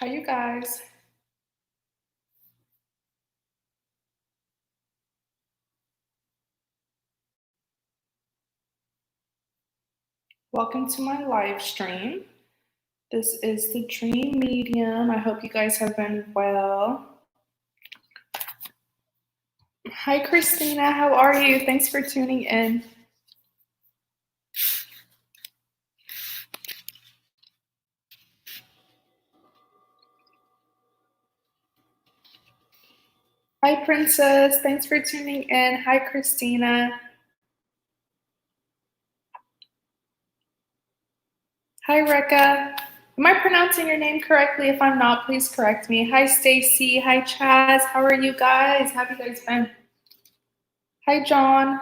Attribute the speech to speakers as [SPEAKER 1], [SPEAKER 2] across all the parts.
[SPEAKER 1] Hi, you guys. Welcome to my live stream. This is the Dream Medium. I hope you guys have been well. Hi, Christina. How are you? Thanks for tuning in. Hi, Princess. Thanks for tuning in. Hi, Christina. Hi, Rekka. Am I pronouncing your name correctly? If I'm not, please correct me. Hi, Stacy. Hi, Chaz. How are you guys? How have you guys been? Hi, John.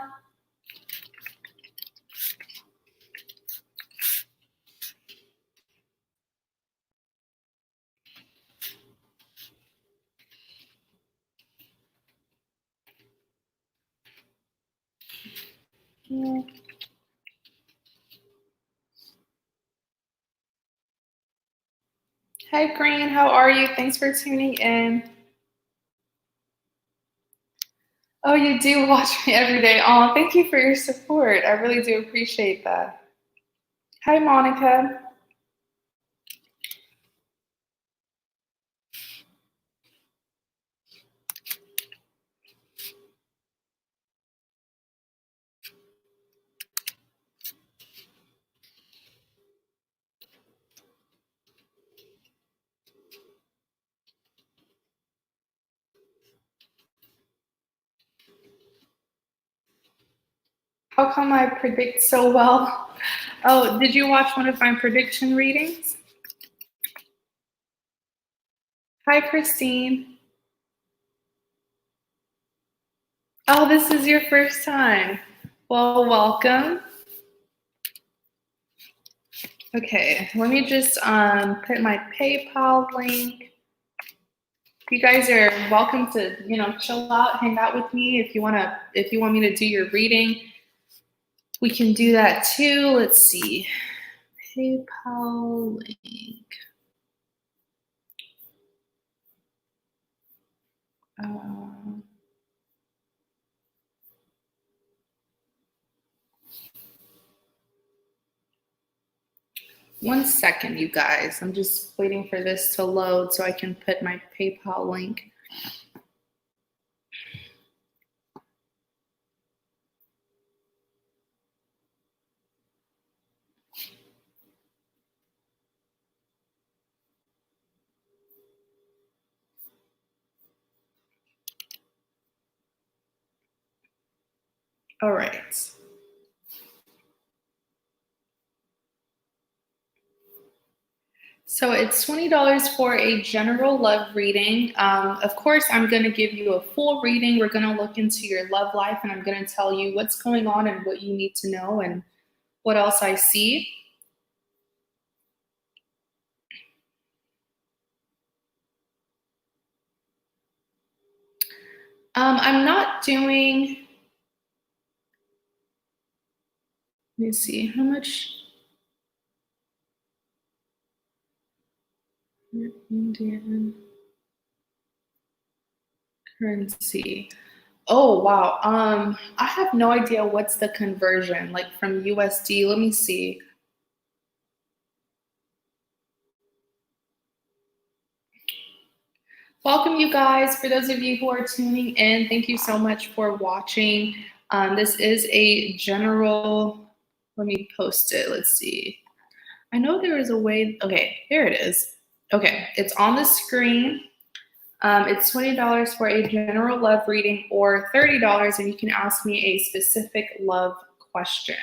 [SPEAKER 1] Hi, Green. How are you? Thanks for tuning in. Oh, you do watch me every day. Oh, thank you for your support. I really do appreciate that. Hi, Monica. How come I predict so well? Oh, did you watch one of my prediction readings? Hi, Christine. Oh, this is your first time. Well, welcome. Okay, let me just put my PayPal link. You guys are welcome to, chill out, hang out with me. If you want me to do your reading, we can do that too. Let's see. PayPal link. 1 second, you guys. I'm just waiting for this to load so I can put my PayPal link. All right. So it's $20 for a general love reading. Of course, I'm going to give you a full reading. We're going to look into your love life, and I'm going to tell you what's going on and what you need to know and what else I see. I'm not doing, let me see, how much? Indian currency. Oh, wow. I have no idea what's the conversion, like from USD. Let me see. Welcome, you guys. For those of you who are tuning in, thank you so much for watching. This is a general, let me post it. Let's see. I know there is a way. Okay, here it is. Okay, it's on the screen. It's $20 for a general love reading or $30, and you can ask me a specific love question.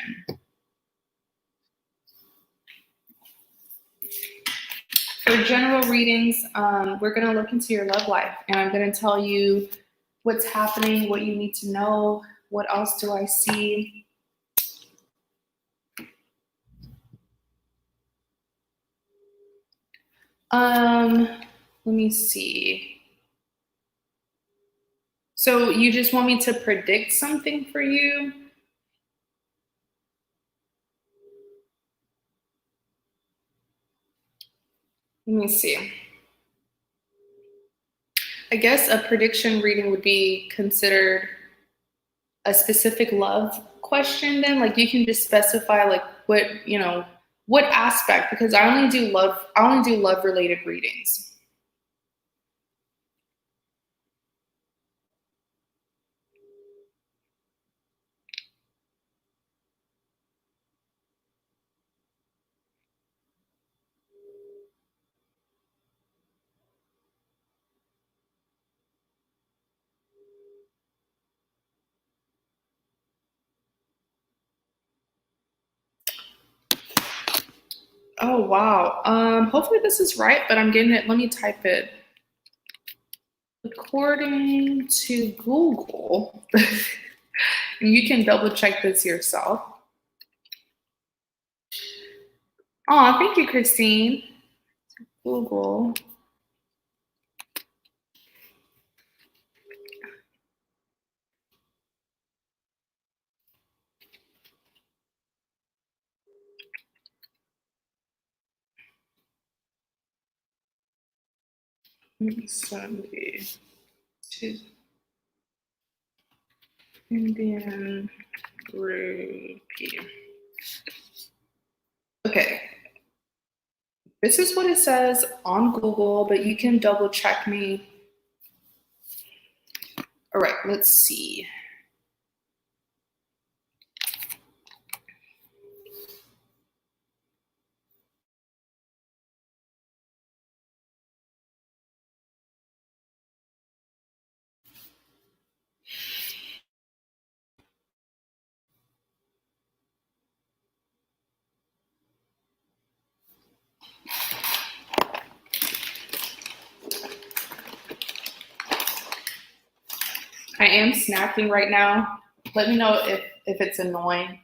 [SPEAKER 1] For general readings, we're going to look into your love life, and I'm going to tell you what's happening, what you need to know, what else do I see. Let me see. So you just want me to predict something for you? Let me see. I guess a prediction reading would be considered a specific love question then. Like you can just specify like what, you know, what aspect, because I only do love related readings. Oh wow. Hopefully this is right, but I'm getting it. Let me type it. According to Google, you can double check this yourself. Oh, thank you, Christine. Google. Sunday to Indian rupee. Okay. This is what it says on Google, but you can double check me. All right, let's see. I am snacking right now. Let me know if it's annoying.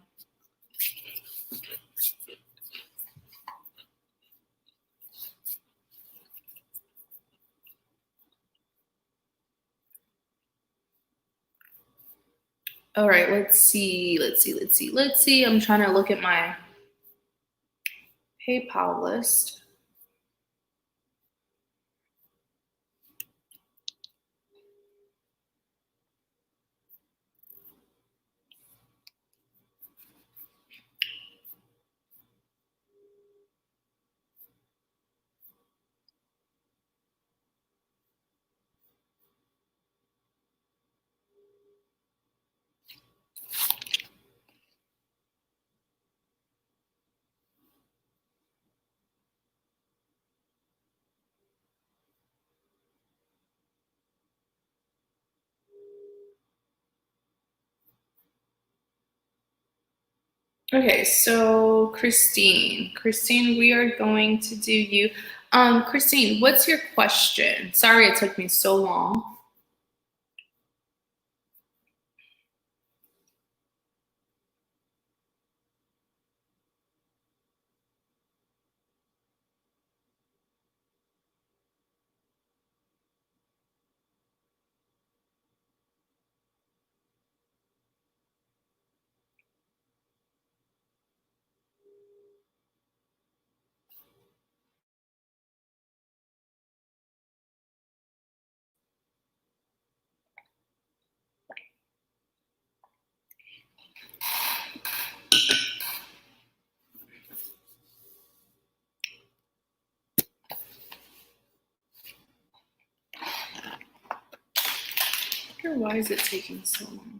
[SPEAKER 1] All right, let's see. I'm trying to look at my PayPal list. Okay, so Christine, we are going to do you. Christine, what's your question? Sorry it took me so long. Why is it taking so long?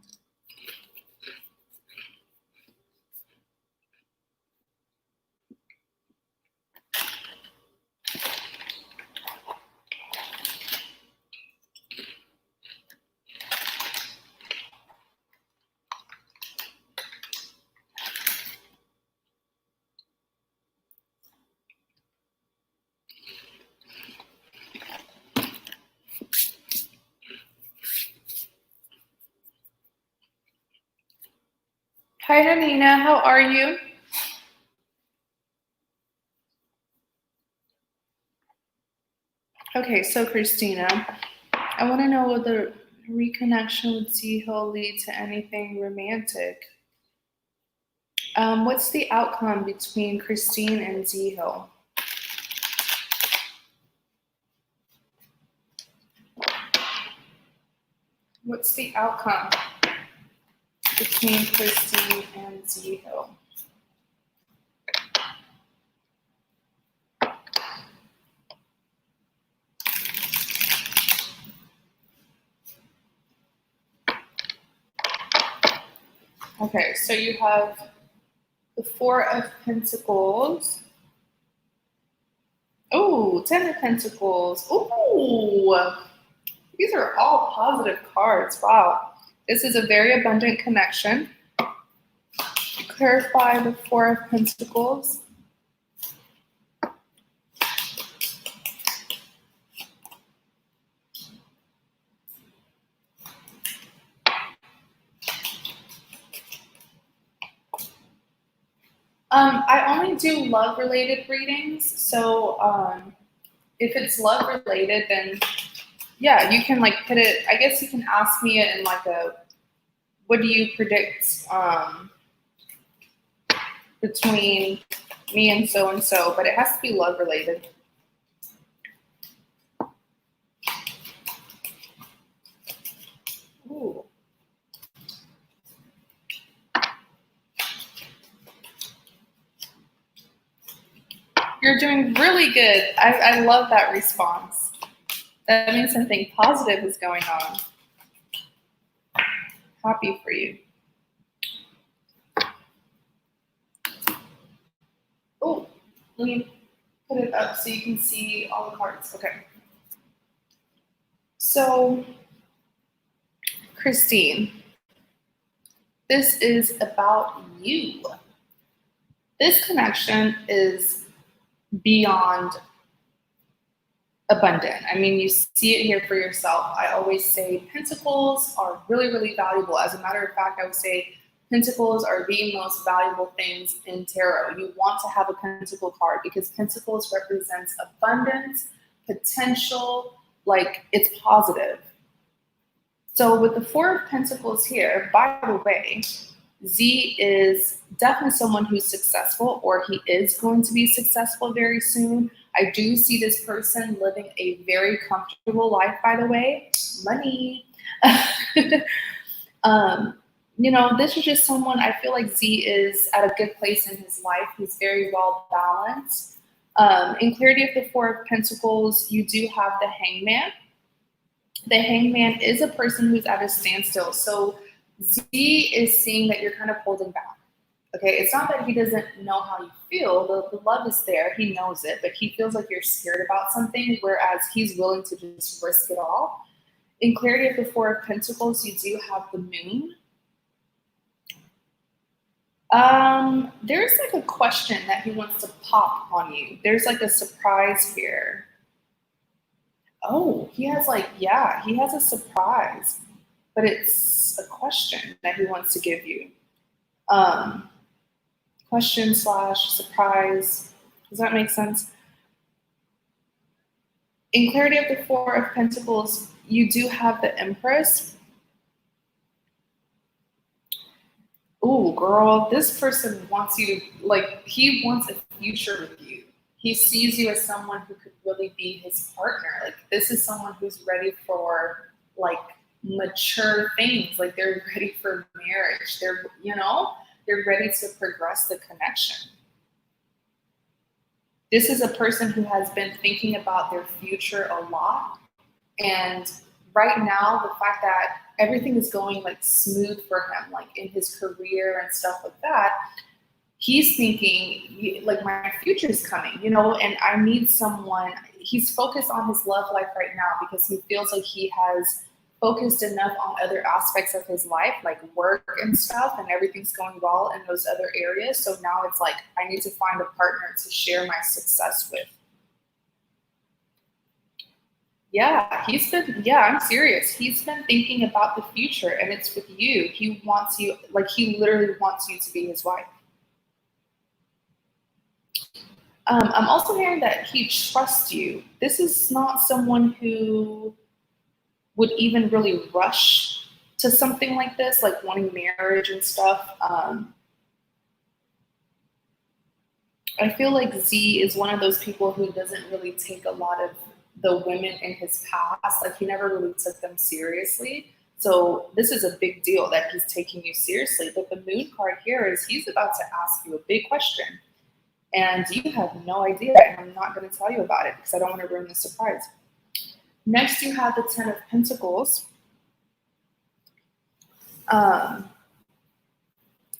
[SPEAKER 1] Hi, Hanina, how are you? Okay, so Christina, I want to know whether reconnection with Ziho lead to anything romantic. What's the outcome between Christine and Ziho? What's the outcome between Christine and Z Hill? Okay, so you have the Four of Pentacles. Oh, Ten of Pentacles. Ooh, these are all positive cards. Wow. This is a very abundant connection. Clarify the Four of Pentacles. I only do love-related readings, so if it's love-related, then yeah, you can like put it. I guess you can ask me it in like a, what do you predict between me and so, but it has to be love-related. Ooh. You're doing really good. I love that response. That means something positive is going on. Happy for you. Oh, let me put it up so you can see all the cards. Okay. So, Christine, this is about you. This connection is beyond abundant. I mean, you see it here for yourself. I always say pentacles are really, really valuable. As a matter of fact, I would say pentacles are the most valuable things in tarot. You want to have a pentacle card because pentacles represents abundance, potential, like it's positive. So with the Four of Pentacles here, by the way, Z is definitely someone who's successful, or he is going to be successful very soon. I do see this person living a very comfortable life, by the way. Money. You know, this is just someone, I feel like Z is at a good place in his life. He's very well balanced. In clarity of the Four of Pentacles, you do have the Hangman. The Hangman is a person who's at a standstill. So Z is seeing that you're kind of holding back. Okay, it's not that he doesn't know how you feel. The love is there. He knows it, but he feels like you're scared about something, whereas he's willing to just risk it all. In clarity of the Four of Pentacles, you do have the Moon. There's like a question that he wants to pop on you. There's like a surprise here. Oh, he has like, yeah, he has a surprise, but it's a question that he wants to give you. Question / surprise. Does that make sense? In clarity of the Four of Pentacles, you do have the Empress. Ooh, girl, this person wants you to, like, he wants a future with you. He sees you as someone who could really be his partner. Like, this is someone who's ready for, like, mature things. Like, they're ready for marriage. They're, you know, they're ready to progress the connection. This is a person who has been thinking about their future a lot. And right now, the fact that everything is going like smooth for him, like in his career and stuff like that, he's thinking like my future is coming, you know, and I need someone. He's focused on his love life right now because he feels like he has focused enough on other aspects of his life, like work and stuff, and everything's going well in those other areas. So now it's like, I need to find a partner to share my success with. Yeah, I'm serious. He's been thinking about the future, and it's with you. He wants you, like, he literally wants you to be his wife. I'm also hearing that he trusts you. This is not someone who would even really rush to something like this, like wanting marriage and stuff. I feel like Z is one of those people who doesn't really take a lot of the women in his past. Like, he never really took them seriously. So this is a big deal that he's taking you seriously. But the moon card here is he's about to ask you a big question. And you have no idea, and I'm not going to tell you about it because I don't want to ruin the surprise. Next, you have the 10 of Pentacles.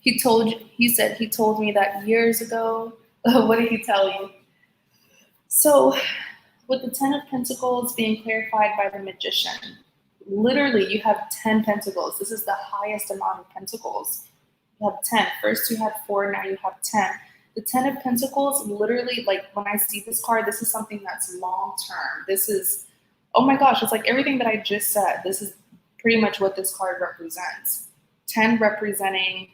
[SPEAKER 1] He told me that years ago. What did he tell you? So with the 10 of Pentacles being clarified by the Magician, literally you have 10 pentacles. This is the highest amount of pentacles. You have 10. First you had 4, now you have 10. The 10 of Pentacles, literally, like when I see this card, this is something that's long-term. This is, oh my gosh, it's like everything that I just said. This is pretty much what this card represents. 10 representing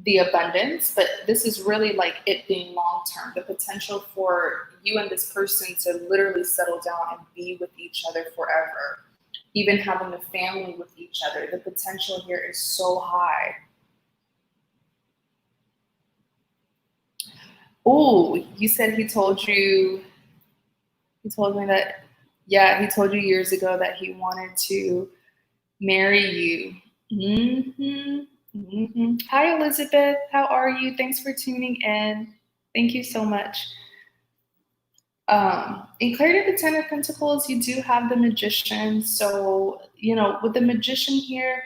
[SPEAKER 1] the abundance, but this is really like it being long-term, the potential for you and this person to literally settle down and be with each other forever, even having a family with each other. The potential here is so high. Oh, you said he told me that, yeah, he told you years ago that he wanted to marry you. Hi, Elizabeth. How are you? Thanks for tuning in. Thank you so much. In clarity of the 10 of Pentacles, you do have the Magician. So, you know, with the Magician here,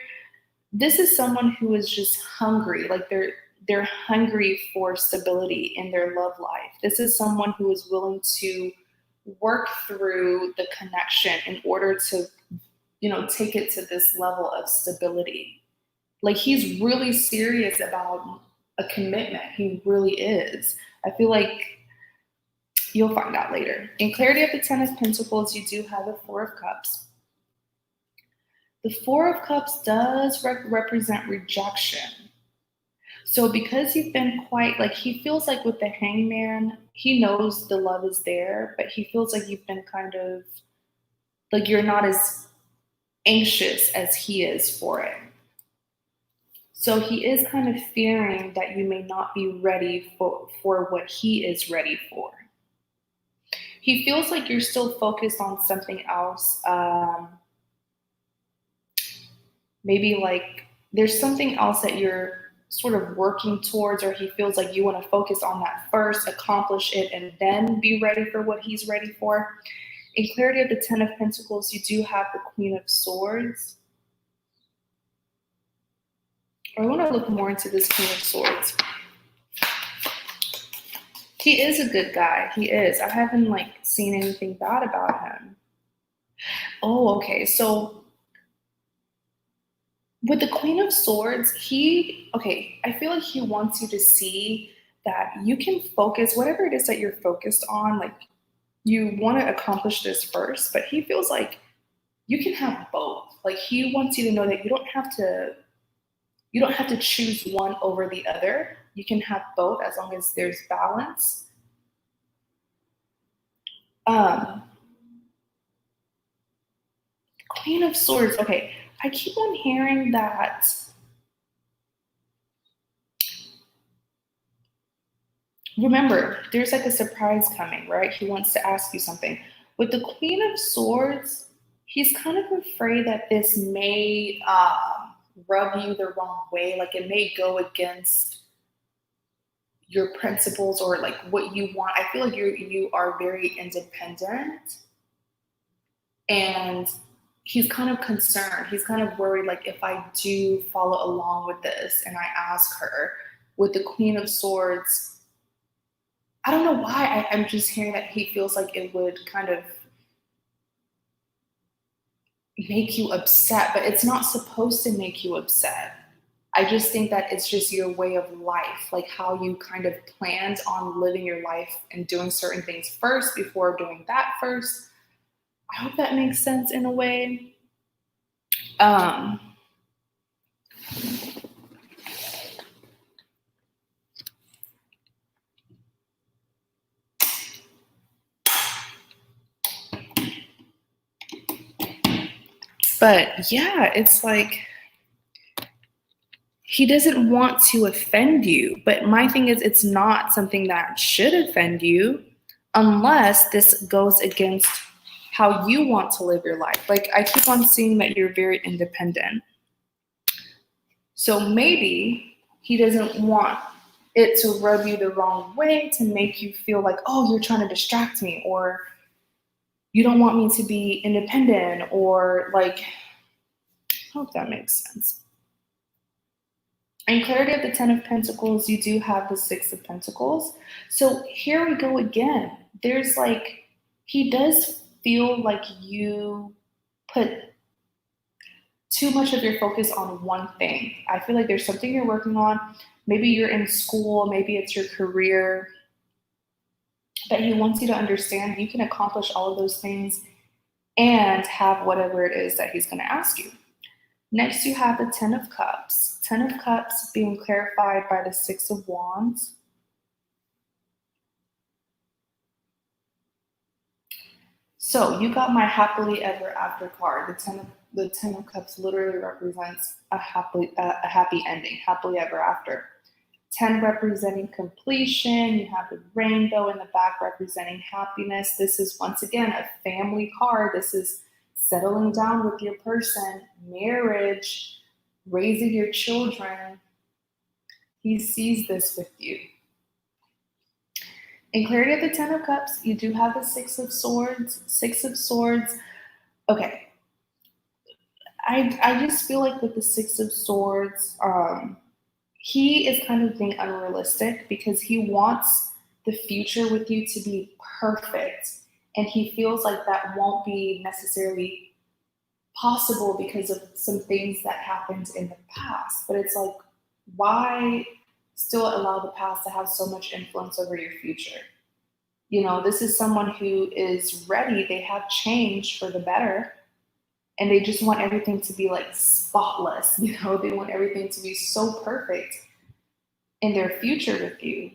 [SPEAKER 1] this is someone who is just hungry. Like they're hungry for stability in their love life. This is someone who is willing to work through the connection in order to, you know, take it to this level of stability. Like he's really serious about a commitment. He really is. I feel like you'll find out later. In clarity of the 10 of Pentacles, you do have the 4 of Cups. The 4 of Cups does represent rejection. So because you've been quite, like he feels like with the Hangman, he knows the love is there, but he feels like you've been kind of, like you're not as anxious as he is for it. So he is kind of fearing that you may not be ready for what he is ready for. He feels like you're still focused on something else. Maybe like there's something else that you're sort of working towards, or he feels like you want to focus on that first, accomplish it, and then be ready for what he's ready for. In clarity of the 10 of Pentacles, you do have the Queen of Swords. I want to look more into this Queen of Swords. He is a good guy. He is. I haven't like seen anything bad about him. Oh, okay. So with the Queen of Swords, I feel like he wants you to see that you can focus, whatever it is that you're focused on, like you want to accomplish this first, but he feels like you can have both. Like he wants you to know that you don't have to choose one over the other. You can have both as long as there's balance. Queen of Swords. Okay, I keep on hearing that remember, there's like a surprise coming, right? He wants to ask you something. With the Queen of Swords, he's kind of afraid that this may rub you the wrong way. Like it may go against your principles or like what you want. I feel like you are very independent, and he's kind of concerned. He's kind of worried, like if I do follow along with this and I ask her, with the Queen of Swords, I don't know why I'm just hearing that he feels like it would kind of make you upset, but it's not supposed to make you upset. I just think that it's just your way of life, like how you kind of planned on living your life and doing certain things first before doing that first. I hope that makes sense in a way. But yeah, it's like he doesn't want to offend you. But my thing is, it's not something that should offend you unless this goes against how you want to live your life. Like, I keep on seeing that you're very independent. So maybe he doesn't want it to rub you the wrong way, to make you feel like, oh, you're trying to distract me, or you don't want me to be independent, or like, I hope that makes sense. In clarity of the 10 of Pentacles, you do have the 6 of Pentacles. So here we go again. There's like, he does feel like you put too much of your focus on one thing. I feel like there's something you're working on. Maybe you're in school, maybe it's your career. But he wants you to understand you can accomplish all of those things and have whatever it is that he's going to ask you. Next, you have the 10 of Cups. 10 of Cups being clarified by the 6 of Wands. So you got my happily ever after card. The 10 of Cups literally represents a happy ending, happily ever after. 10 representing completion. You have the rainbow in the back representing happiness. This is once again a family card. This is settling down with your person, marriage, raising your children. He sees this with you. In clarity of the 10 of Cups, you do have the 6 of Swords. 6 of Swords. Okay. I just feel like with the 6 of Swords, he is kind of being unrealistic because he wants the future with you to be perfect. And he feels like that won't be necessarily possible because of some things that happened in the past. But it's like, why still allow the past to have so much influence over your future? You know, this is someone who is ready. They have changed for the better. And they just want everything to be like spotless. You know, they want everything to be so perfect in their future with you.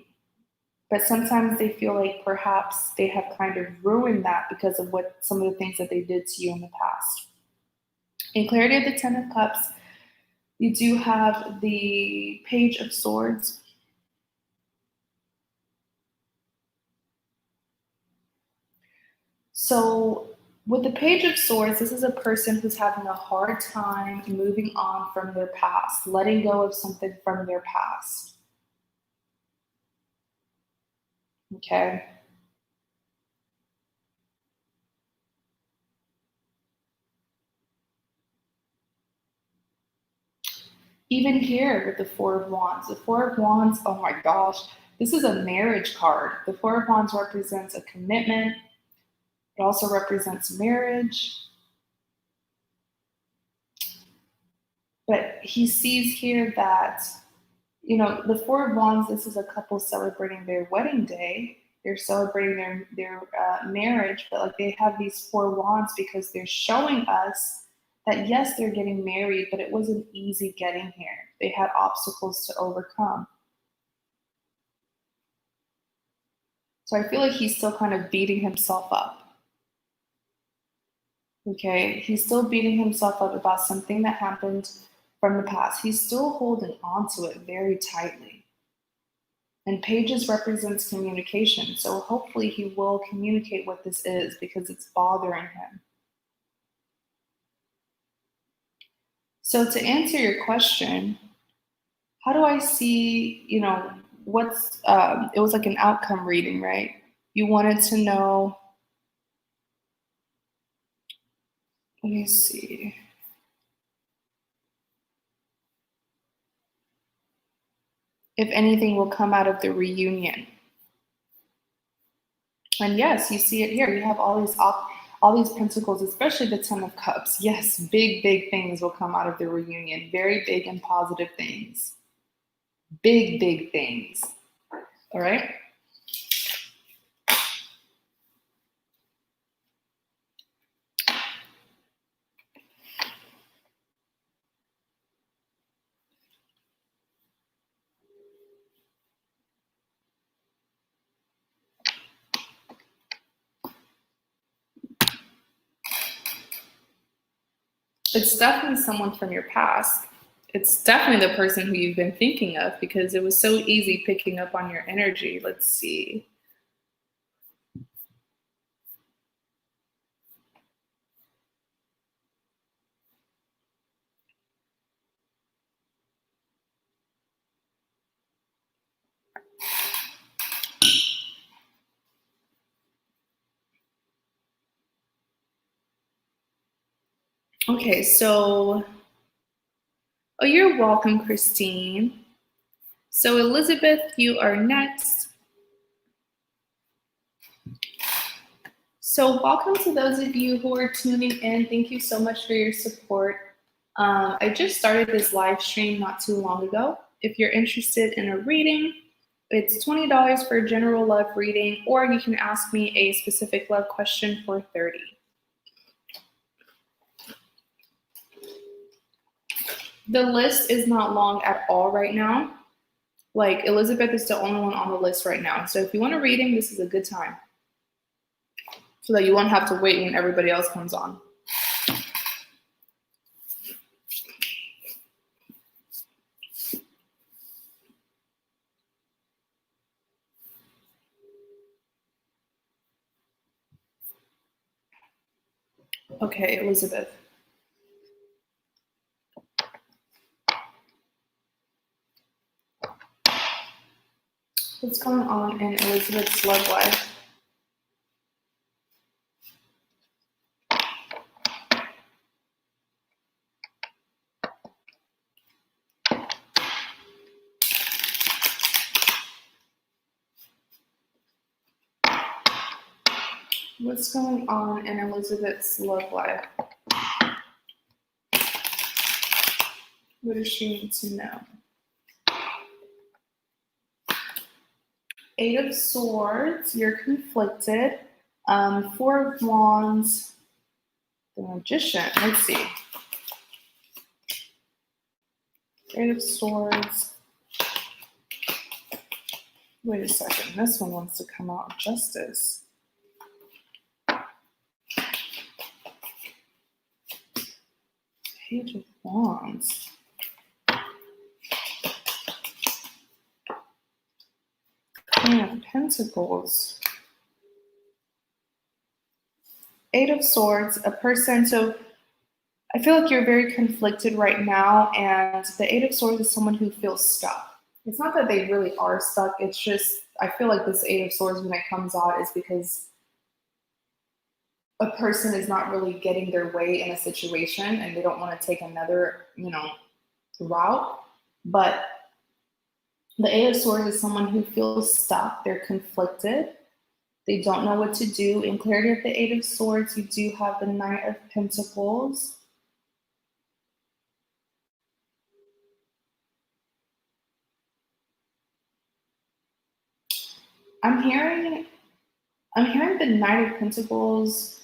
[SPEAKER 1] But sometimes they feel like perhaps they have kind of ruined that because of what some of the things that they did to you in the past. In clarity of the 10 of Cups, you do have the Page of Swords. So with the Page of Swords, this is a person who's having a hard time moving on from their past, letting go of something from their past. Okay. Even here with the Four of Wands. The Four of Wands, oh my gosh, this is a marriage card. The Four of Wands represents a commitment. It also represents marriage. But he sees here that, you know, the Four of Wands, this is a couple celebrating their wedding day. They're celebrating their marriage, but like they have these 4 wands because they're showing us that yes, they're getting married, but it wasn't easy getting here. They had obstacles to overcome. So I feel like he's still kind of beating himself up. Okay, he's still beating himself up about something that happened from the past. He's still holding on to it very tightly. And Pages represents communication. So hopefully he will communicate what this is because it's bothering him. So to answer your question, how do I see, you know, what's, it was like an outcome reading, right? You wanted to know, let me see. If anything will come out of the reunion. And yes, you see it here. You have all these pentacles, especially the 10 of Cups. Yes, big things will come out of the reunion. Very big and positive things. Big things. All right? It's definitely someone from your past. It's definitely the person who you've been thinking of because it was so easy picking up on your energy. Let's see. Okay, so, oh, you're welcome, Christine. So Elizabeth, you are next. So welcome to those of you who are tuning in. Thank you so much for your support. I just started this live stream not too long ago. If you're interested in a reading, it's $20 for a general love reading, or you can ask me a specific love question for $30. The list is not long at all right now. Like, Elizabeth is the only one on the list right now. So if you want a reading, this is a good time, so that you won't have to wait when everybody else comes on. Okay, Elizabeth. What's going on in Elizabeth's love life? What's going on in Elizabeth's love life? What does she need to know? Eight of Swords, you're conflicted. Four of Wands, the Magician. Let's see. Eight of Swords. Wait a second. This one wants to come out. Justice. Page of Wands. Queen of Pentacles. Eight of Swords, a person. So I feel like you're very conflicted right now, and the Eight of Swords is someone who feels stuck. It's not that they really are stuck. It's just, I feel like this Eight of Swords, when it comes out, is because a person is not really getting their way in a situation and they don't want to take another, route. But the Eight of Swords is someone who feels stuck. They're conflicted. They don't know what to do. In clarity of the Eight of Swords, you do have the Knight of Pentacles. I'm hearing the Knight of Pentacles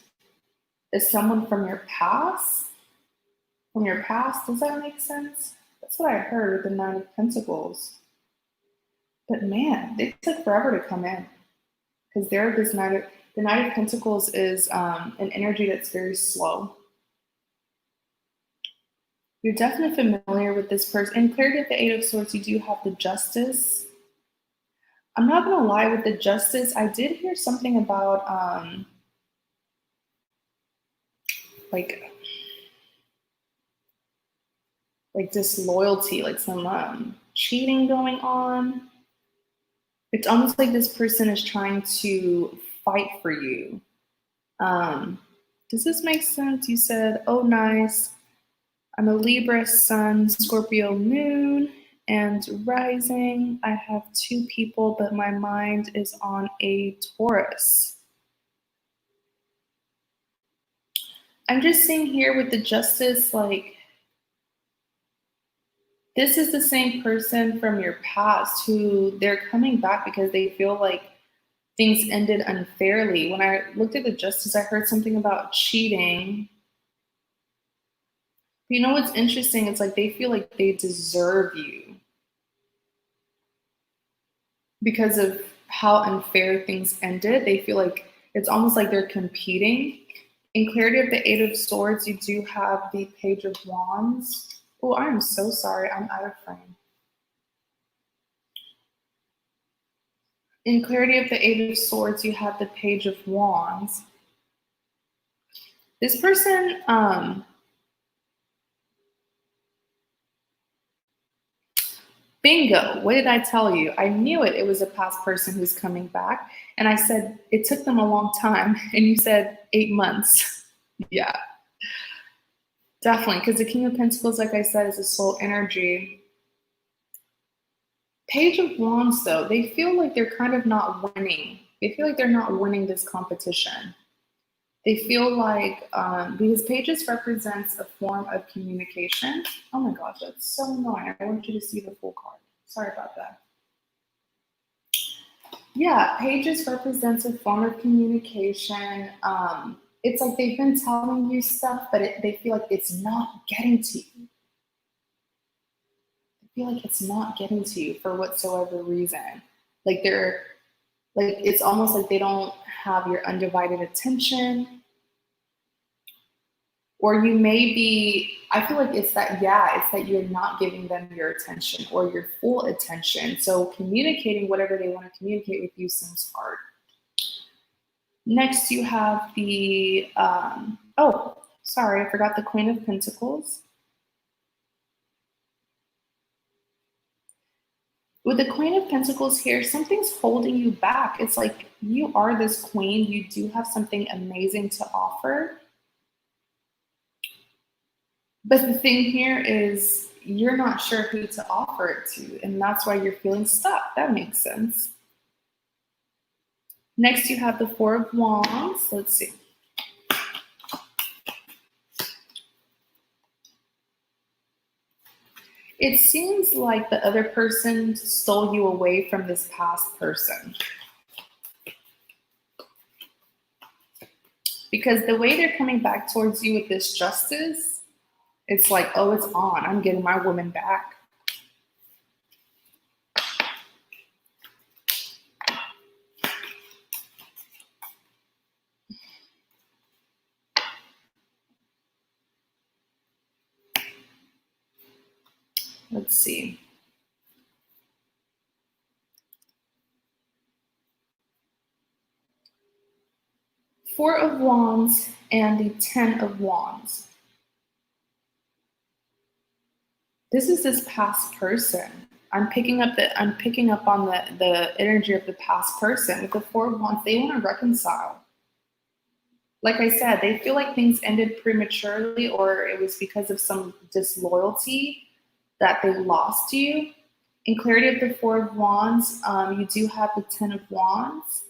[SPEAKER 1] is someone from your past. From your past, does that make sense? That's what I heard, the Knight of Pentacles. But man, they took forever to come in, because the Knight of Pentacles is an energy that's very slow. You're definitely familiar with this person. In clarity of the Eight of Swords, you do have the Justice. I'm not gonna lie, with the Justice, I did hear something about like disloyalty, like some cheating going on. It's almost like this person is trying to fight for you. Does this make sense? You said, oh, nice. I'm a Libra sun, Scorpio moon, and rising. I have two people, but my mind is on a Taurus. I'm just seeing here with the Justice, like, this is the same person from your past who they're coming back because they feel like things ended unfairly. When I looked at the Justice, I heard something about cheating. You know what's interesting? It's like they feel like they deserve you because of how unfair things ended. They feel like it's almost like they're competing. In clarity of the Eight of Swords, you do have the Page of Wands. Oh, I'm so sorry. I'm out of frame. In clarity of the Eight of Swords, you have the Page of Wands. This person, bingo, what did I tell you? I knew it. It was a past person who's coming back. And I said, it took them a long time. And you said 8 months. Yeah. Definitely, because the King of Pentacles, like I said, is a soul energy. Page of Wands, though, they feel like they're kind of not winning. They feel like they're not winning this competition. They feel like, because Pages represents a form of communication. Oh my gosh, that's so annoying. I want you to see the full card. Sorry about that. Yeah, Pages represents a form of communication. It's like they've been telling you stuff, but they feel like it's not getting to you. They feel like it's not getting to you for whatsoever reason. Like it's almost like they don't have your undivided attention. Or you may be, I feel like it's that you're not giving them your attention or your full attention. So communicating whatever they want to communicate with you seems hard. Next, you have the, oh, sorry, I forgot the Queen of Pentacles. With the Queen of Pentacles here, something's holding you back. It's like you are this queen. You do have something amazing to offer. But the thing here is you're not sure who to offer it to, and that's why you're feeling stuck. That makes sense. Next, you have the Four of Wands. Let's see. It seems like the other person stole you away from this past person. Because the way they're coming back towards you with this justice, it's like, oh, it's on. I'm getting my woman back. Let's see. Four of Wands and the 10 of Wands. This is this past person. I'm picking up on the energy of the past person. With the Four of Wands, they want to reconcile. Like I said, they feel like things ended prematurely, or it was because of some disloyalty that they lost you. In clarity of the Four of Wands, you do have the 10 of Wands.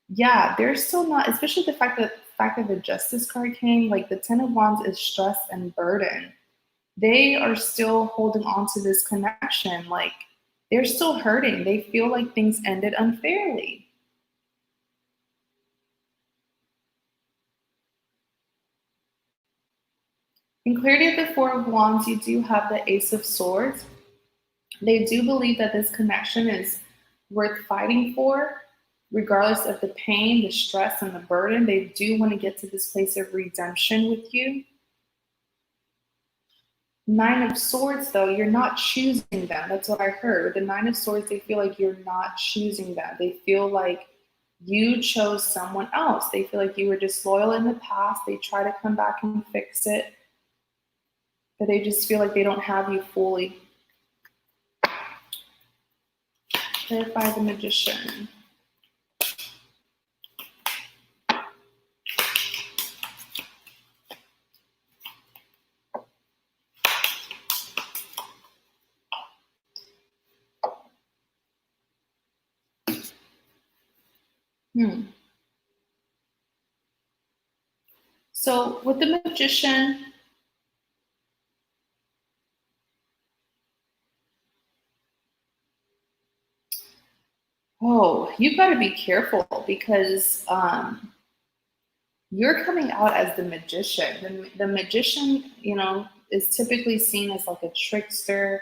[SPEAKER 1] Yeah, they're still not, especially the fact that the Justice card came, like the 10 of Wands is stress and burden. They are still holding on to this connection. Like they're still hurting. They feel like things ended unfairly. In clarity of the Four of Wands, you do have the Ace of Swords. They do believe that this connection is worth fighting for, regardless of the pain, the stress, and the burden. They do want to get to this place of redemption with you. Nine of Swords, though, you're not choosing them. That's what I heard. The Nine of Swords, they feel like you're not choosing them. They feel like you chose someone else. They feel like you were disloyal in the past. They try to come back and fix it, but they just feel like they don't have you fully. Clarify the Magician. So with the Magician, oh, you've got to be careful because you're coming out as the magician. The magician, is typically seen as like a trickster.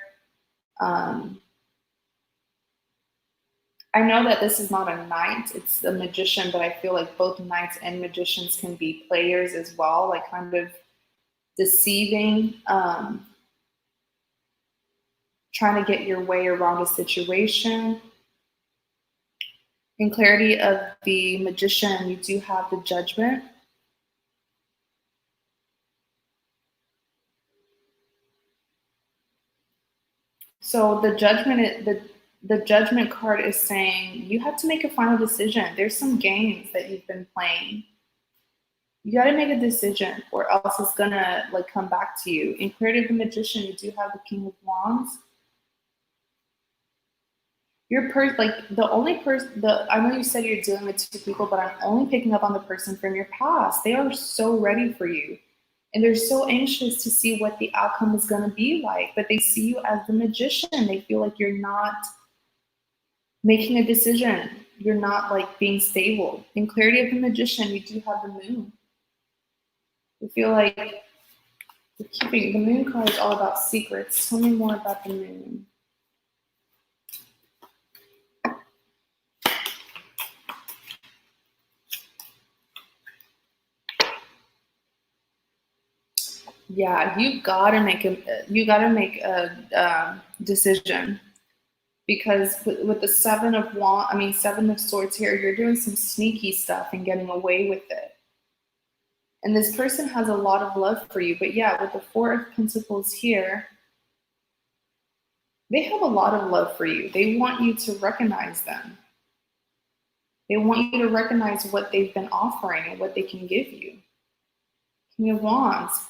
[SPEAKER 1] I know that this is not a knight, it's a magician, but I feel like both knights and magicians can be players as well, like kind of deceiving, trying to get your way around a situation. In clarity of the Magician, you do have the Judgment. So the Judgment card is saying you have to make a final decision. There's some games that you've been playing. You got to make a decision, or else it's gonna like come back to you. In Creative the Magician, you do have the King of Wands. Like the only person, I know you said you're dealing with two people, but I'm only picking up on the person from your past. They are so ready for you. And they're so anxious to see what the outcome is going to be like, but they see you as the magician. They feel like you're not making a decision. You're not like being stable. In Clarity of the Magician, you do have the moon. I feel like the moon card is all about secrets. Tell me more about the moon. Yeah, you gotta make a decision, because with the Seven of Swords here, you're doing some sneaky stuff and getting away with it. And this person has a lot of love for you, but yeah, with the Four of Pentacles here, they have a lot of love for you. They want you to recognize them. They want you to recognize what they've been offering and what they can give you. King of Wands.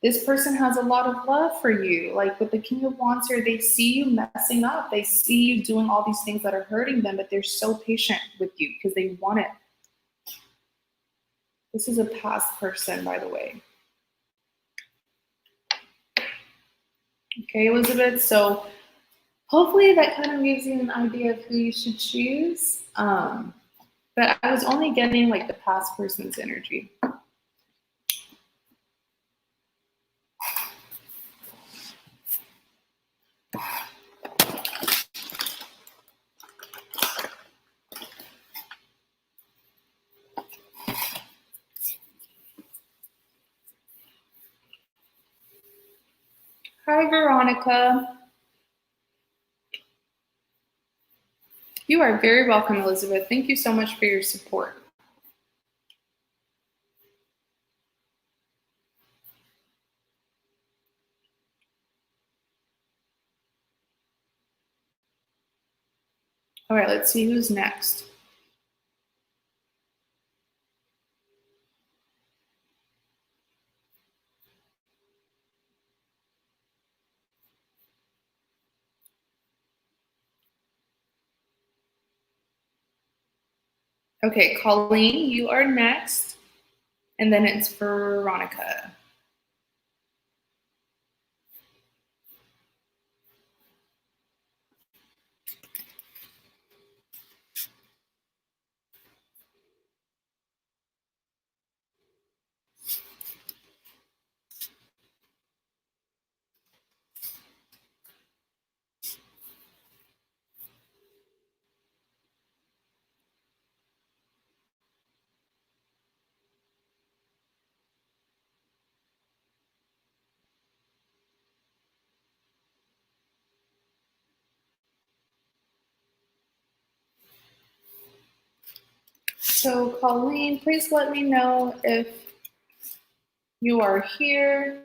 [SPEAKER 1] This person has a lot of love for you. Like with the King of Wands here, they see you messing up. They see you doing all these things that are hurting them, but they're so patient with you because they want it. This is a past person, by the way. Okay, Elizabeth. So hopefully that kind of gives you an idea of who you should choose. But I was only getting like the past person's energy. Hi, Veronica. You are very welcome, Elizabeth. Thank you so much for your support. All right, let's see who's next. Okay, Colleen, you are next. And then it's Veronica. So Colleen, please let me know if you are here.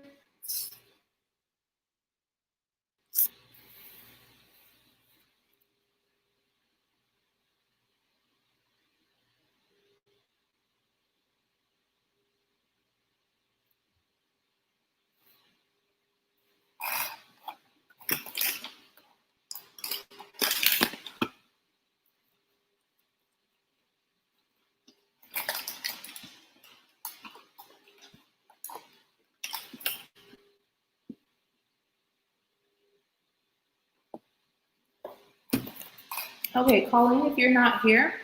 [SPEAKER 1] Okay, Colleen, if you're not here,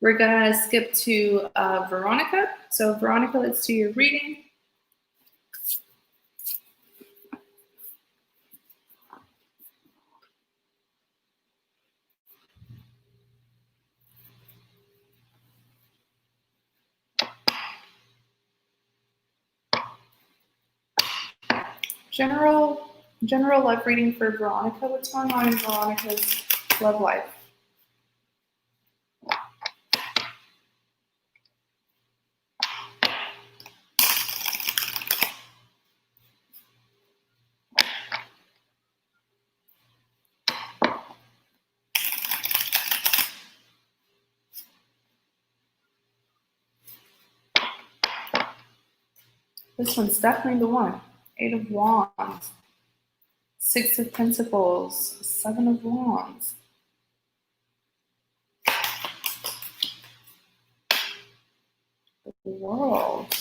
[SPEAKER 1] we're gonna skip to Veronica. So Veronica, let's do your reading. General love reading for Veronica. What's going on in Veronica's love life? This one's definitely the one. 8 of Wands. 6 of Pentacles. 7 of Wands. The World.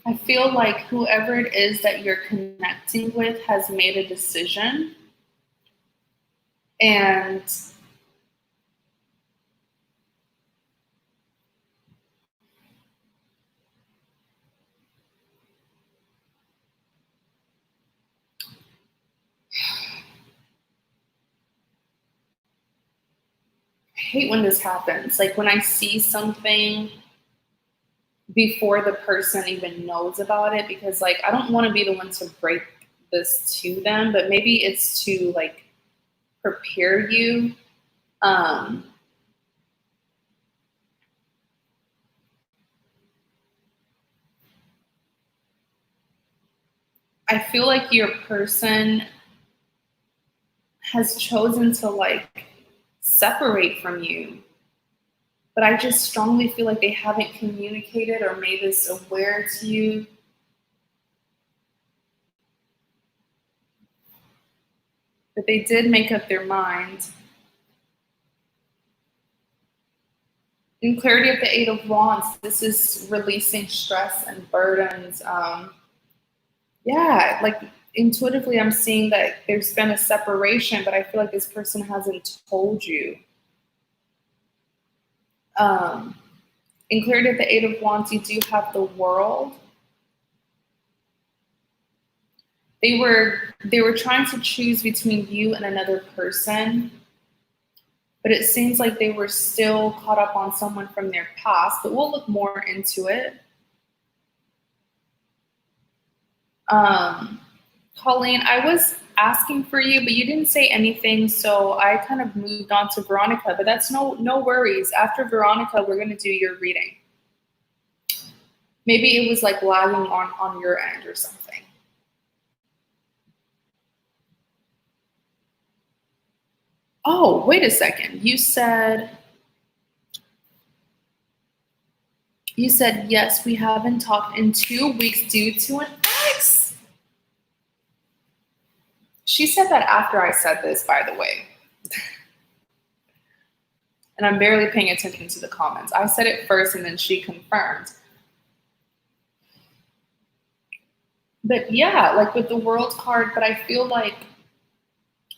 [SPEAKER 1] I feel like whoever it is that you're connecting with has made a decision, and I hate when this happens. Like when I see something before the person even knows about it, because like I don't want to be the one to break this to them, but maybe it's to like prepare you. I feel like your person has chosen to like separate from you, but I just strongly feel like they haven't communicated or made this aware to you. But they did make up their mind. In clarity of the 8 of Wands, this is releasing stress and burdens. Yeah, like intuitively, I'm seeing that there's been a separation, but I feel like this person hasn't told you. In clarity of the 8 of Wands, you do have the World. They were trying to choose between you and another person, but it seems like they were still caught up on someone from their past, but we'll look more into it. Colleen, I was asking for you, but you didn't say anything, so I kind of moved on to Veronica, but that's no worries. After Veronica, we're going to do your reading. Maybe it was like lagging on your end or something. Oh, wait a second. You said yes, we haven't talked in 2 weeks due to an ex. She said that after I said this, by the way. And I'm barely paying attention to the comments. I said it first and then she confirmed. But yeah, like with the World card, but I feel like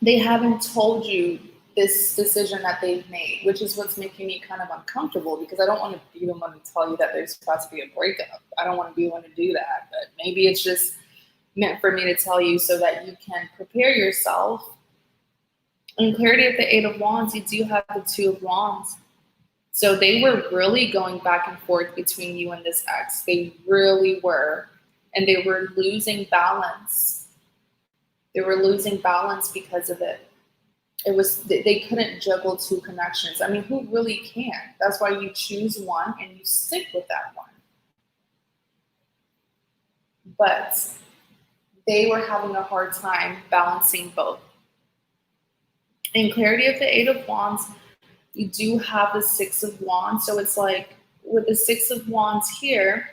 [SPEAKER 1] they haven't told you this decision that they've made, which is what's making me kind of uncomfortable, because I don't want to be the one to tell you that there's supposed to be a breakup. I don't want to be the one to do that, but maybe it's just meant for me to tell you so that you can prepare yourself. In clarity of the 8 of Wands, you do have the 2 of Wands. So they were really going back and forth between you and this ex. They really were. And they were losing balance. They were losing balance because of it. They couldn't juggle 2 connections. I mean, who really can? That's why you choose one and you stick with that one. But they were having a hard time balancing both. In clarity of the 8 of Wands, you do have the 6 of Wands. So it's like with the 6 of Wands here,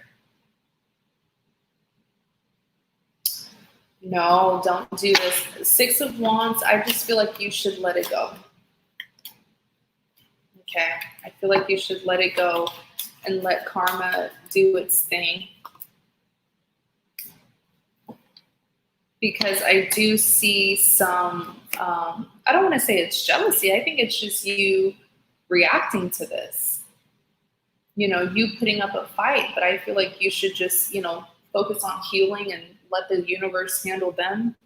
[SPEAKER 1] no, don't do this. 6 of Wands, I just feel like you should let it go. Okay, I feel like you should let it go and let karma do its thing. because I do see some, I don't want to say it's jealousy. I think it's just you reacting to this, you know, you putting up a fight, but I feel like you should just, you know, focus on healing and let the universe handle them.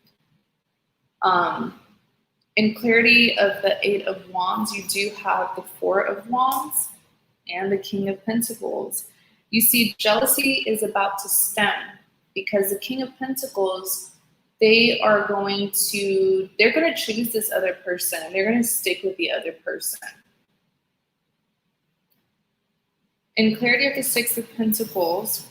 [SPEAKER 1] In clarity of the Eight of Wands, you do have the Four of Wands and the King of Pentacles. You see, jealousy is about to stem because the King of Pentacles, they're going to choose this other person and they're going to stick with the other person. In clarity of the Six of Pentacles,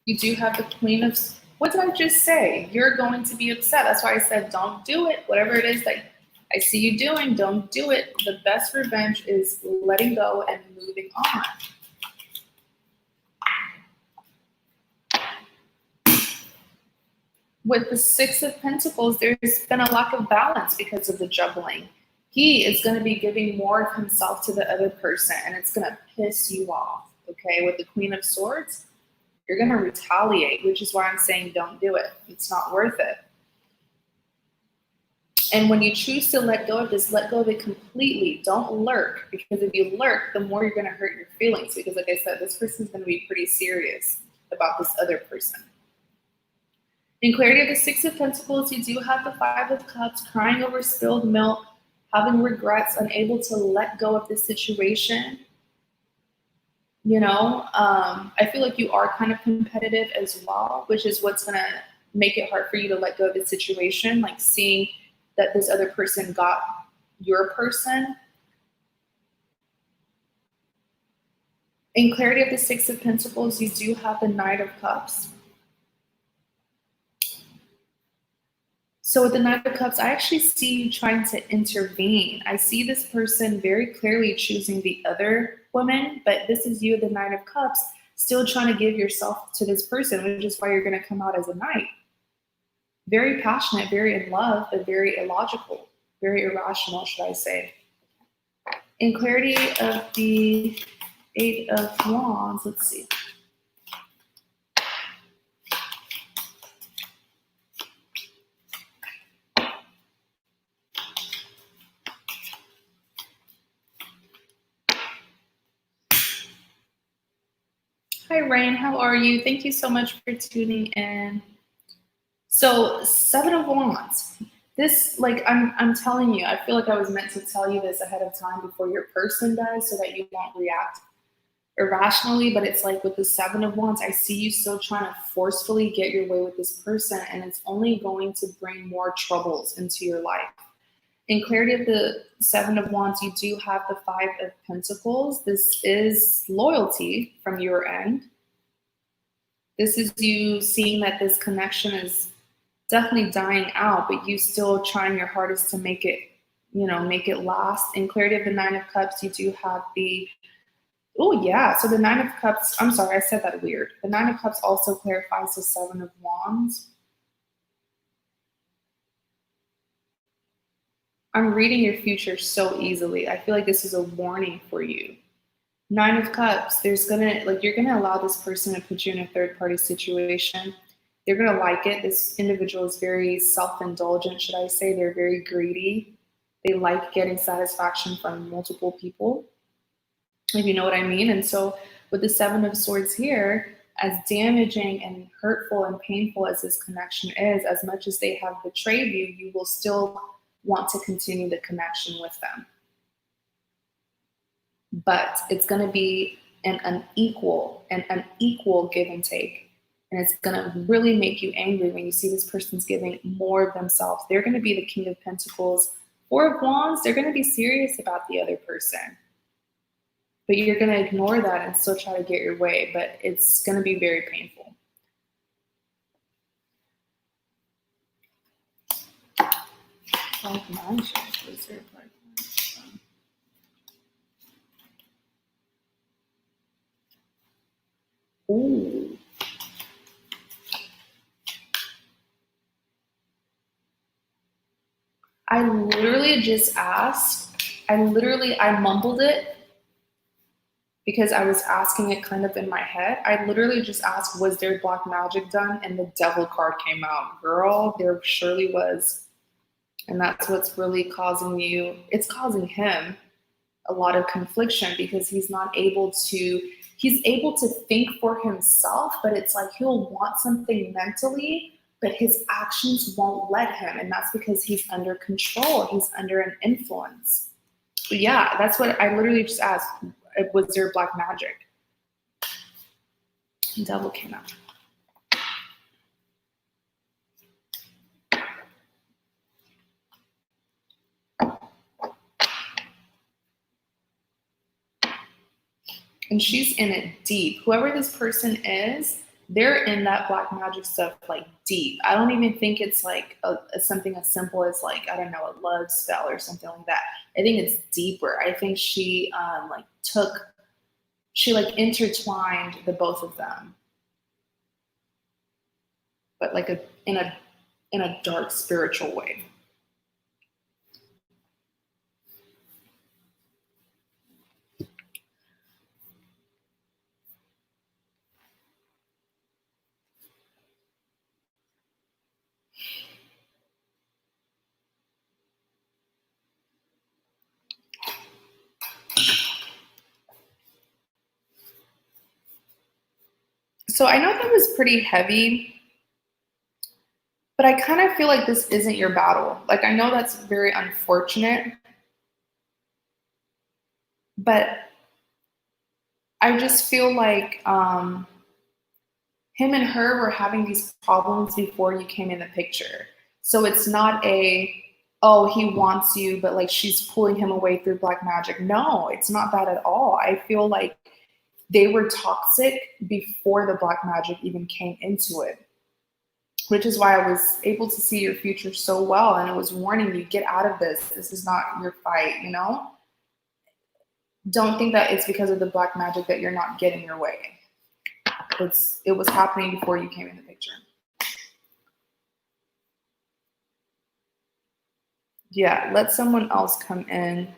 [SPEAKER 1] you do have the Queen of, what did I just say? You're going to be upset. That's why I said don't do it. Whatever it is that I see you doing, don't do it. The best revenge is letting go and moving on. With the Six of Pentacles, there's been a lack of balance because of the juggling. He is going to be giving more of himself to the other person, and it's going to piss you off, okay? With the Queen of Swords, you're going to retaliate, which is why I'm saying don't do it. It's not worth it. And when you choose to let go of this, let go of it completely. Don't lurk, because if you lurk, the more you're going to hurt your feelings. Because like I said, this person's going to be pretty serious about this other person. In clarity of the Six of Pentacles, you do have the Five of Cups, crying over spilled milk, having regrets, unable to let go of this situation. You know, I feel like you are kind of competitive as well, which is what's going to make it hard for you to let go of the situation, like seeing that this other person got your person. In clarity of the Six of Pentacles, you do have the Knight of Cups. So with the Knight of Cups, I actually see you trying to intervene. I see this person very clearly choosing the other woman, but this is you, the Knight of Cups, still trying to give yourself to this person, which is why you're going to come out as a knight. Very passionate, very in love, but very illogical, very irrational, should I say. In clarity of the Eight of Wands, let's see. Hi, Rain. How are you? Thank you so much for tuning in. So, Seven of Wands. This, like, I'm telling you, I feel like I was meant to tell you this ahead of time before your person does, so that you won't react irrationally. But it's like with the Seven of Wands, I see you still trying to forcefully get your way with this person, and it's only going to bring more troubles into your life. In clarity of the Seven of Wands, you do have the Five of Pentacles. This is loyalty from your end. This is you seeing that this connection is definitely dying out, but you still trying your hardest to make it, you know, make it last. In clarity of the Nine of Cups, you do have the, oh yeah, so the Nine of Cups, I'm sorry, I said that weird. The Nine of Cups also clarifies the Seven of Wands. I'm reading your future so easily. I feel like this is a warning for you. Nine of Cups, you're gonna allow this person to put you in a third-party situation. They're gonna like it. This individual is very self-indulgent, should I say. They're very greedy. They like getting satisfaction from multiple people, if you know what I mean. And so with the Seven of Swords here, as damaging and hurtful and painful as this connection is, as much as they have betrayed you, you will still want to continue the connection with them. But it's going to be an unequal give and take. And it's going to really make you angry when you see this person's giving more of themselves. They're going to be the King of Pentacles. Four of Wands, they're going to be serious about the other person. But you're going to ignore that and still try to get your way. But it's going to be very painful. Ooh. I literally just asked, I mumbled it, because I was asking it kind of in my head. I literally just asked, was there black magic done? And the devil card came out. Girl, there surely was. And that's what's really causing you, it's causing him a lot of confliction because he's able to think for himself, but it's like he'll want something mentally, but his actions won't let him. And that's because he's under control. He's under an influence. But yeah, that's what I literally just asked. Was there black magic? The devil came out. And she's in it deep. Whoever this person is, they're in that black magic stuff like deep. I don't even think it's like something as simple as like, I don't know, a love spell or something like that. I think it's deeper. I think she intertwined the both of them, but like in a dark spiritual way. So I know that was pretty heavy, but I kind of feel like this isn't your battle. Like, I know that's very unfortunate, but I just feel like him and her were having these problems before you came in the picture. So it's not oh, he wants you, but like she's pulling him away through black magic. No, it's not that at all. I feel like they were toxic before the black magic even came into it, which is why I was able to see your future so well. And it was warning you, get out of this. This is not your fight, you know? Don't think that it's because of the black magic that you're not getting your way. It was happening before you came in the picture. Yeah, let someone else come in.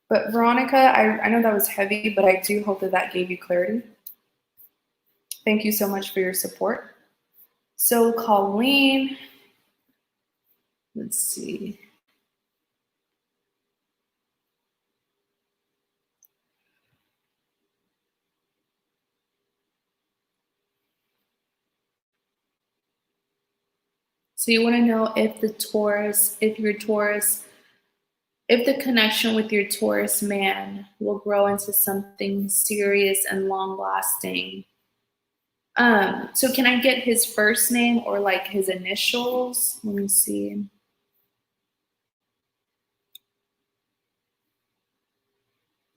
[SPEAKER 1] But Veronica, I know that was heavy, but I do hope that that gave you clarity. Thank you so much for your support. So Colleen, let's see. So you want to know if the connection with your Taurus man will grow into something serious and long lasting. So can I get his first name or like his initials? Let me see.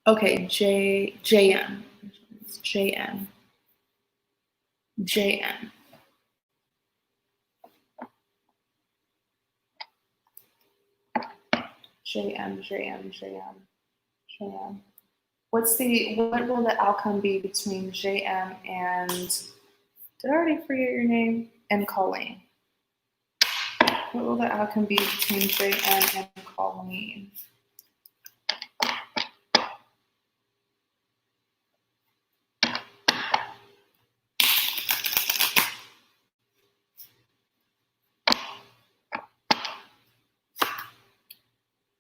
[SPEAKER 1] Okay, JM. JM. JM. JM. What will the outcome be between JM and, did I already forget your name? And Colleen. What will the outcome be between JM and Colleen?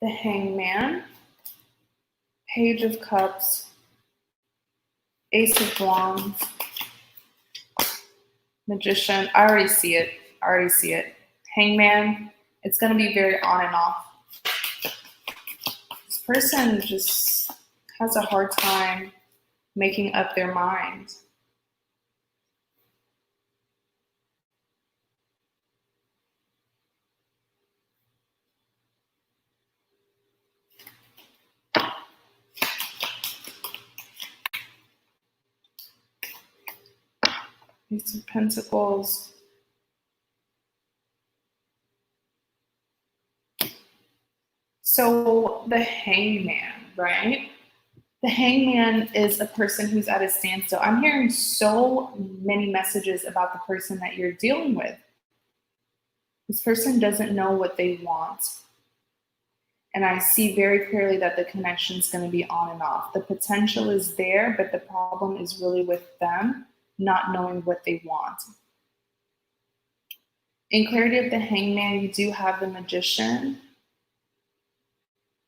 [SPEAKER 1] The Hangman, Page of Cups, Ace of Wands, Magician. I already see it. Hangman, it's going to be very on and off. This person just has a hard time making up their mind. Ace of Pentacles. So the Hangman, right? The Hangman is a person who's at a standstill. I'm hearing so many messages about the person that you're dealing with. This person doesn't know what they want. And I see very clearly that the connection is going to be on and off. The potential is there, but the problem is really with them not knowing what they want. In clarity of the hangman, you do have the magician.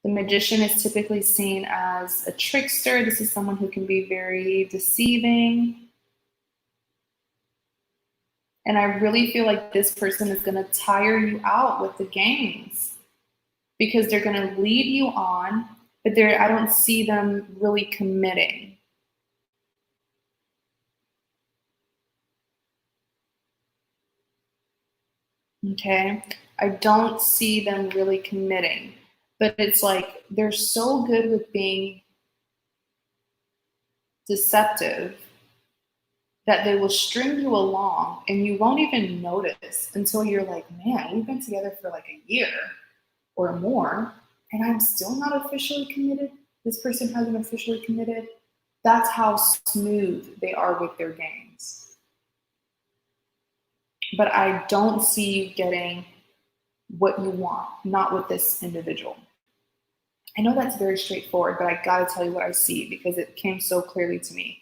[SPEAKER 1] The magician is typically seen as a trickster. This is someone who can be very deceiving. And I really feel like this person is going to tire you out with the games because they're going to lead you on, but I don't see them really committing. Okay? I don't see them really committing, but it's like they're so good with being deceptive that they will string you along and you won't even notice until you're like, man, we've been together for like a year or more and I'm still not officially committed. This person hasn't officially committed. That's how smooth they are with their games. But I don't see you getting what you want, not with this individual. I know that's very straightforward, but I gotta tell you what I see because it came so clearly to me.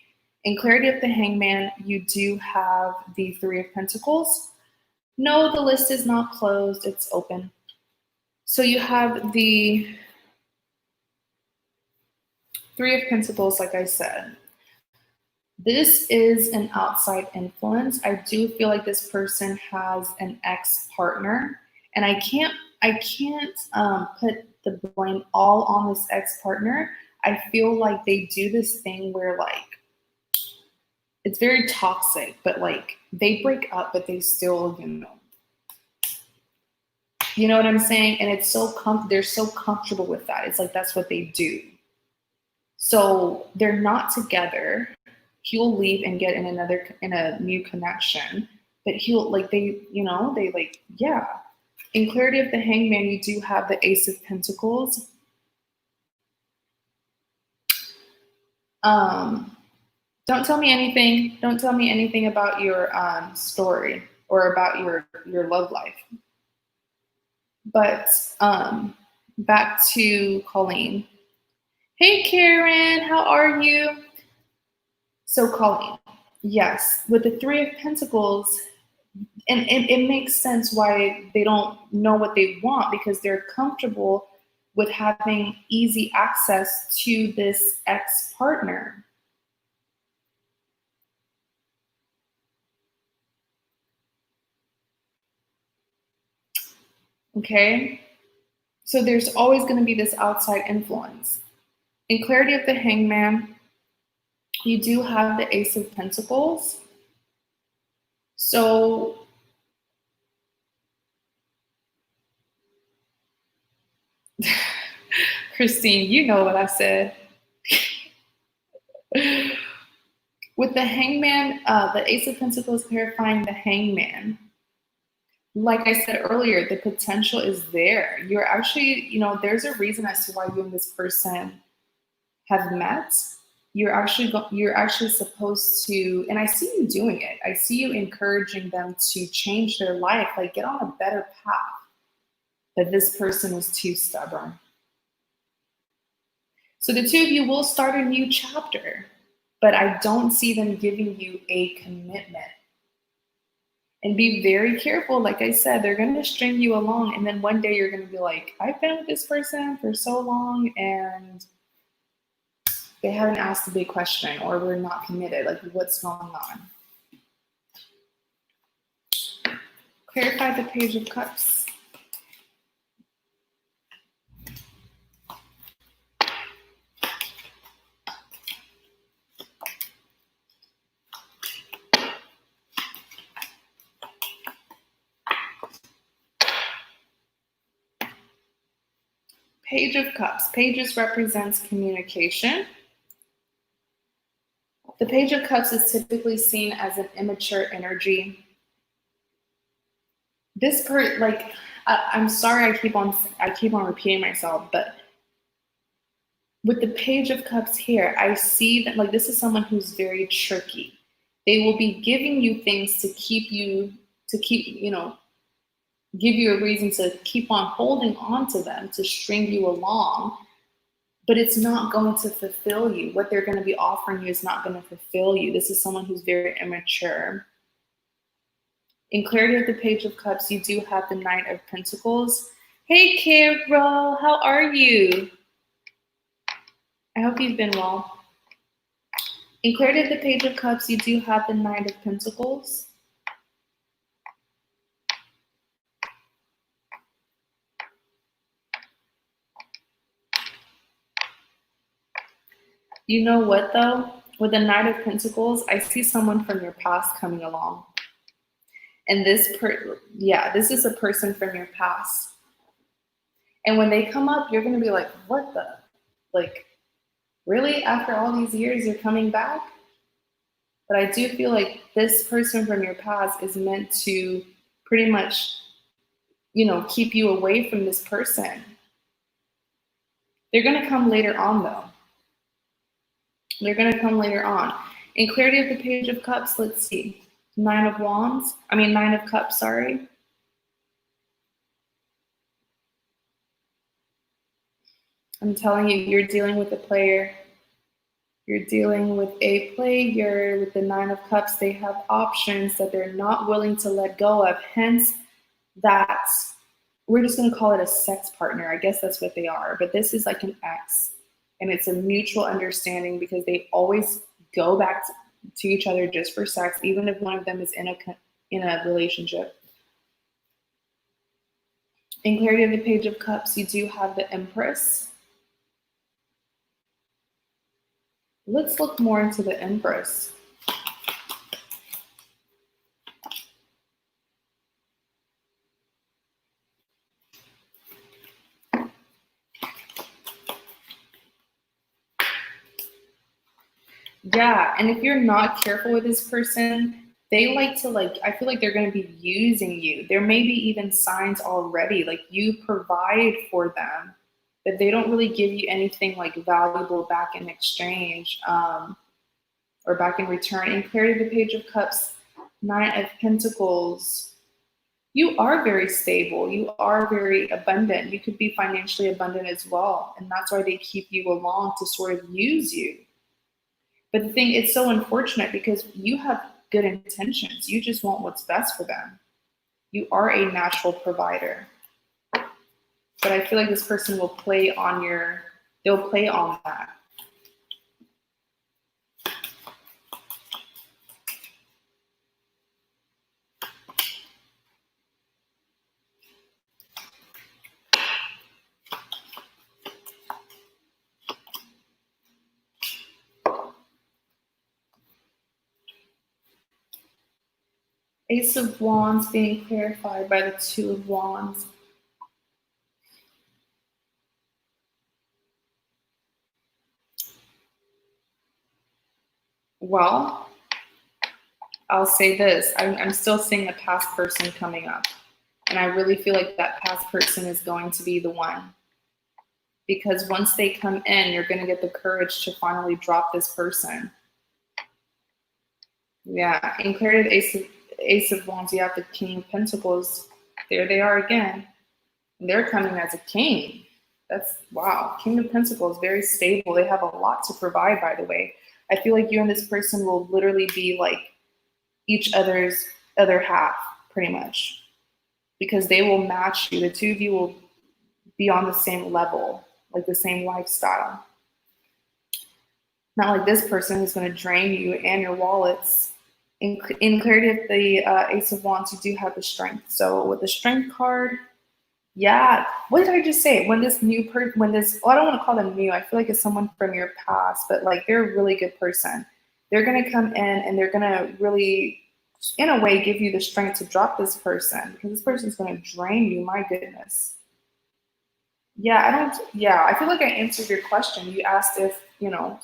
[SPEAKER 1] In clarity of the hangman, you do have the Three of Pentacles. No, the list is not closed, it's open. So you have the Three of Pentacles, like I said. This is an outside influence. I do feel like this person has an ex-partner, and I can't put the blame all on this ex-partner. I feel like they do this thing where like it's very toxic, but like they break up, but they still, you know what I'm saying? And it's so they're so comfortable with that. It's like that's what they do. So they're not together. He'll leave and get in a new connection, but he'll like yeah. In clarity of the hangman, you do have the Ace of Pentacles. Don't tell me anything. Don't tell me anything about your story or about your love life. But back to Colleen. Hey, Karen, how are you? So Colleen, yes, with the Three of Pentacles, and it makes sense why they don't know what they want because they're comfortable with having easy access to this ex-partner. Okay? So there's always going to be this outside influence. In clarity of the hangman, you do have the Ace of Pentacles. So Christine, you know what I said. With the hangman, the Ace of Pentacles clarifying the hangman. Like I said earlier, the potential is there. You're actually, there's a reason as to why you and this person have met. You're actually supposed to, and I see you doing it. I see you encouraging them to change their life, like get on a better path. But this person is too stubborn. So the two of you will start a new chapter, but I don't see them giving you a commitment. And be very careful. Like I said, they're going to string you along. And then one day you're going to be like, I've been with this person for so long and they haven't asked a big question or we're not committed. Like, what's going on? Clarify the Page of Cups. Page of Cups. Pages represents communication. The Page of Cups is typically seen as an immature energy. This I'm sorry I keep on repeating myself, but with the Page of Cups here, I see that like this is someone who's very tricky. They will be giving you things to keep give you a reason to keep on holding on to them, to string you along, but it's not going to fulfill you. What they're going to be offering you is not going to fulfill you. This is someone who's very immature. In clarity of the Page of Cups, you do have the Knight of Pentacles. Hey, Carol, how are you? I hope you've been well. In clarity of the Page of Cups, you do have the Knight of Pentacles. You know what, though? With the Knight of Pentacles, I see someone from your past coming along. And this is a person from your past. And when they come up, you're going to be like, what the? Like, really? After all these years, you're coming back? But I do feel like this person from your past is meant to pretty much, keep you away from this person. They're going to come later on, though. They're going to come later on. In clarity of the Page of Cups, let's see. Nine of Cups, sorry. I'm telling you, you're dealing with a player. You're dealing with a player with the Nine of Cups. They have options that they're not willing to let go of. Hence, we're just going to call it a sex partner. I guess that's what they are. But this is like an ex. And it's a mutual understanding because they always go back to each other just for sex, even if one of them is in a relationship. In clarity of the Page of Cups, you do have the Empress. Let's look more into the Empress. Yeah, and if you're not careful with this person, they like to I feel like they're going to be using you. There may be even signs already, like you provide for them, but they don't really give you anything like valuable back in exchange or back in return. In clarity of the Page of Cups, Nine of Pentacles, you are very stable. You are very abundant. You could be financially abundant as well. And that's why they keep you along to sort of use you. But the thing, it's so unfortunate because you have good intentions. You just want what's best for them. You are a natural provider. But I feel like this person will play on they'll play on that. Ace of Wands being clarified by the Two of Wands. Well, I'll say this. I'm still seeing a past person coming up. And I really feel like that past person is going to be the one. Because once they come in, you're going to get the courage to finally drop this person. Yeah, in clarity of Ace of Wands, you have the King of Pentacles. There they are again. They're coming as a king. That's, wow. King of Pentacles, very stable. They have a lot to provide, by the way. I feel like you and this person will literally be like each other's other half, pretty much. Because they will match you. The two of you will be on the same level, like the same lifestyle. Not like this person who's going to drain you and your wallets. In clarity of the Ace of Wands, you do have the Strength. So with the Strength card, yeah. What did I just say? When this new person, I don't want to call them new. I feel like it's someone from your past, but like they're a really good person. They're going to come in and they're going to really, in a way, give you the strength to drop this person because this person's going to drain you. My goodness. Yeah, I feel like I answered your question. You asked if,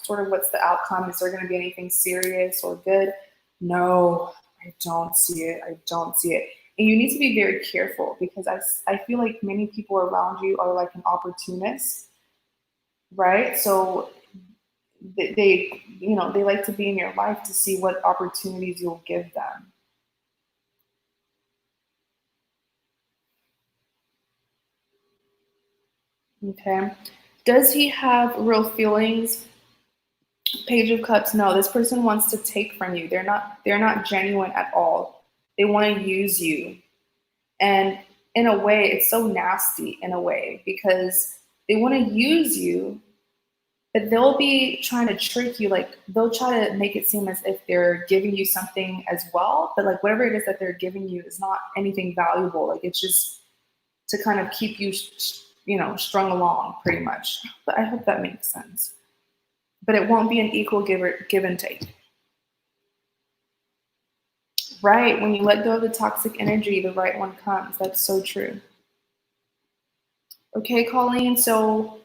[SPEAKER 1] sort of what's the outcome? Is there going to be anything serious or good? No, I don't see it. And you need to be very careful because I feel like many people around you are like an opportunist, right? So they like to be in your life to see what opportunities you'll give them. Okay. Does he have real feelings? Page of Cups, no, this person wants to take from you. They're not genuine at all. They want to use you. And in a way, it's so nasty in a way because they want to use you, but they'll be trying to trick you. Like they'll try to make it seem as if they're giving you something as well, but like whatever it is that they're giving you is not anything valuable. Like it's just to kind of keep you, strung along pretty much. But I hope that makes sense. But it won't be an equal give and take. Right. When you let go of the toxic energy, the right one comes. That's so true. Okay, Colleen. So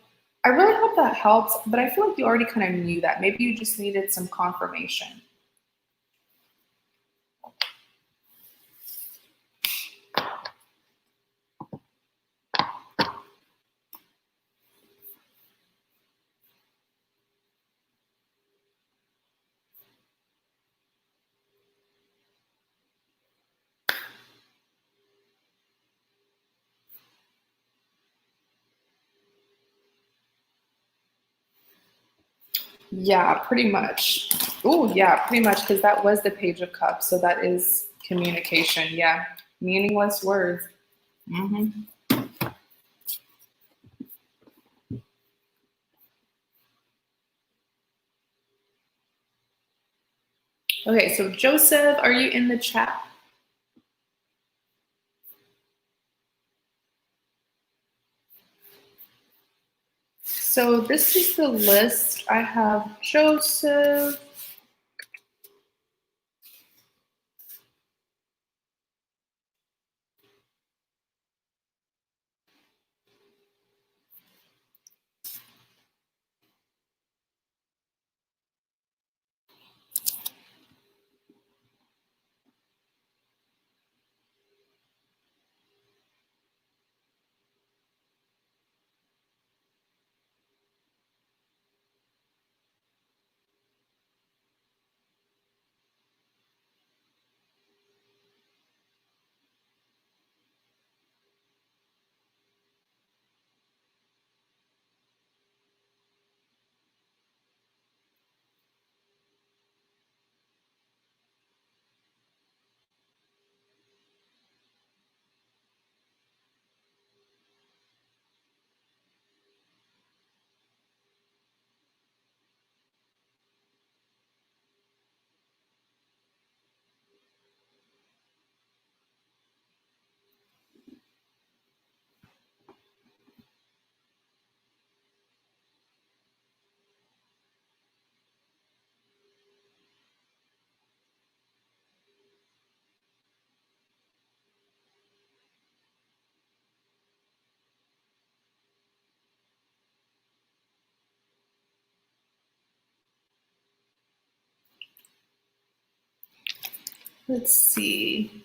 [SPEAKER 1] I really hope that helps, but I feel like you already kind of knew that. Maybe you just needed some confirmation. Yeah, pretty much. Oh, yeah, pretty much, because that was the Page of Cups. So that is communication. Yeah, meaningless words. Hmm. Okay, so Joseph, are you in the chat? So this is the list. I have Joseph. Let's see.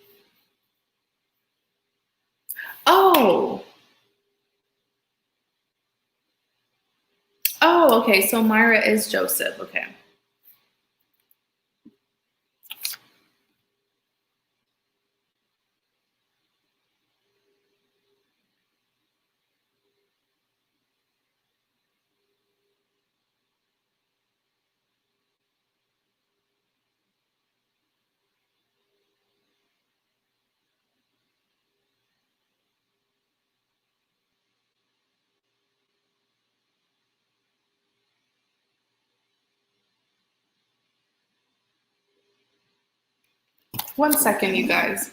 [SPEAKER 1] Oh, okay. So Myra is Joseph. Okay. One second, you guys.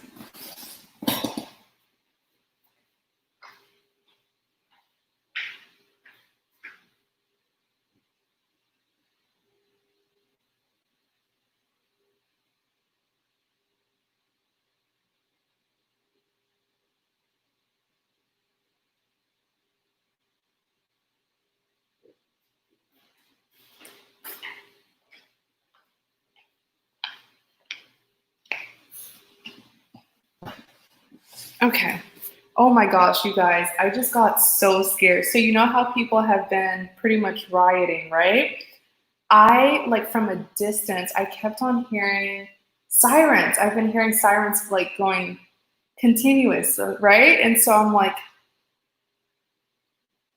[SPEAKER 1] Okay. Oh my gosh, you guys, I just got so scared. So, you know how people have been pretty much rioting, right? I, like, from a distance, I kept on hearing sirens. I've been hearing sirens, like, going continuous, right? And so I'm like,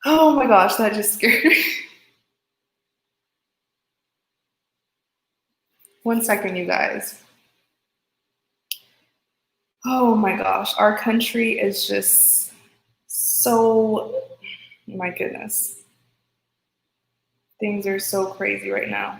[SPEAKER 1] Oh my gosh, that just scared me. 1 second, you guys. Oh my gosh, our country is just so, my goodness. Things are so crazy right now.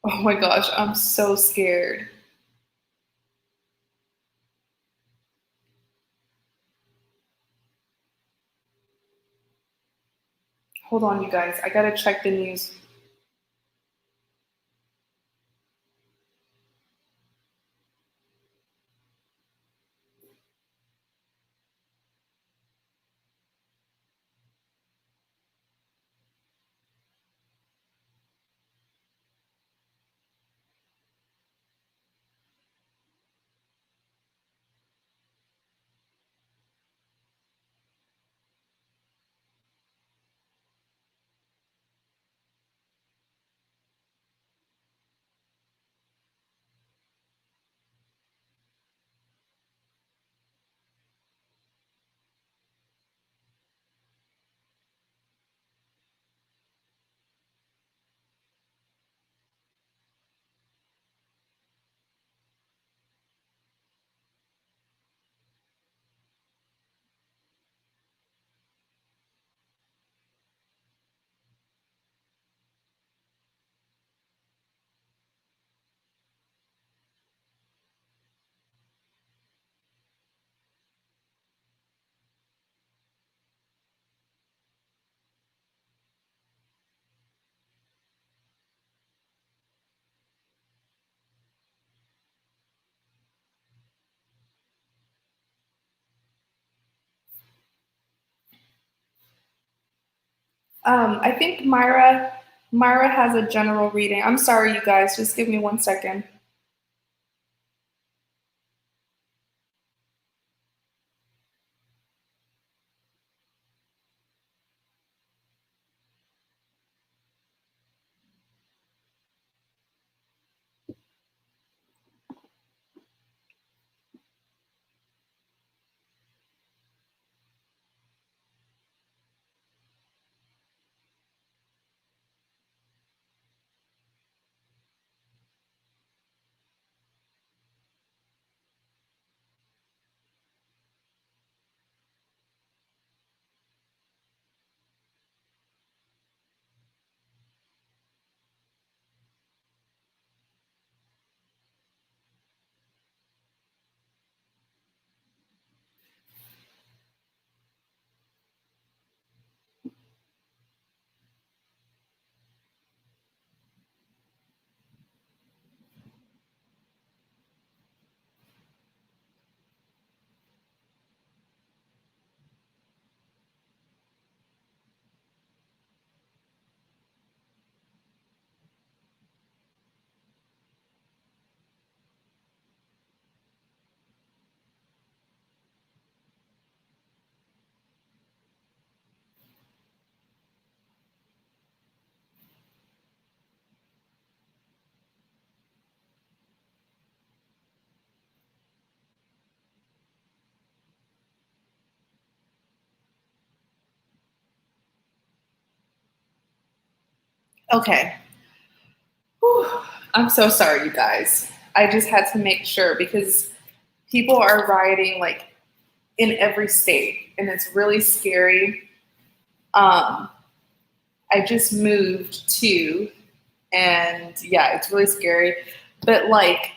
[SPEAKER 1] Oh my gosh, I'm so scared. Hold on, you guys. I gotta check the news. I think Myra has a general reading. I'm sorry, you guys. Just give me 1 second. Okay. Whew. I'm so sorry, you guys. I just had to make sure because people are rioting like in every state, and it's really scary. Um, I just moved too, and yeah, it's really scary. But like,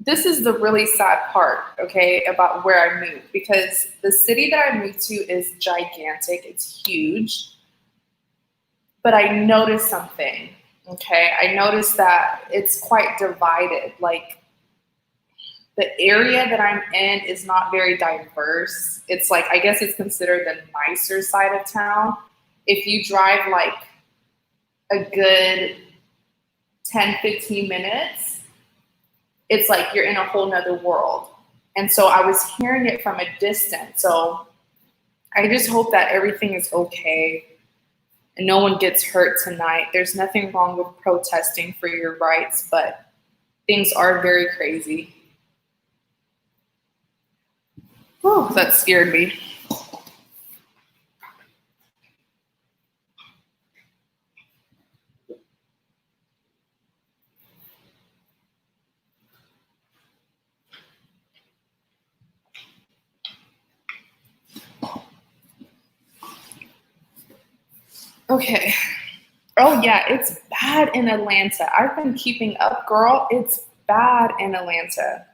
[SPEAKER 1] this is the really sad part, okay, about where I moved because the city that I moved to is gigantic. It's huge. But I noticed something, okay? I noticed that it's quite divided. Like, the area that I'm in is not very diverse. It's like, I guess it's considered the nicer side of town. If you drive like a good 10, 15 minutes, it's like you're in a whole nother world. And so I was hearing it from a distance. So I just hope that everything is okay and no one gets hurt tonight. There's nothing wrong with protesting for your rights, but things are very crazy. Oh, that scared me. Okay. Oh, yeah, it's bad in Atlanta. I've been keeping up, girl. It's bad in Atlanta.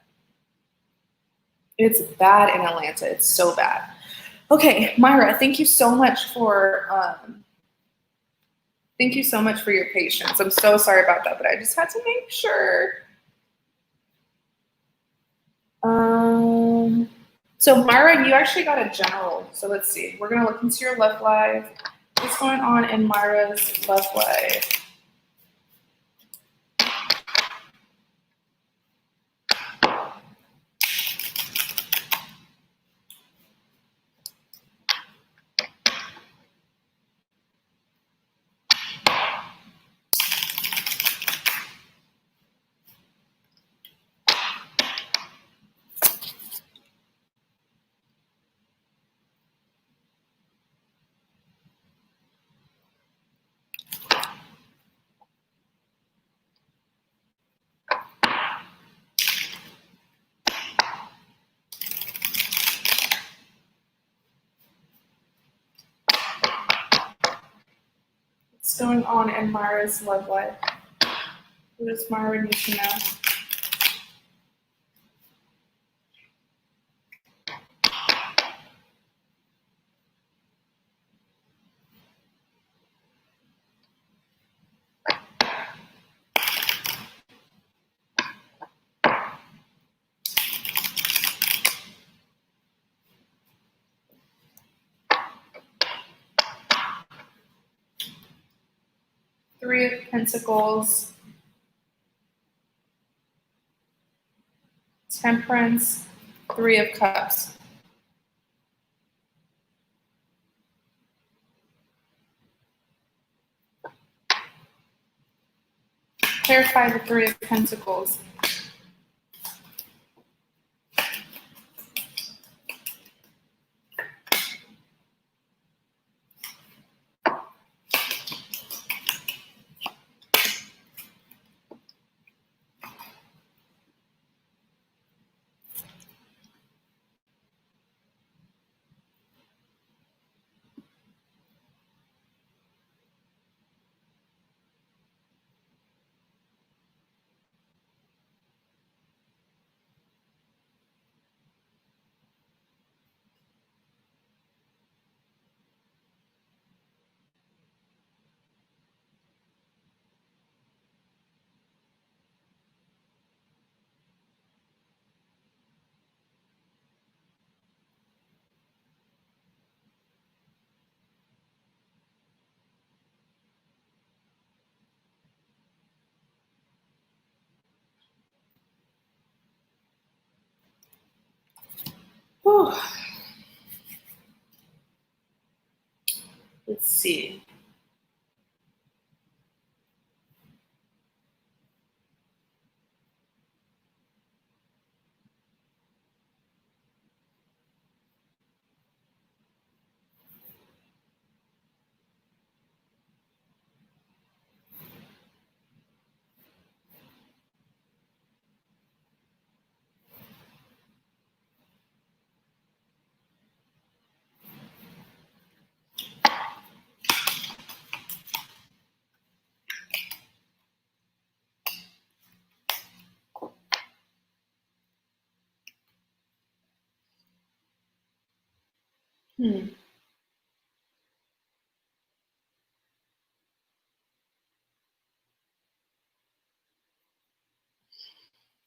[SPEAKER 1] It's bad in Atlanta. It's so bad. Okay, Myra, thank you so much for your patience. I'm so sorry about that, but I just had to make sure. So Myra, you actually got a general. So let's see. We're gonna look into your love life. What's going on in Myra's love life? What's going on in Myra's love life? What does Myra need to know? Three of Pentacles, Temperance, Three of Cups. Clarify the Three of Pentacles. Whew. Let's see.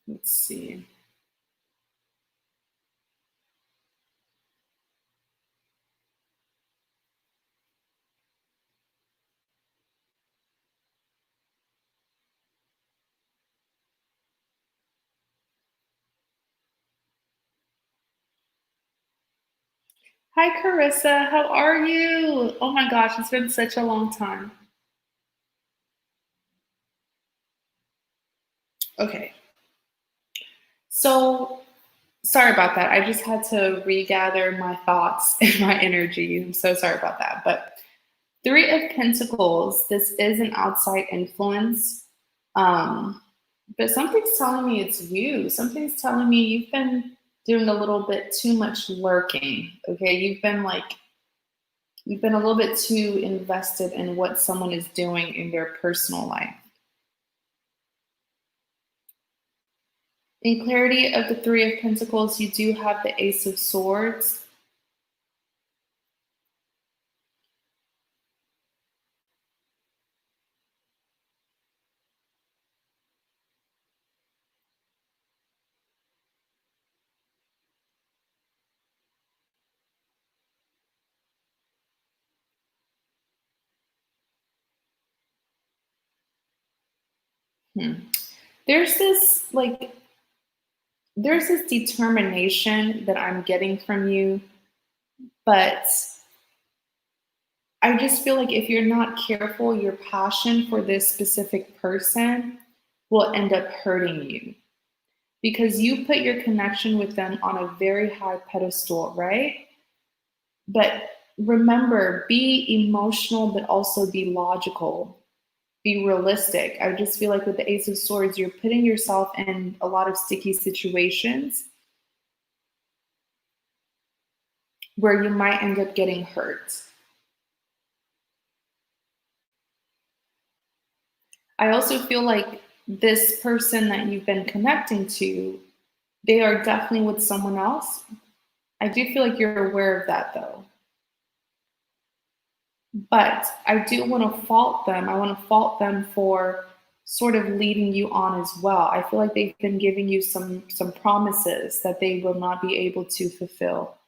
[SPEAKER 1] Let's see. Hi, Carissa. How are you? Oh my gosh, it's been such a long time. Okay. So, sorry about that. I just had to regather my thoughts and my energy. I'm so sorry about that. But Three of Pentacles, this is an outside influence. Um, but something's telling me it's you. Something's telling me you've been doing a little bit too much lurking. Okay. You've been a little bit too invested in what someone is doing in their personal life. In clarity of the Three of Pentacles, you do have the Ace of Swords. Hmm. There's this like there's this determination that I'm getting from you, but I just feel like if you're not careful, your passion for this specific person will end up hurting you because you put your connection with them on a very high pedestal, right? But remember, be emotional, but also be logical, be realistic. I just feel like with the Ace of Swords, you're putting yourself in a lot of sticky situations where you might end up getting hurt. I also feel like this person that you've been connecting to, they are definitely with someone else. I do feel like you're aware of that though. But I do want to fault them. I want to fault them for sort of leading you on as well. I feel like they've been giving you some promises that they will not be able to fulfill.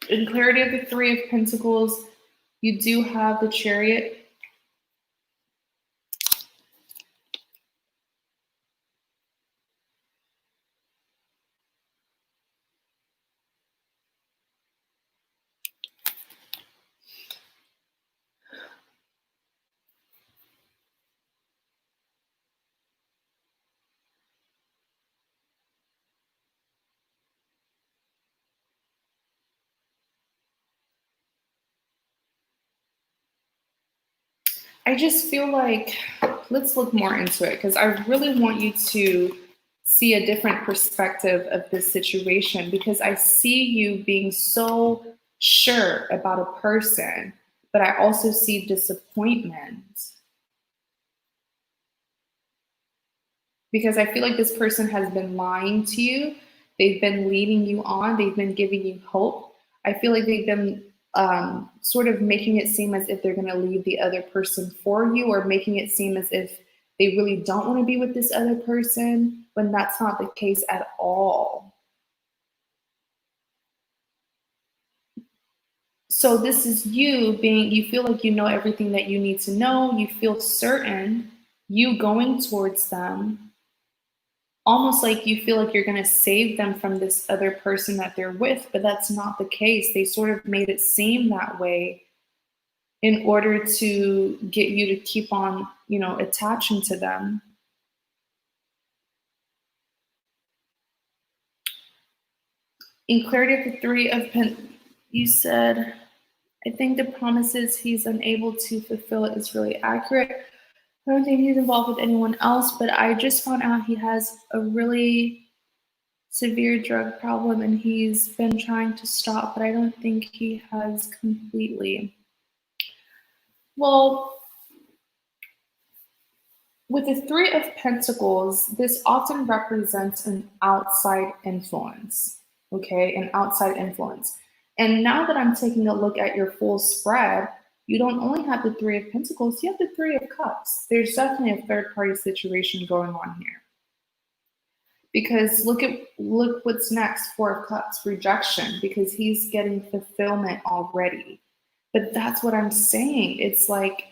[SPEAKER 1] In clarity of the Three of Pentacles, you do have the Chariot. I just feel like let's look more into it because I really want you to see a different perspective of this situation because I see you being so sure about a person, but I also see disappointment because I feel like this person has been lying to you. They've been leading you on. They've been giving you hope. I feel like they've been sort of making it seem as if they're going to leave the other person for you, or making it seem as if they really don't want to be with this other person, when that's not the case at all. So this is you feel like you know everything that you need to know. You feel certain, you going towards them almost like you feel like you're going to save them from this other person that they're with, but that's not the case. They sort of made it seem that way in order to get you to keep on, attaching to them. In clarity of the Three of Pentacles, you said, I think the promises he's unable to fulfill is really accurate. I don't think he's involved with anyone else, but I just found out he has a really severe drug problem and he's been trying to stop, but I don't think he has completely. Well, with the Three of Pentacles, this often represents an outside influence, okay? An outside influence. And now that I'm taking a look at your full spread, you don't only have the Three of Pentacles, you have the Three of Cups. There's definitely a third party situation going on here. Because look what's next, Four of Cups, rejection, because he's getting fulfillment already. But that's what I'm saying. It's like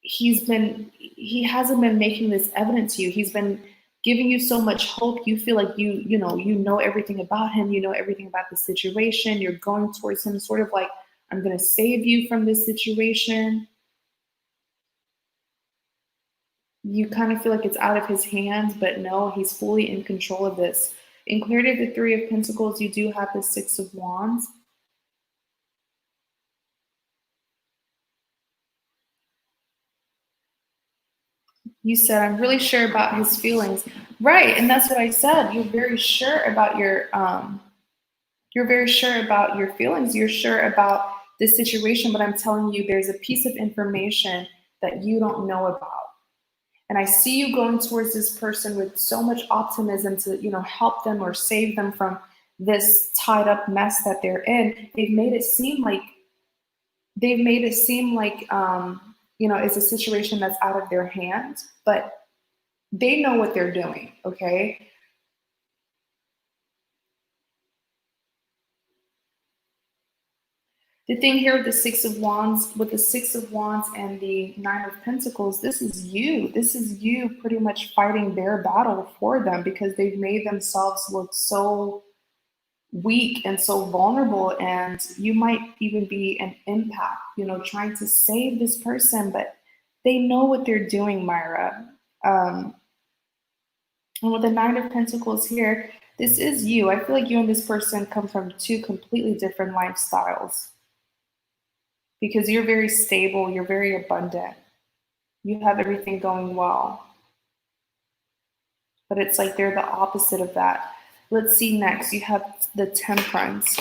[SPEAKER 1] he hasn't been making this evident to you. He's been giving you so much hope. You feel like you know everything about him, you know everything about the situation. You're going towards him sort of like, I'm going to save you from this situation. You kind of feel like it's out of his hands, but no, he's fully in control of this. In clarity of the Three of Pentacles, you do have the Six of Wands. You said, I'm really sure about his feelings. Right, and that's what I said. You're very sure about you're very sure about your feelings. You're sure about this situation, but I'm telling you, there's a piece of information that you don't know about. And I see you going towards this person with so much optimism to, help them or save them from this tied up mess that they're in. They've made it seem like it's a situation that's out of their hands, but they know what they're doing, okay? The thing here with the Six of Wands, and the Nine of Pentacles, this is you. This is you pretty much fighting their battle for them because they've made themselves look so weak and so vulnerable. And you might even be an impact, trying to save this person, but they know what they're doing, Myra. And with the Nine of Pentacles here, this is you. I feel like you and this person come from two completely different lifestyles. Because you're very stable, you're very abundant, you have everything going well. But it's like they're the opposite of that. Let's see next. You have the Temperance.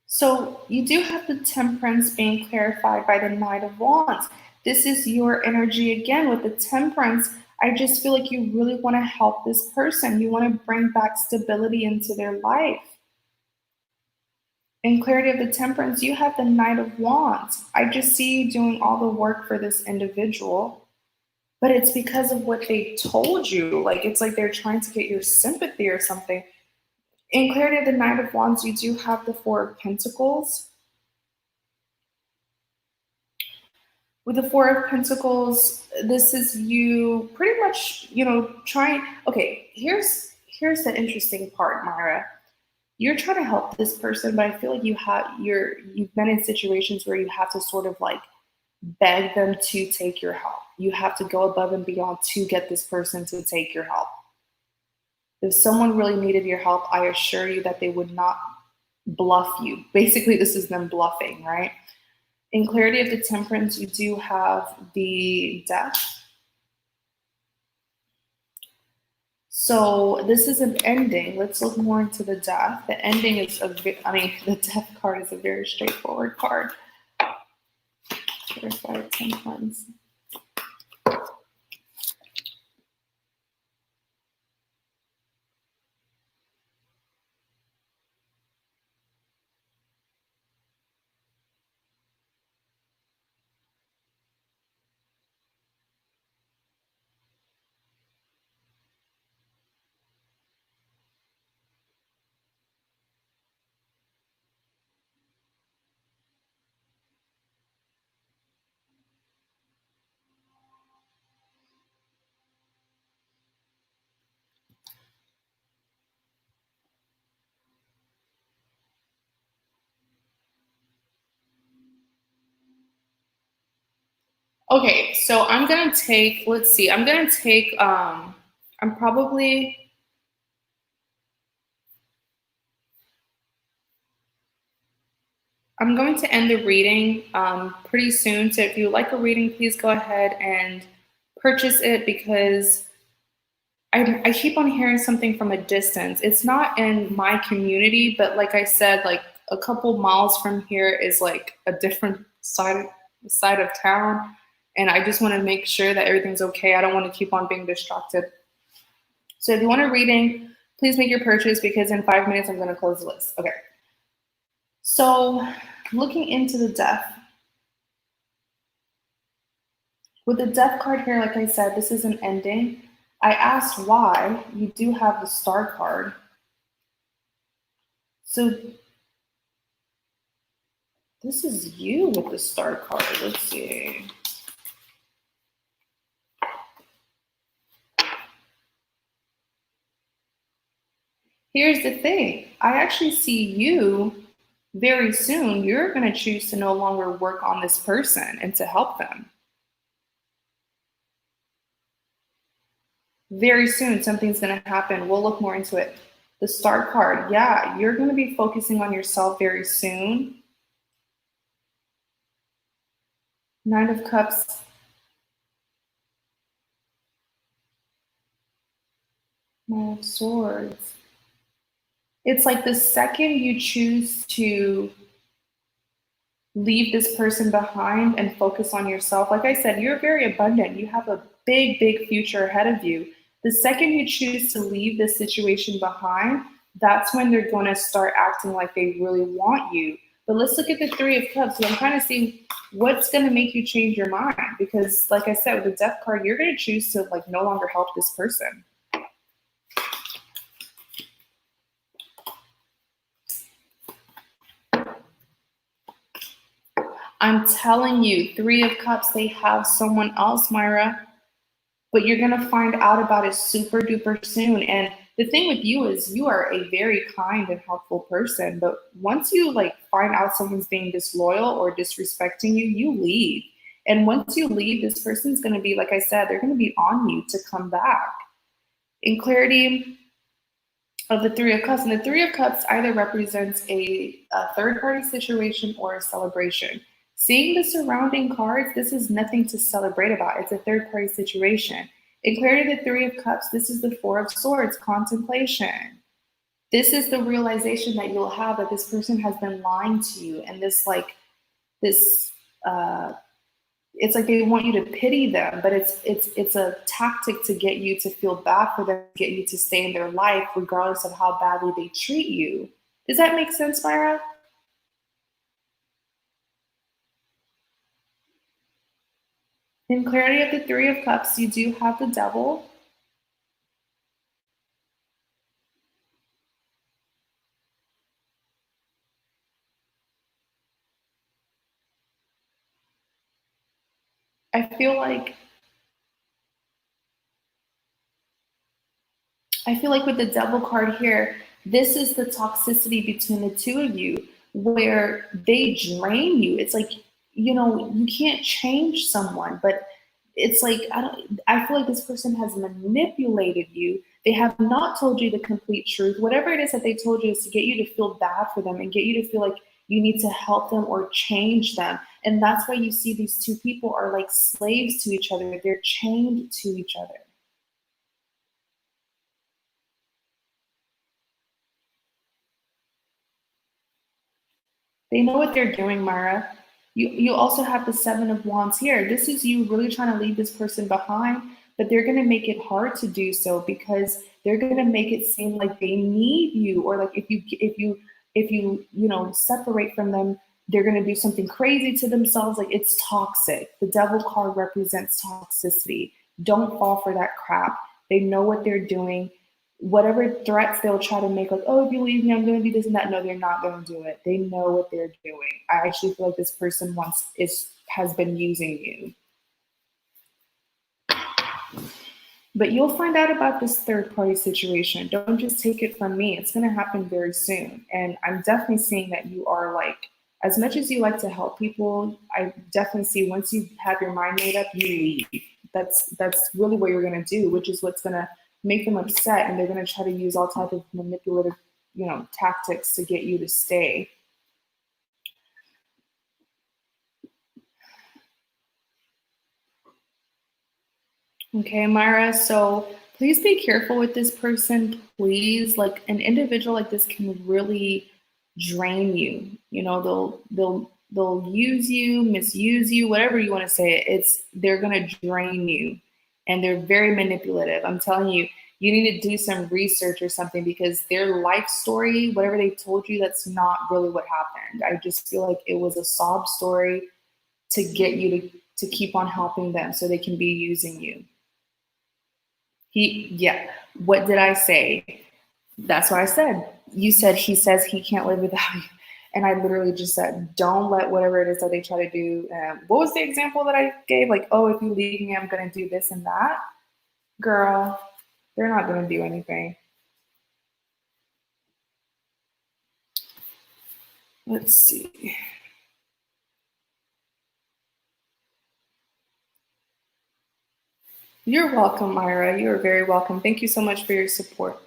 [SPEAKER 1] So you do have the Temperance being clarified by the Knight of Wands. This is your energy again with the Temperance. I just feel like you really want to help this person. You want to bring back stability into their life. In clarity of the Temperance, you have the Knight of Wands. I just see you doing all the work for this individual, but it's because of what they told you. Like, it's like they're trying to get your sympathy or something. In clarity of the Knight of Wands, you do have the Four of Pentacles. With the Four of Pentacles, this is you pretty much, trying. Okay, here's the interesting part, Myra. You're trying to help this person, but I feel like you've been in situations where you have to sort of like beg them to take your help. You have to go above and beyond to get this person to take your help. If someone really needed your help, I assure you that they would not bluff you. Basically, this is them bluffing, right? In clarity of the Temperance, you do have the Death. So this is an ending. Let's look more into the Death. The ending is the Death card is a very straightforward card. Clarify Temperance. Okay, so I'm gonna take, let's see, I'm gonna take, I'm going to end the reading pretty soon. So if you like a reading, please go ahead and purchase it because I keep on hearing something from a distance. It's not in my community, but like I said, like a couple miles from here is like a different side of town. And I just want to make sure that everything's okay. I don't want to keep on being distracted. So if you want a reading, Please make your purchase because in 5 minutes I'm going to close the list. Okay. So looking into the death. With the death card here, like I said, this is an ending. I asked why. You do have the star card. So this is you with the star card. Let's see. Here's the thing. I actually see you very soon. You're going to choose to no longer work on this person and to help them. Very soon, something's going to happen. We'll look more into it. The star card. Yeah, you're going to be focusing on yourself very soon. Nine of Cups. Nine of Swords. It's like the second you choose to leave this person behind and focus on yourself, like I said, you're very abundant. You have a big, big future ahead of you. The second you choose to leave this situation behind, that's when they're going to start acting like they really want you. But let's look at the Three of Cups. So I'm trying to see what's going to make you change your mind. Because like I said, with the Death card, you're going to choose to like no longer help this person. I'm telling you, Three of Cups, they have someone else, Myra. But you're going to find out about it super duper soon. And the thing with you is you are a very kind and helpful person. But once you like find out someone's being disloyal or disrespecting you, you leave. And once you leave, this person's going to be, like I said, they're going to be on you to come back. In clarity of the Three of Cups, and the Three of Cups either represents a third party situation or a celebration. Seeing the surrounding cards, this is nothing to celebrate about. It's a third party situation. In clarity of the Three of Cups, this is the Four of Swords, contemplation. This is the realization that you'll have that this person has been lying to you, and it's like they want you to pity them, but it's a tactic to get you to feel bad for them, get you to stay in their life regardless of how badly they treat you. Does that make sense, Myra? In clarity of the Three of Cups, you do have the Devil. I feel like with the Devil card here, this is the toxicity between the two of you where they drain you. It's like, you know, you can't change someone, but it's like, I feel like this person has manipulated you. They have not told you the complete truth. Whatever it is that they told you is to get you to feel bad for them and get you to feel like you need to help them or change them. And that's why you see these two people are like slaves to each other. They're chained to each other. They know what they're doing, Myra. You also have the Seven of Wands here. This is you really trying to leave this person behind, but they're going to make it hard to do so because they're going to make it seem like they need you, or like if you separate from them, they're going to do something crazy to themselves. Like it's toxic. The Devil card represents toxicity. Don't fall for that crap. They know what they're doing. Whatever threats they'll try to make, like, oh, if you leave me, I'm going to do this and that. No, they're not going to do it. They know what they're doing. I actually feel like this person has been using you. But you'll find out about this third party situation. Don't just take it from me. It's going to happen very soon. And I'm definitely seeing that you are like, as much as you like to help people, I definitely see once you have your mind made up, you leave. That's really what you're going to do, which is what's going to make them upset, and they're going to try to use all type of manipulative, tactics to get you to stay. Okay, Myra, so please be careful with this person, please. Like an individual like this can really drain you. They'll use you, misuse you, whatever you want to say. They're going to drain you, and they're very manipulative. I'm telling you, you need to do some research or something, because their life story, whatever they told you, that's not really what happened. I just feel like it was a sob story to get you to keep on helping them so they can be using you. Yeah, what did I say? That's what I said. You said he says he can't live without you. And I literally just said, don't let whatever it is that they try to do. What was the example that I gave? Like, oh, if you leave me, I'm going to do this and that. Girl, they're not going to do anything. Let's see. You're welcome, Myra. You're very welcome. Thank you so much for your support.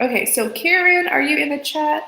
[SPEAKER 1] Okay, so Karen, are you in the chat?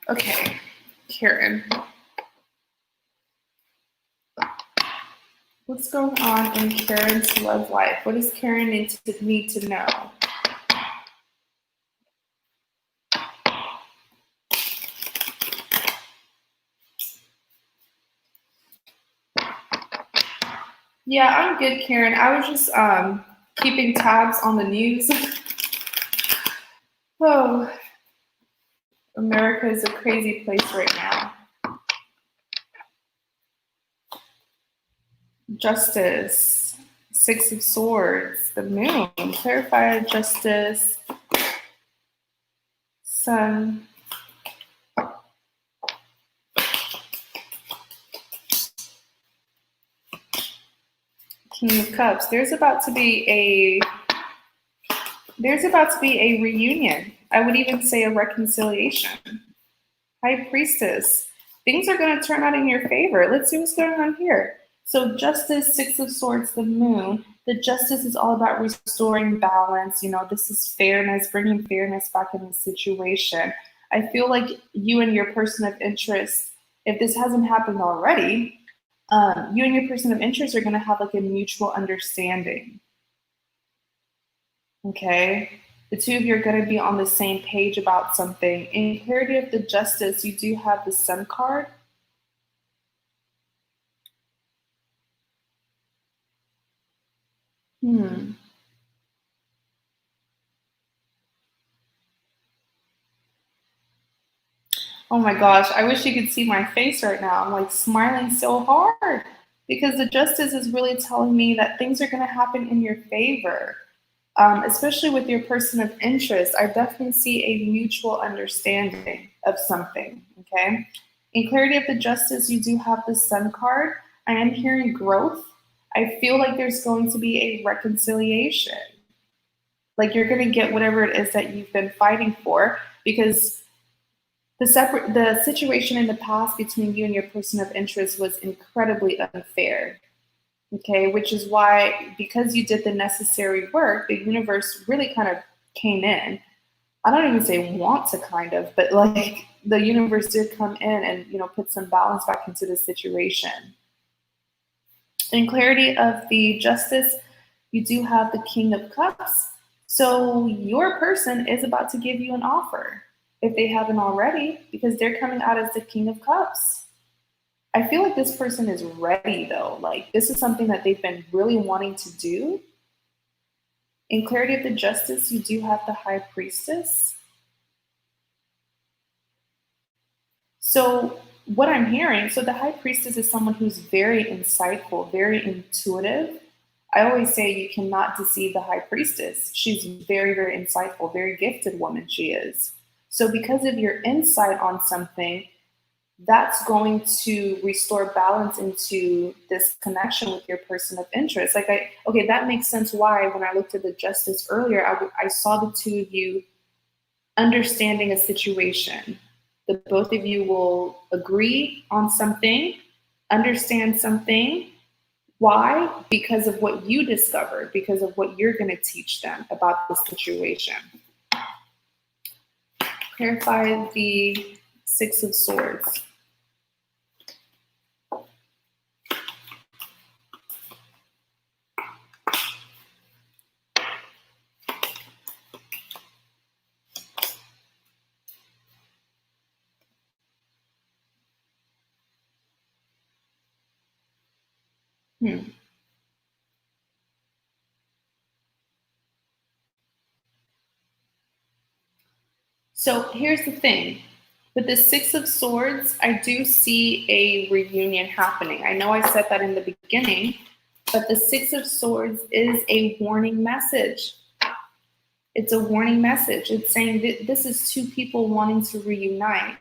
[SPEAKER 1] Okay, Karen. What's going on in Karen's love life? What does Karen need to know? Yeah, I'm good, Karen. I was just keeping tabs on the news. Oh, America is a crazy place right now. Justice, Six of Swords, the Moon, clarified justice, Sun, King of Cups. There's about to be a reunion. I would even say a reconciliation. High Priestess. Things are going to turn out in your favor. Let's see what's going on here. So Justice, Six of Swords, the Moon. The Justice is all about restoring balance. You know, this is fairness, bringing fairness back in the situation. I feel like you and your person of interest, if this hasn't happened already, you and your person of interest are going to have like a mutual understanding. Okay? The two of you are going to be on the same page about something. In clarity of the Justice, you do have the Sun card. Oh my gosh, I wish you could see my face right now. I'm like smiling so hard because the Justice is really telling me that things are going to happen in your favor, especially with your person of interest. I definitely see a mutual understanding of something, okay? In clarity of the justice, you do have the Sun card. I am hearing growth. I feel like there's going to be a reconciliation. Like you're going to get whatever it is that you've been fighting for, because the situation in the past between you and your person of interest was incredibly unfair. Okay, which is why, because you did the necessary work, the universe really kind of came in. I don't even say want to kind of, but like the universe did come in and, put some balance back into the situation. In clarity of the justice, you do have the King of Cups. So your person is about to give you an offer if they haven't already, because they're coming out as the King of Cups. I feel like this person is ready though. Like this is something that they've been really wanting to do. In clarity of the justice, you do have the High Priestess. So what I'm hearing, so the High Priestess is someone who's very insightful, very intuitive. I always say you cannot deceive the High Priestess. She's very, very insightful, very gifted woman she is. So because of your insight on something, that's going to restore balance into this connection with your person of interest. Okay, that makes sense why when I looked at the justice earlier, I saw the two of you understanding a situation. The both of you will agree on something, understand something. Why? Because of what you discovered, because of what you're going to teach them about the situation. Clarify the Six of Swords. So here's the thing. With the Six of Swords, I do see a reunion happening. I know I said that in the beginning, but the Six of Swords is a warning message. It's a warning message. It's saying that this is two people wanting to reunite,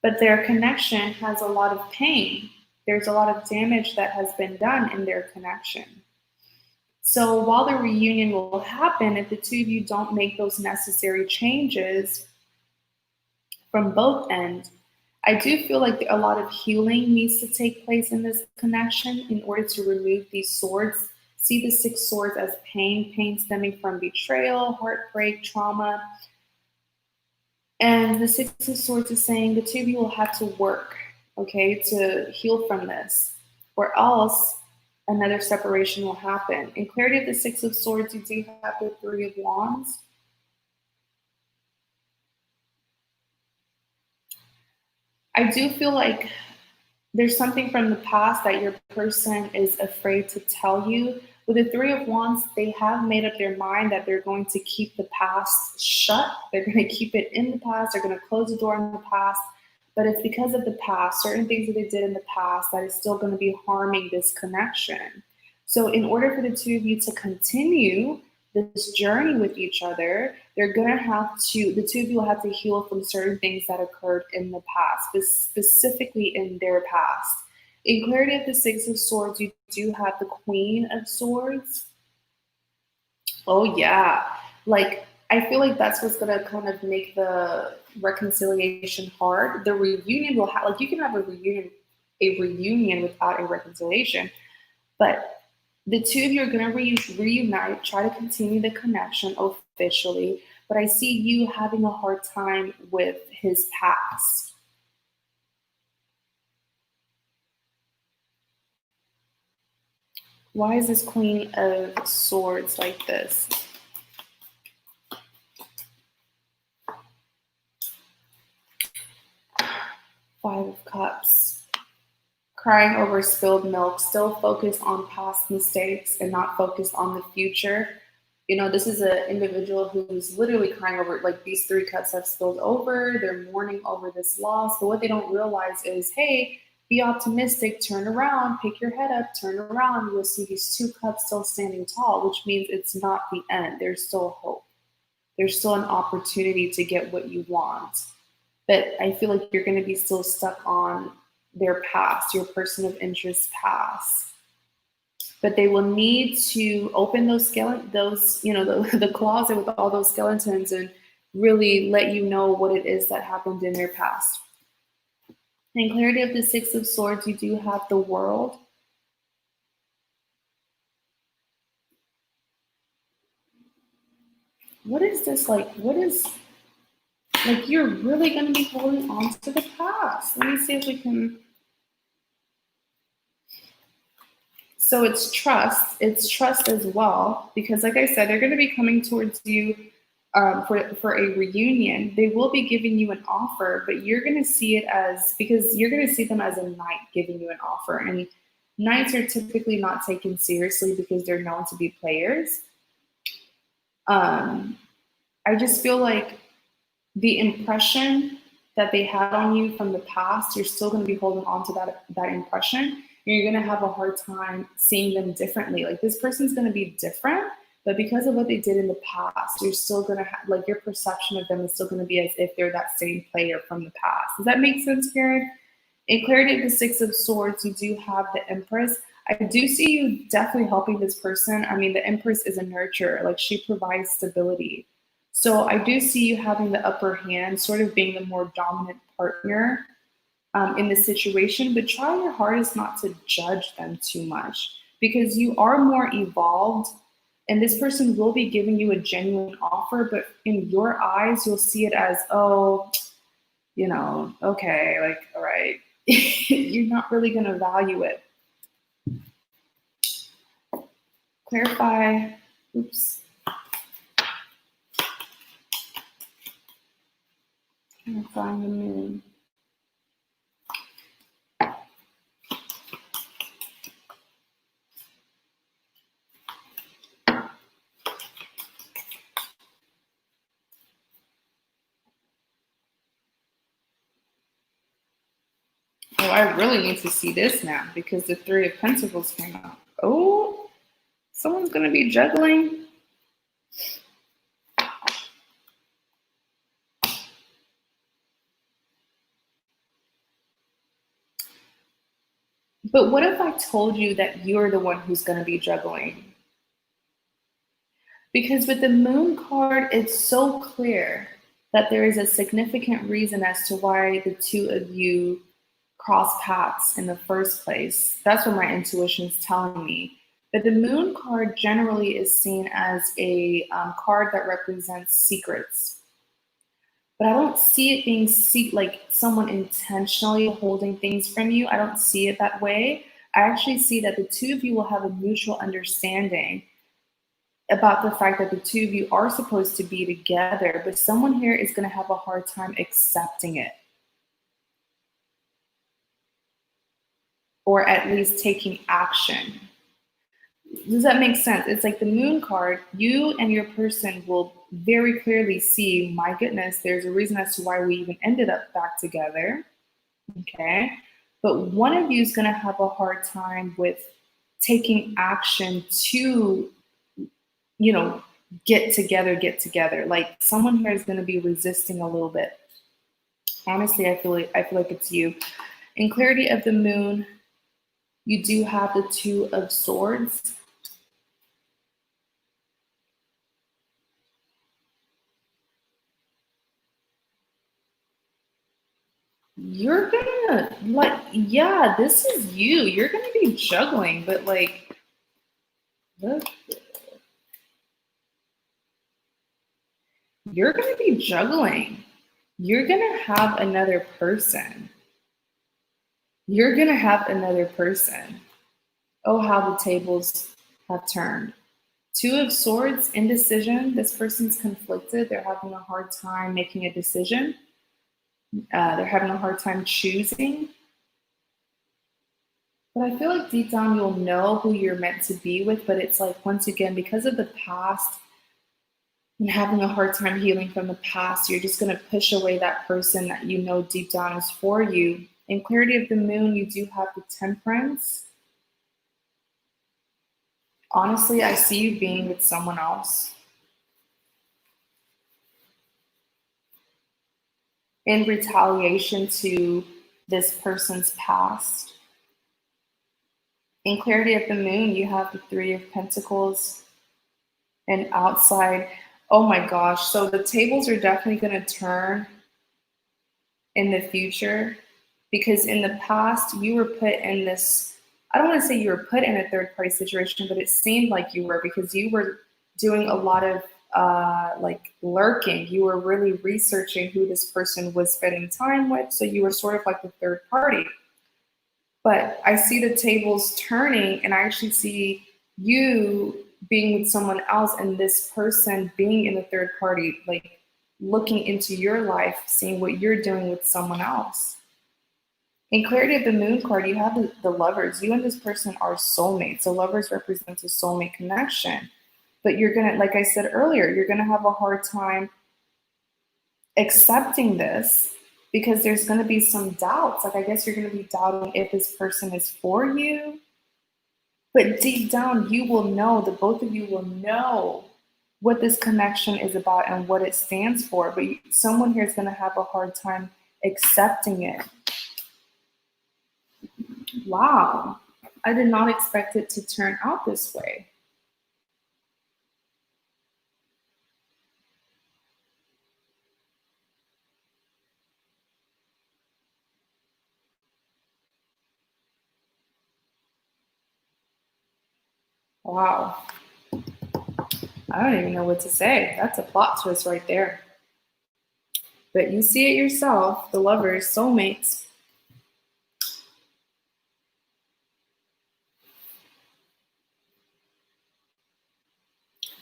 [SPEAKER 1] but their connection has a lot of pain. There's a lot of damage that has been done in their connection. So while the reunion will happen, if the two of you don't make those necessary changes from both ends, I do feel like a lot of healing needs to take place in this connection in order to remove these swords. See the Six Swords as pain stemming from betrayal, heartbreak, trauma. And the Six of Swords is saying the two of you will have to work, okay, to heal from this, or else another separation will happen. In clarity of the Six of Swords, you do have the Three of Wands. I do feel like there's something from the past that your person is afraid to tell you. With the Three of Wands, they have made up their mind that they're going to keep the past shut. They're going to keep it in the past. They're going to close the door on the past. But it's because of the past, certain things that they did in the past, that is still going to be harming this connection. So in order for the two of you to continue this journey with each other, the two of you will have to heal from certain things that occurred in the past, specifically in their past. In clarity of the Six of Swords, you do have the Queen of Swords. Oh yeah, like I feel like that's what's gonna kind of make the reconciliation hard. The reunion will have, like, you can have a reunion without a reconciliation, but the two of you are going to reunite, try to continue the connection officially, but I see you having a hard time with his past. Why is this Queen of Swords like this? Five of Cups. Crying over spilled milk, still focused on past mistakes and not focused on the future. You know, this is an individual who's literally crying over, like, these 3 cups have spilled over, they're mourning over this loss, but what they don't realize is, hey, be optimistic, turn around, pick your head up, turn around, you'll see these 2 cups still standing tall, which means it's not the end, there's still hope. There's still an opportunity to get what you want. but I feel like you're going to be still stuck on their past, your person of interest past. But they will need to open those the closet with all those skeletons and really let you know what it is that happened in their past. In clarity of the Six of Swords, you do have the World. What is this like? What is, like, you're really going to be holding on to the past. Let me see if we can. So it's trust. It's trust as well, because like I said, they're going to be coming towards you for a reunion. They will be giving you an offer, but you're going to see it as, because you're going to see them as a knight giving you an offer. And knights are typically not taken seriously because they're known to be players. I just feel like the impression that they had on you from the past, you're still going to be holding on to that impression. You're going to have a hard time seeing them differently. Like, this person's going to be different, but because of what they did in the past, you're still going to have, like, your perception of them is still going to be as if they're that same player from the past. Does that make sense, Karen? In clarity of the Six of Swords, you do have the Empress. I do see you definitely helping this person. I mean, the Empress is a nurturer. Like, she provides stability. So I do see you having the upper hand, sort of being the more dominant partner in this situation, but try your hardest not to judge them too much, because you are more evolved and this person will be giving you a genuine offer, but in your eyes, you'll see it as, oh, okay, like, all right. You're not really going to value it. Clarify. Oops. Clarifying the Moon. Oh, I really need to see this now because the Three of Pentacles came out. Oh, someone's going to be juggling. But what if I told you that you're the one who's going to be juggling? Because with the Moon card, it's so clear that there is a significant reason as to why the two of you cross paths in the first place. That's what my intuition is telling me. But the Moon card generally is seen as a card that represents secrets. But I don't see it being like someone intentionally holding things from you. I don't see it that way. I actually see that the two of you will have a mutual understanding about the fact that the two of you are supposed to be together, but someone here is going to have a hard time accepting it. Or at least taking action. Does that make sense? It's like the Moon card, you and your person will very clearly see, my goodness, there's a reason as to why we even ended up back together. Okay. But one of you is going to have a hard time with taking action to, get together. Like, someone here is going to be resisting a little bit. Honestly, I feel like it's you. In clarity of the Moon, you do have the Two of Swords. You're gonna, like, yeah, this is you. You're gonna be juggling, but like, look, you're gonna be juggling. You're gonna have another person. You're gonna have another person. Oh, how the tables have turned. Two of Swords, indecision. This person's conflicted. They're having a hard time making a decision. They're having a hard time choosing. But I feel like deep down you'll know who you're meant to be with, but it's like, once again, because of the past and having a hard time healing from the past, you're just going to push away that person that you know deep down is for you. In clarity of the Moon, you do have the Temperance. Honestly, I see you being with someone else. in retaliation to this person's past. In clarity of the moon, you have the Three of Pentacles and outside. Oh my gosh. So the tables are definitely going to turn in the future, because in the past you were put in this, I don't want to say you were put in a third party situation, but it seemed like you were, because you were doing a lot of like lurking. You were really researching who this person was spending time with. So you were sort of like the third party. But I see the tables turning, and I actually see you being with someone else and this person being in the third party, like looking into your life, seeing what you're doing with someone else. In clarity of the moon card, you have the lovers. You and this person are soulmates. So lovers represents a soulmate connection. But you're going to, like I said earlier, you're going to have a hard time accepting this, because there's going to be some doubts. Like, I guess you're going to be doubting if this person is for you. But deep down, you will know, the both of you will know what this connection is about and what it stands for. But someone here is going to have a hard time accepting it. Wow. I did not expect it to turn out this way. Wow. I don't even know what to say. That's a plot twist right there. But you see it yourself, the lovers, soulmates.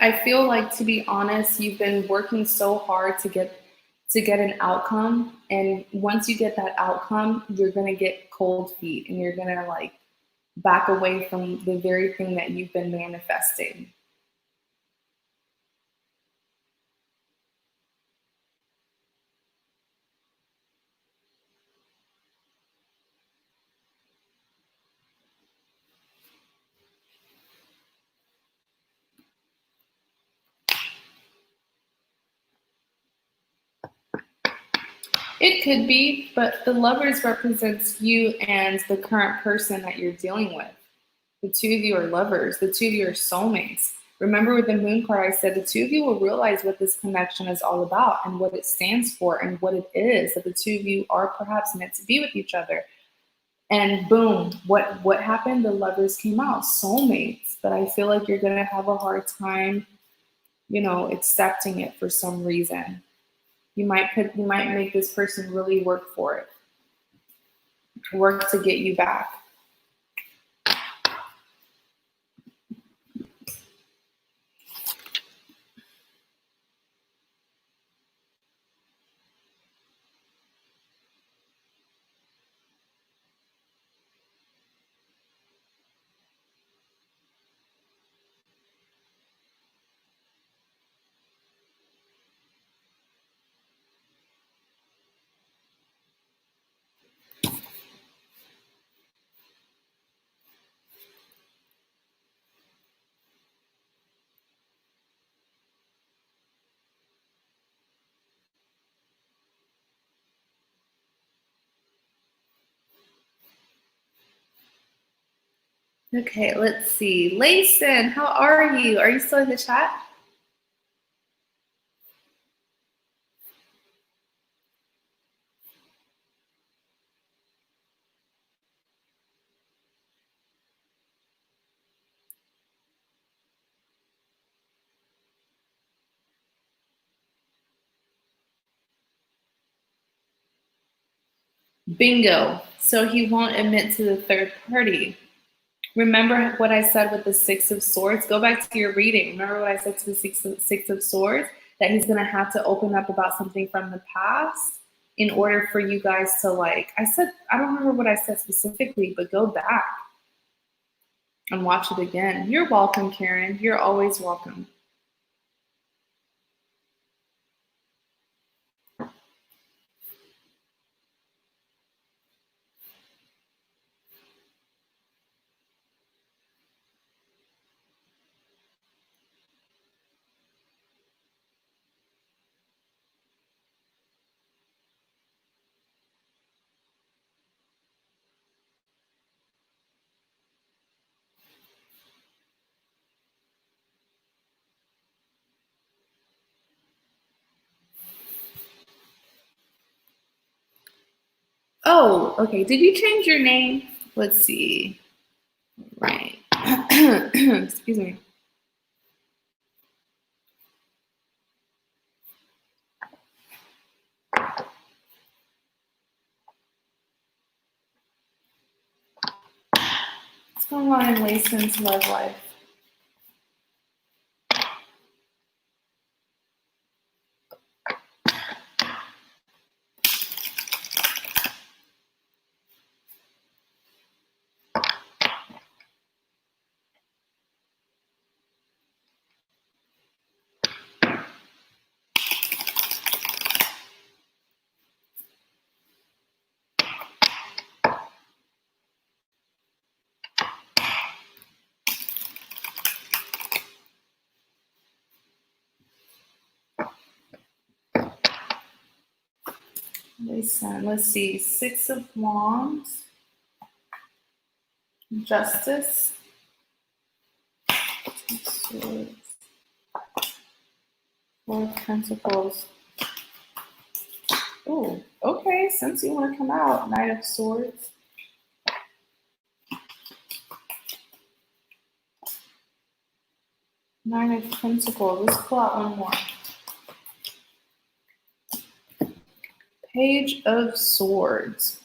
[SPEAKER 1] I feel like, to be honest, you've been working so hard to get an outcome, and once you get that outcome, you're going to get cold feet, and you're going to like back away from the very thing that you've been manifesting. It could be, but the lovers represents you and the current person that you're dealing with. The two of you are lovers. The two of you are soulmates. Remember, with the moon card, I said the two of you will realize what this connection is all about and what it stands for and what it is, that the two of you are perhaps meant to be with each other. And boom, what happened? The lovers came out, soulmates. But I feel like you're going to have a hard time, accepting it for some reason. You might make this person really work for it, work to get you back. Okay, let's see. Layson, how are you? Are you still in the chat? Bingo. So he won't admit to the third party. Remember what I said with the Six of Swords? Go back to your reading. Remember what I said to the Six of Swords? That he's going to have to open up about something from the past in order for you guys to, like, I don't remember what I said specifically, but go back and watch it again. You're welcome, Karen. You're always welcome. Oh, okay. Did you change your name? Let's see. Right. Excuse me. What's going on in Lason's love life? Listen, let's see. 6 of Wands, Justice, Swords, 4 of Pentacles. Oh, okay. Since you want to come out, Knight of Swords. Nine of Pentacles. Let's pull out one more. Page of Swords.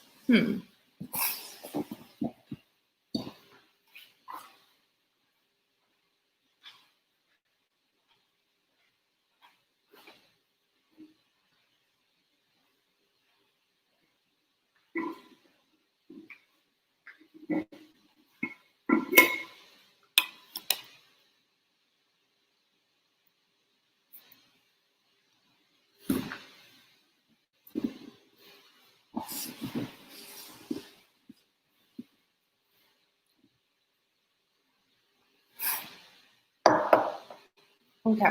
[SPEAKER 1] Okay.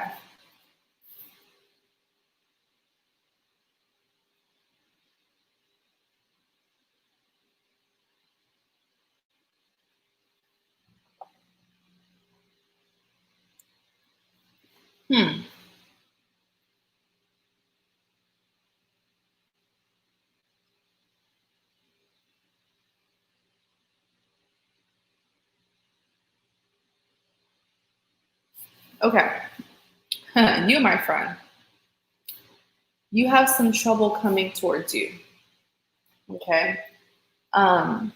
[SPEAKER 1] Okay. You, my friend, you have some trouble coming towards you. Okay. Trying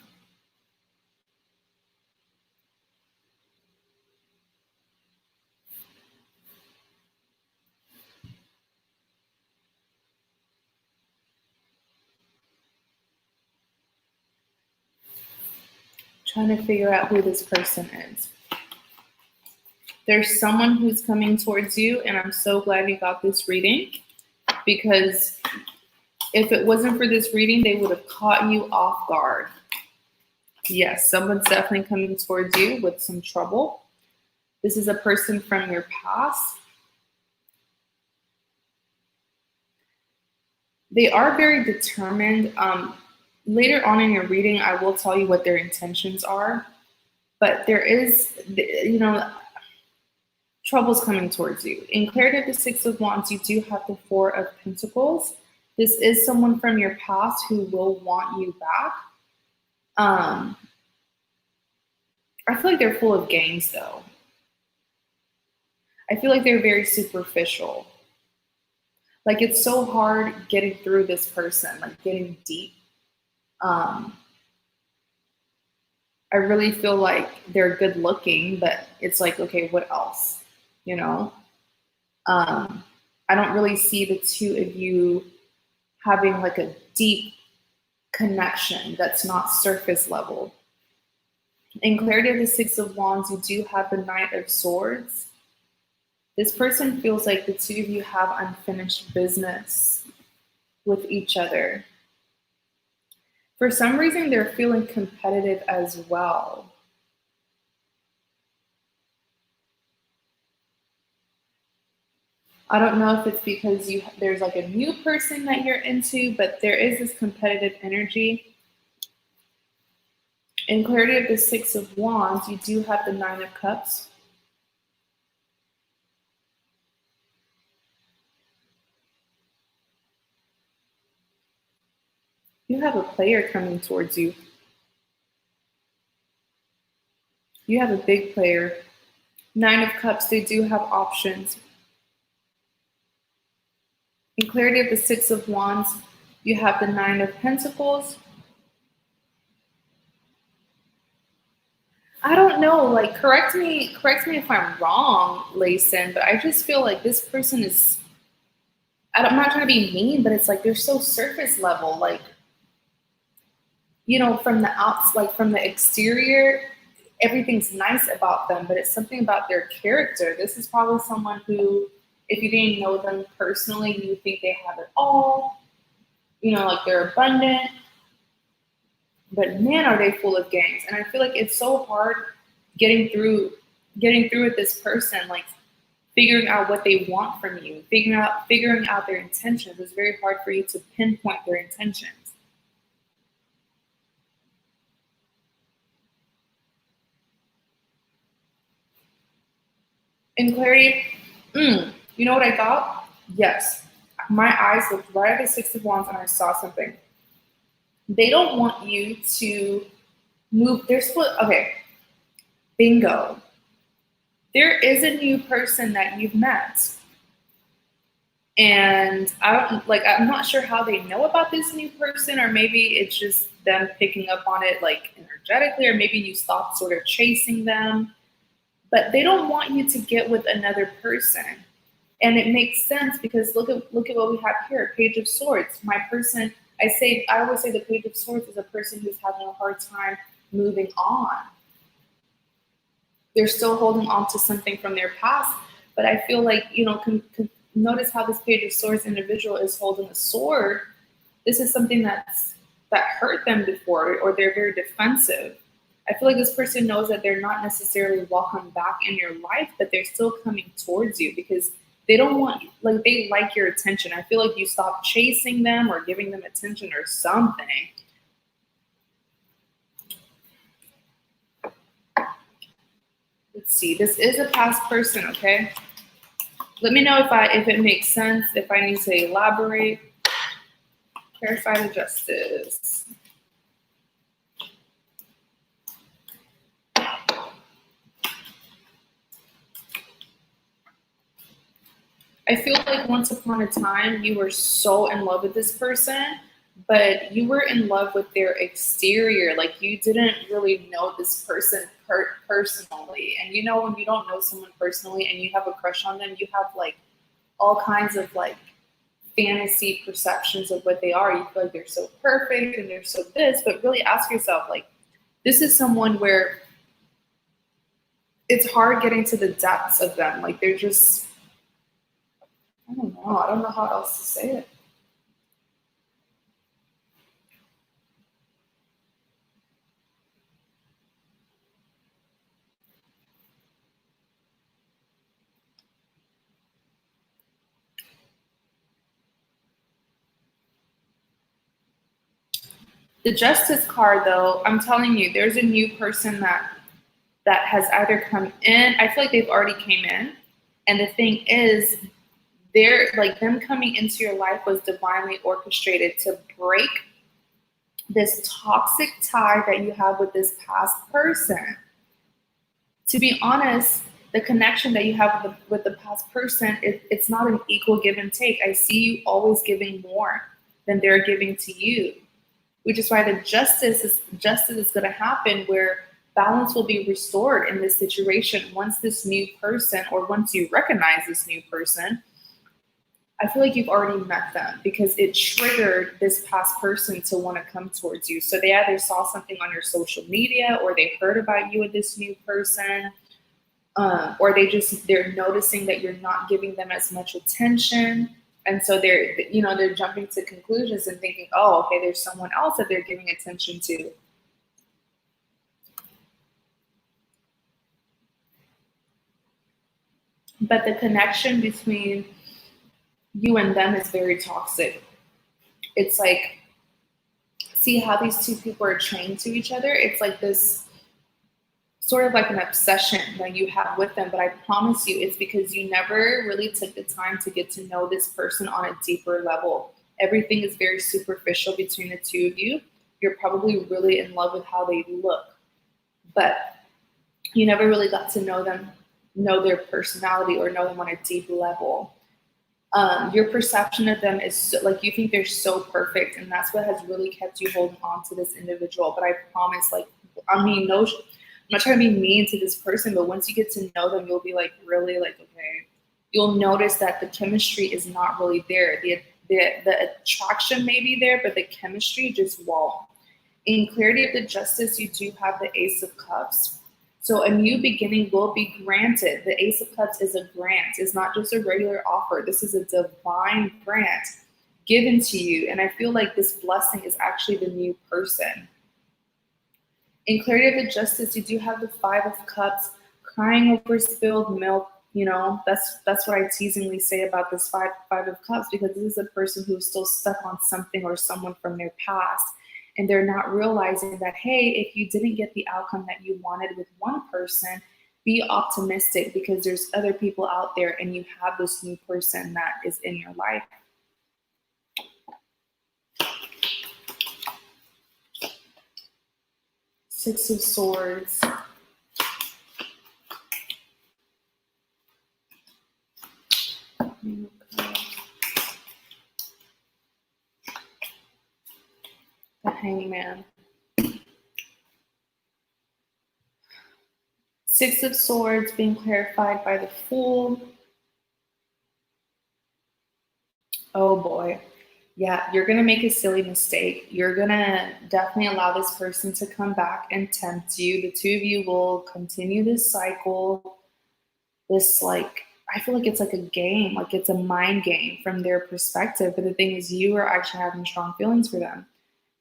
[SPEAKER 1] to figure out who this person is. There's someone who's coming towards you, and I'm so glad you got this reading, because if it wasn't for this reading, they would have caught you off guard. Yes, someone's definitely coming towards you with some trouble. This is a person from your past. They are very determined. Later on in your reading, I will tell you what their intentions are, but there is, trouble's coming towards you. In clarity of the 6 of Wands, you do have the 4 of Pentacles. This is someone from your past who will want you back. I feel like they're full of games, though. I feel like they're very superficial. Like, it's so hard getting through this person, like getting deep. I really feel like they're good looking, but it's like, okay, what else? I don't really see the two of you having like a deep connection that's not surface level. In clarity of the 6 of Wands, you do have the Knight of Swords. This person feels like the two of you have unfinished business with each other. For some reason, they're feeling competitive as well. I don't know if it's because there's like a new person that you're into, but there is this competitive energy. In clarity of the 6 of Wands, you do have the 9 of Cups. You have a player coming towards you. You have a big player. 9 of Cups, they do have options. In clarity of the 6 of Wands, you have the 9 of Pentacles. I don't know, like correct me if I'm wrong, Layson, but I just feel like this person is, I'm not trying to be mean, but it's like they're so surface level, like, you know, from the outs, like from the exterior, everything's nice about them, but it's something about their character. This is probably someone who, if you didn't know them personally, you think they have it all, you know, like they're abundant, but man, are they full of games. And I feel like it's so hard getting through with this person, like figuring out what they want from you, figuring out their intentions. It's very hard for you to pinpoint their intentions. In clarity, you know what I got? Yes. My eyes looked right at the 6 of Wands and I saw something. They don't want you to move. They're split. Okay. Bingo. There is a new person that you've met. And I'm not sure how they know about this new person, or maybe it's just them picking up on it like energetically, or maybe you stopped sort of chasing them. But they don't want you to get with another person. And it makes sense because look at what we have here, Page of Swords. My person, I always say the Page of Swords is a person who's having a hard time moving on. They're still holding on to something from their past, but I feel like, you know, notice how this Page of Swords individual is holding a sword. This is something that hurt them before, or they're very defensive. I feel like this person knows that they're not necessarily welcome back in your life, but they're still coming towards you because they don't want, like, they like your attention. I feel like you stopped chasing them or giving them attention or something. Let's see. This is a past person, okay? Let me know if it makes sense, if I need to elaborate. Clarify the justice. I feel like once upon a time you were so in love with this person, but you were in love with their exterior. Like you didn't really know this person personally. And you know, when you don't know someone personally and you have a crush on them, you have like all kinds of like fantasy perceptions of what they are. You feel like they're so perfect and they're so this, but really ask yourself, like, this is someone where it's hard getting to the depths of them. Like they're just, I don't know. I don't know how else to say it. The Justice card, though, I'm telling you, there's a new person that has either come in. I feel like they've already came in, and the thing is, they're like them coming into your life was divinely orchestrated to break this toxic tie that you have with this past person. To be honest, the connection that you have with the past person, it's not an equal give and take. I see you always giving more than they're giving to you, which is why the justice is going to happen, where balance will be restored in this situation once this new person, or once you recognize this new person. I feel like you've already met them because it triggered this past person to want to come towards you. So they either saw something on your social media, or they heard about you with this new person, or they're noticing that you're not giving them as much attention. And so they're jumping to conclusions and thinking, oh, okay, there's someone else that they're giving attention to. But the connection between you and them is very toxic. It's like, see how these two people are trained to each other? It's like this sort of like an obsession that you have with them. But I promise you, it's because you never really took the time to get to know this person on a deeper level. everything is very superficial between the two of you. You're probably really in love with how they look, but you never really got to know them, know their personality, or know them on a deep level. Your perception of them is so, like, you think they're so perfect, and that's what has really kept you holding on to this individual. But I promise, like, I mean, no, I'm not trying to be mean to this person, but once you get to know them, you'll be like, really, like, okay. You'll notice that the chemistry is not really there. The attraction may be there, but the chemistry just won't. In clarity of the justice, you do have the Ace of Cups. So a new beginning will be granted. The Ace of Cups is a grant. It's not just a regular offer. This is a divine grant given to you. And I feel like this blessing is actually the new person. In clarity of the justice, you do have the Five of Cups, crying over spilled milk. You know, that's what I teasingly say about this five of Cups, because this is a person who's still stuck on something or someone from their past. And they're not realizing that, hey, if you didn't get the outcome that you wanted with one person, be optimistic, because there's other people out there and you have this new person that is in your life. Six of Swords. The Hangman. Six of Swords being clarified by the Fool. Oh boy. Yeah, you're going to make a silly mistake. You're going to definitely allow this person to come back and tempt you. The two of you will continue this cycle. This, like, I feel like it's like a game, like it's a mind game from their perspective. But the thing is, you are actually having strong feelings for them.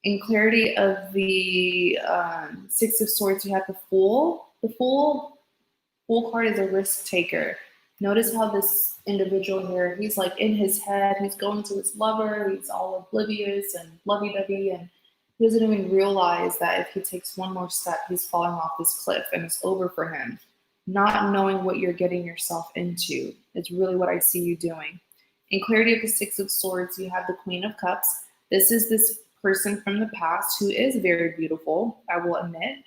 [SPEAKER 1] In clarity of the Six of Swords, you have the Fool. The Fool card is a risk taker. Notice how this individual here, he's like in his head, he's going to his lover, he's all oblivious and lovey-dovey, and he doesn't even realize that if he takes one more step, he's falling off this cliff and it's over for him. Not knowing what you're getting yourself into is really what I see you doing. In clarity of the Six of Swords, you have the Queen of Cups. This is this person from the past who is very beautiful, I will admit,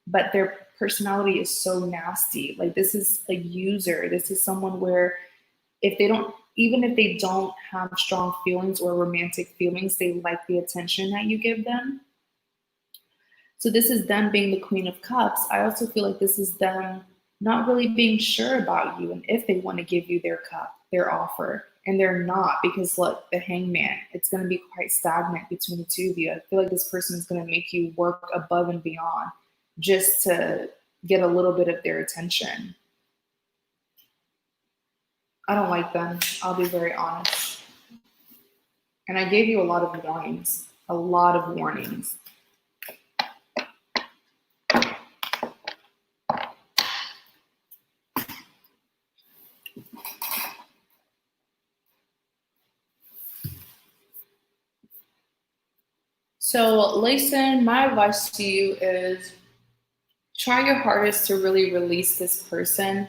[SPEAKER 1] but their personality is so nasty. Like, this is a user. This is someone where even if they don't have strong feelings or romantic feelings, they like the attention that you give them. So this is them being the Queen of Cups. I also feel like this is them not really being sure about you and if they want to give you their cup, their offer. And they're not, because look, the Hangman, it's going to be quite stagnant between the two of you. I feel like this person is going to make you work above and beyond just to get a little bit of their attention. I don't like them. I'll be very honest. And I gave you a lot of warnings, a lot of warnings. So listen, my advice to you is try your hardest to really release this person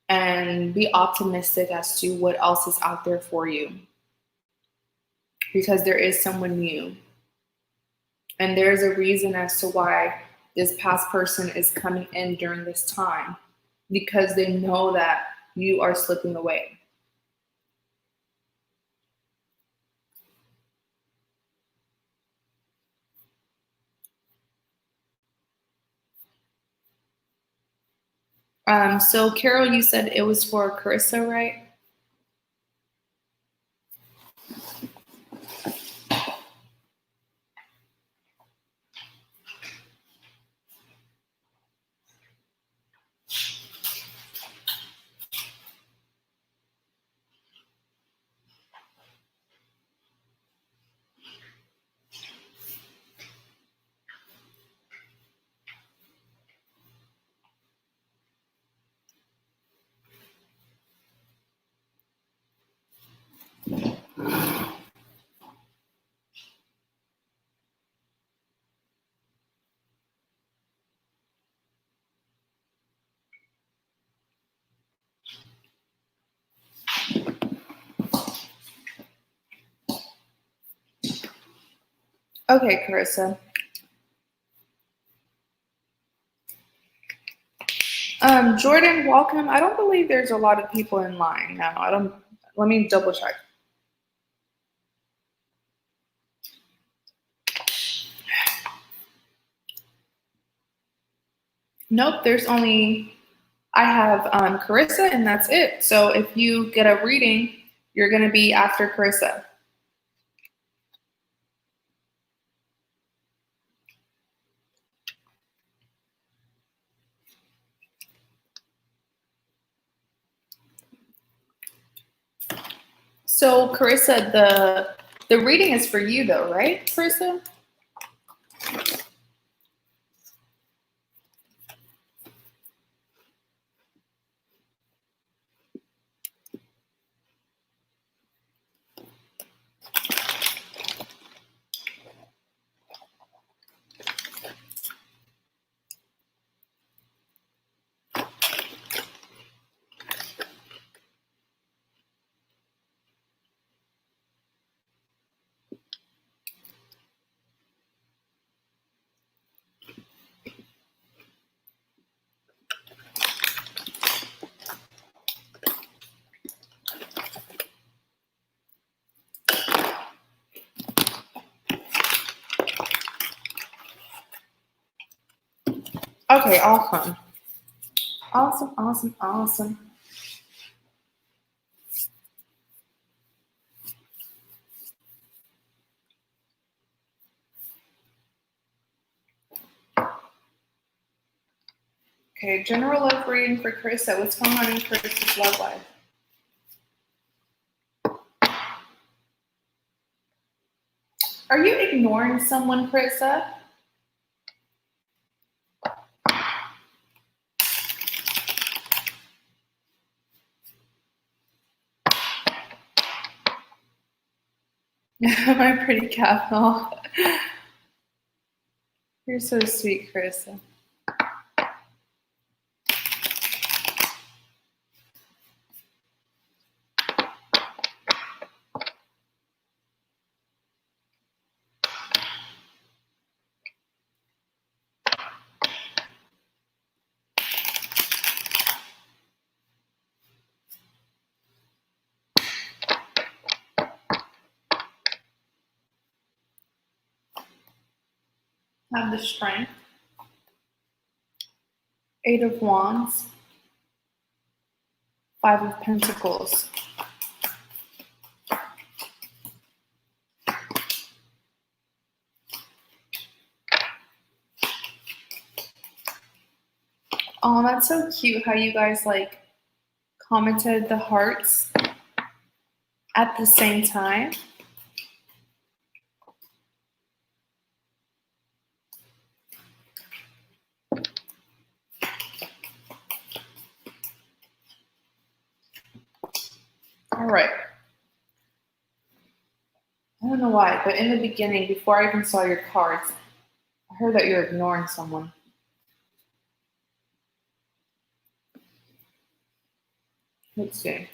[SPEAKER 1] and be optimistic as to what else is out there for you. Because there is someone new. And there's a reason as to why this past person is coming in during this time, because they know that you are slipping away. So Carol, you said it was for Chrissa, right? Okay, Carissa. Jordan, welcome. I don't believe there's a lot of people in line now. Let me double check. Nope, I have Carissa and that's it. So if you get a reading, you're going to be after Carissa. So Carissa, the reading is for you though, right, Carissa? Okay, awesome. Awesome, awesome, awesome. Okay, general love reading for Carissa. What's going on in Carissa's love life? Are you ignoring someone, Carissa? My pretty cat. Oh. You're so sweet, Carissa. Have the strength. 8 of Wands. 5 of Pentacles. Oh, that's so cute how you guys like commented the hearts at the same time. All right. I don't know why, but in the beginning, before I even saw your cards, I heard that you're ignoring someone. Let's see.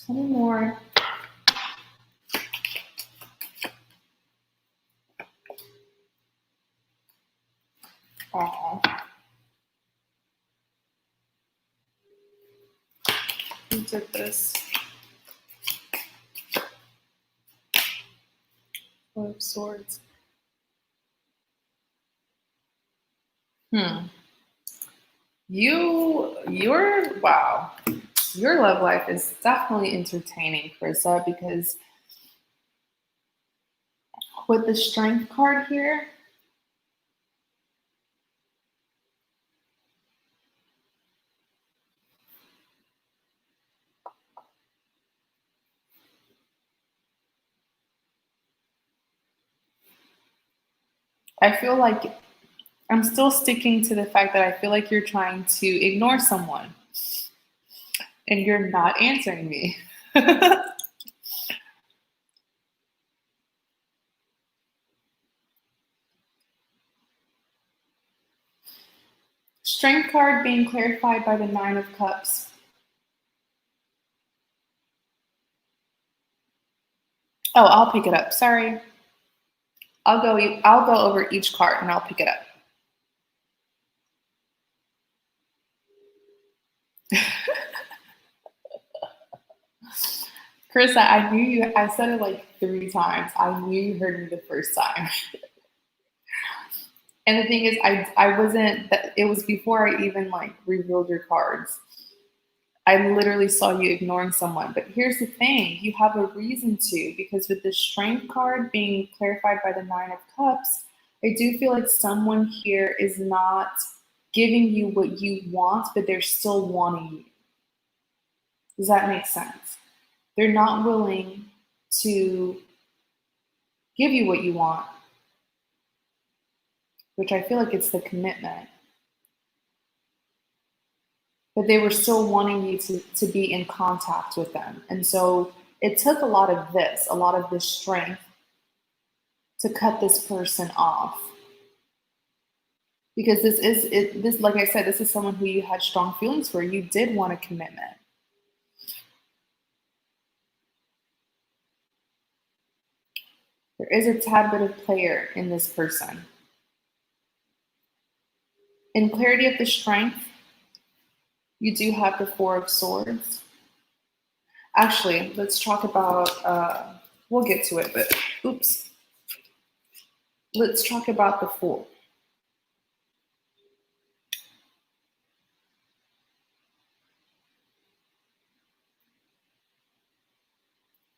[SPEAKER 1] Tell me more. Aww. Who did this? 4 of Swords. Wow. Your love life is definitely entertaining, Carissa, because with the Strength card here, I feel like I'm still sticking to the fact that I feel like you're trying to ignore someone and you're not answering me. Strength card being clarified by the Nine of Cups. Oh, I'll pick it up. Sorry. I'll go over each card and I'll pick it up. Chrissa, I knew you. I said it like 3 times. I knew you heard me the first time. And the thing is, I wasn't. It was before I even like revealed your cards. I literally saw you ignoring someone. But here's the thing: you have a reason to, because with the Strength card being clarified by the Nine of Cups, I do feel like someone here is not giving you what you want, but they're still wanting you. Does that make sense? They're not willing to give you what you want, which I feel like it's the commitment. But they were still wanting you to be in contact with them. And so it took a lot of this strength to cut this person off. Because this, like I said, this is someone who you had strong feelings for. You did want a commitment. There is a tad bit of player in this person. In clarity of the Strength, you do have the Four of Swords. Actually, let's talk about, we'll get to it, but oops. Let's talk about the Fool.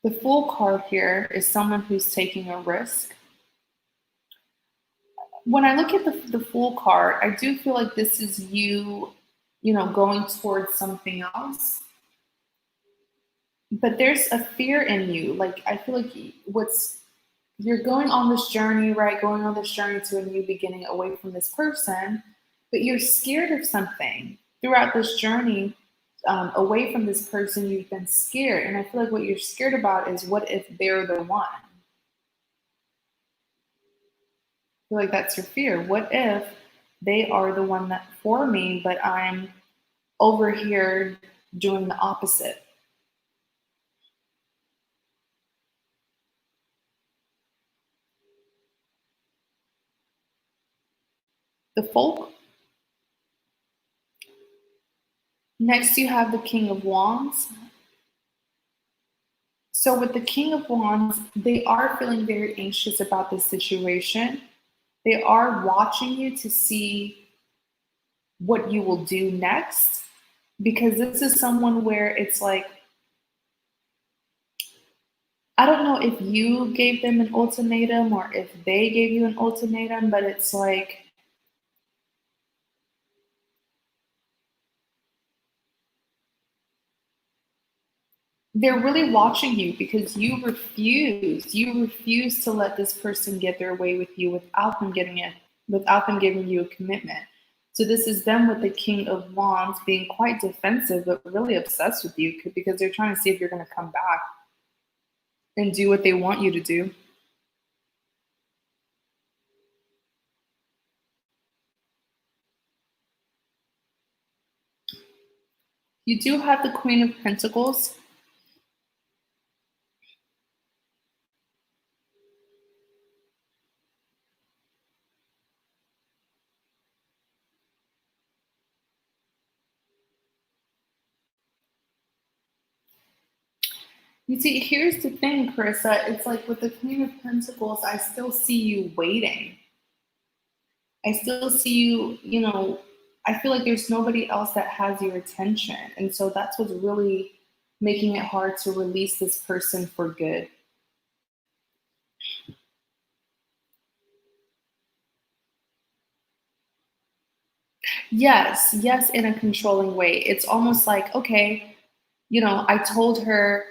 [SPEAKER 1] The Fool card here is someone who's taking a risk. When I look at the Fool card, I do feel like this is you going towards something else. But there's a fear in you. Like, I feel like you're going on this journey, right? Going on this journey to a new beginning away from this person, but you're scared of something. Throughout this journey, away from this person, you've been scared. And I feel like what you're scared about is, what if they're the one? I feel like that's your fear. What if they are the one that for me, but I'm over here doing the opposite? The Folk. Next, you have the King of Wands. So with the King of Wands, they are feeling very anxious about this situation. They are watching you to see what you will do next, because this is someone where it's like, I don't know if you gave them an ultimatum or if they gave you an ultimatum, but it's like, they're really watching you because you refuse to let this person get their way with you without them giving you a commitment. So this is them with the King of Wands being quite defensive, but really obsessed with you because they're trying to see if you're going to come back and do what they want you to do. You do have the Queen of Pentacles. You see, here's the thing, Chrissa. It's like with the Queen of Pentacles, I still see you waiting. I still see you, I feel like there's nobody else that has your attention. And so that's what's really making it hard to release this person for good. Yes, in a controlling way. It's almost like, okay, I told her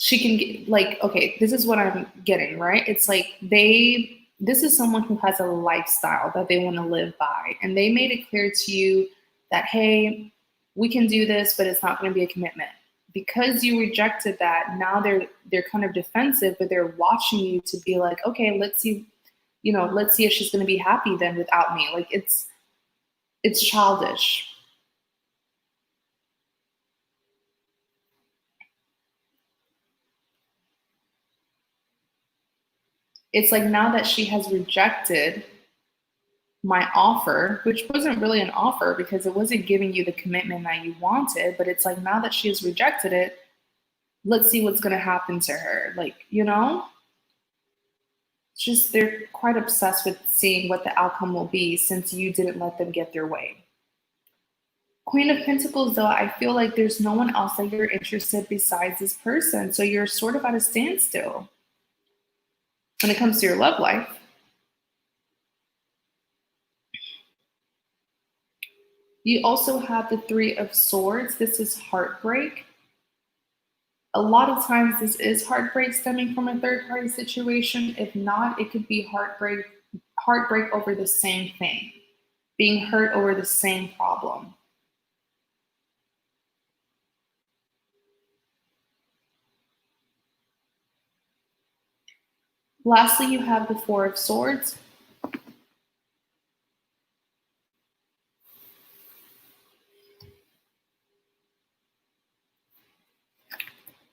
[SPEAKER 1] she can get, like, okay, this is what I'm getting, right? It's like this is someone who has a lifestyle that they want to live by. And they made it clear to you that, hey, we can do this, but it's not going to be a commitment. Because you rejected that, now they're kind of defensive, but they're watching you to be like, okay, let's see if she's going to be happy then without me. Like, It's childish. It's like now that she has rejected my offer, which wasn't really an offer because it wasn't giving you the commitment that you wanted, but it's like now that she has rejected it, let's see what's going to happen to her. Like, you know, it's just they're quite obsessed with seeing what the outcome will be since you didn't let them get their way. Queen of Pentacles, though, I feel like there's no one else that you're interested besides this person. So you're sort of at a standstill when it comes to your love life. You also have the Three of Swords. This is heartbreak. A lot of times this is heartbreak stemming from a third party situation. If not, it could be heartbreak over the same thing, being hurt over the same problem. Lastly, you have the Four of Swords.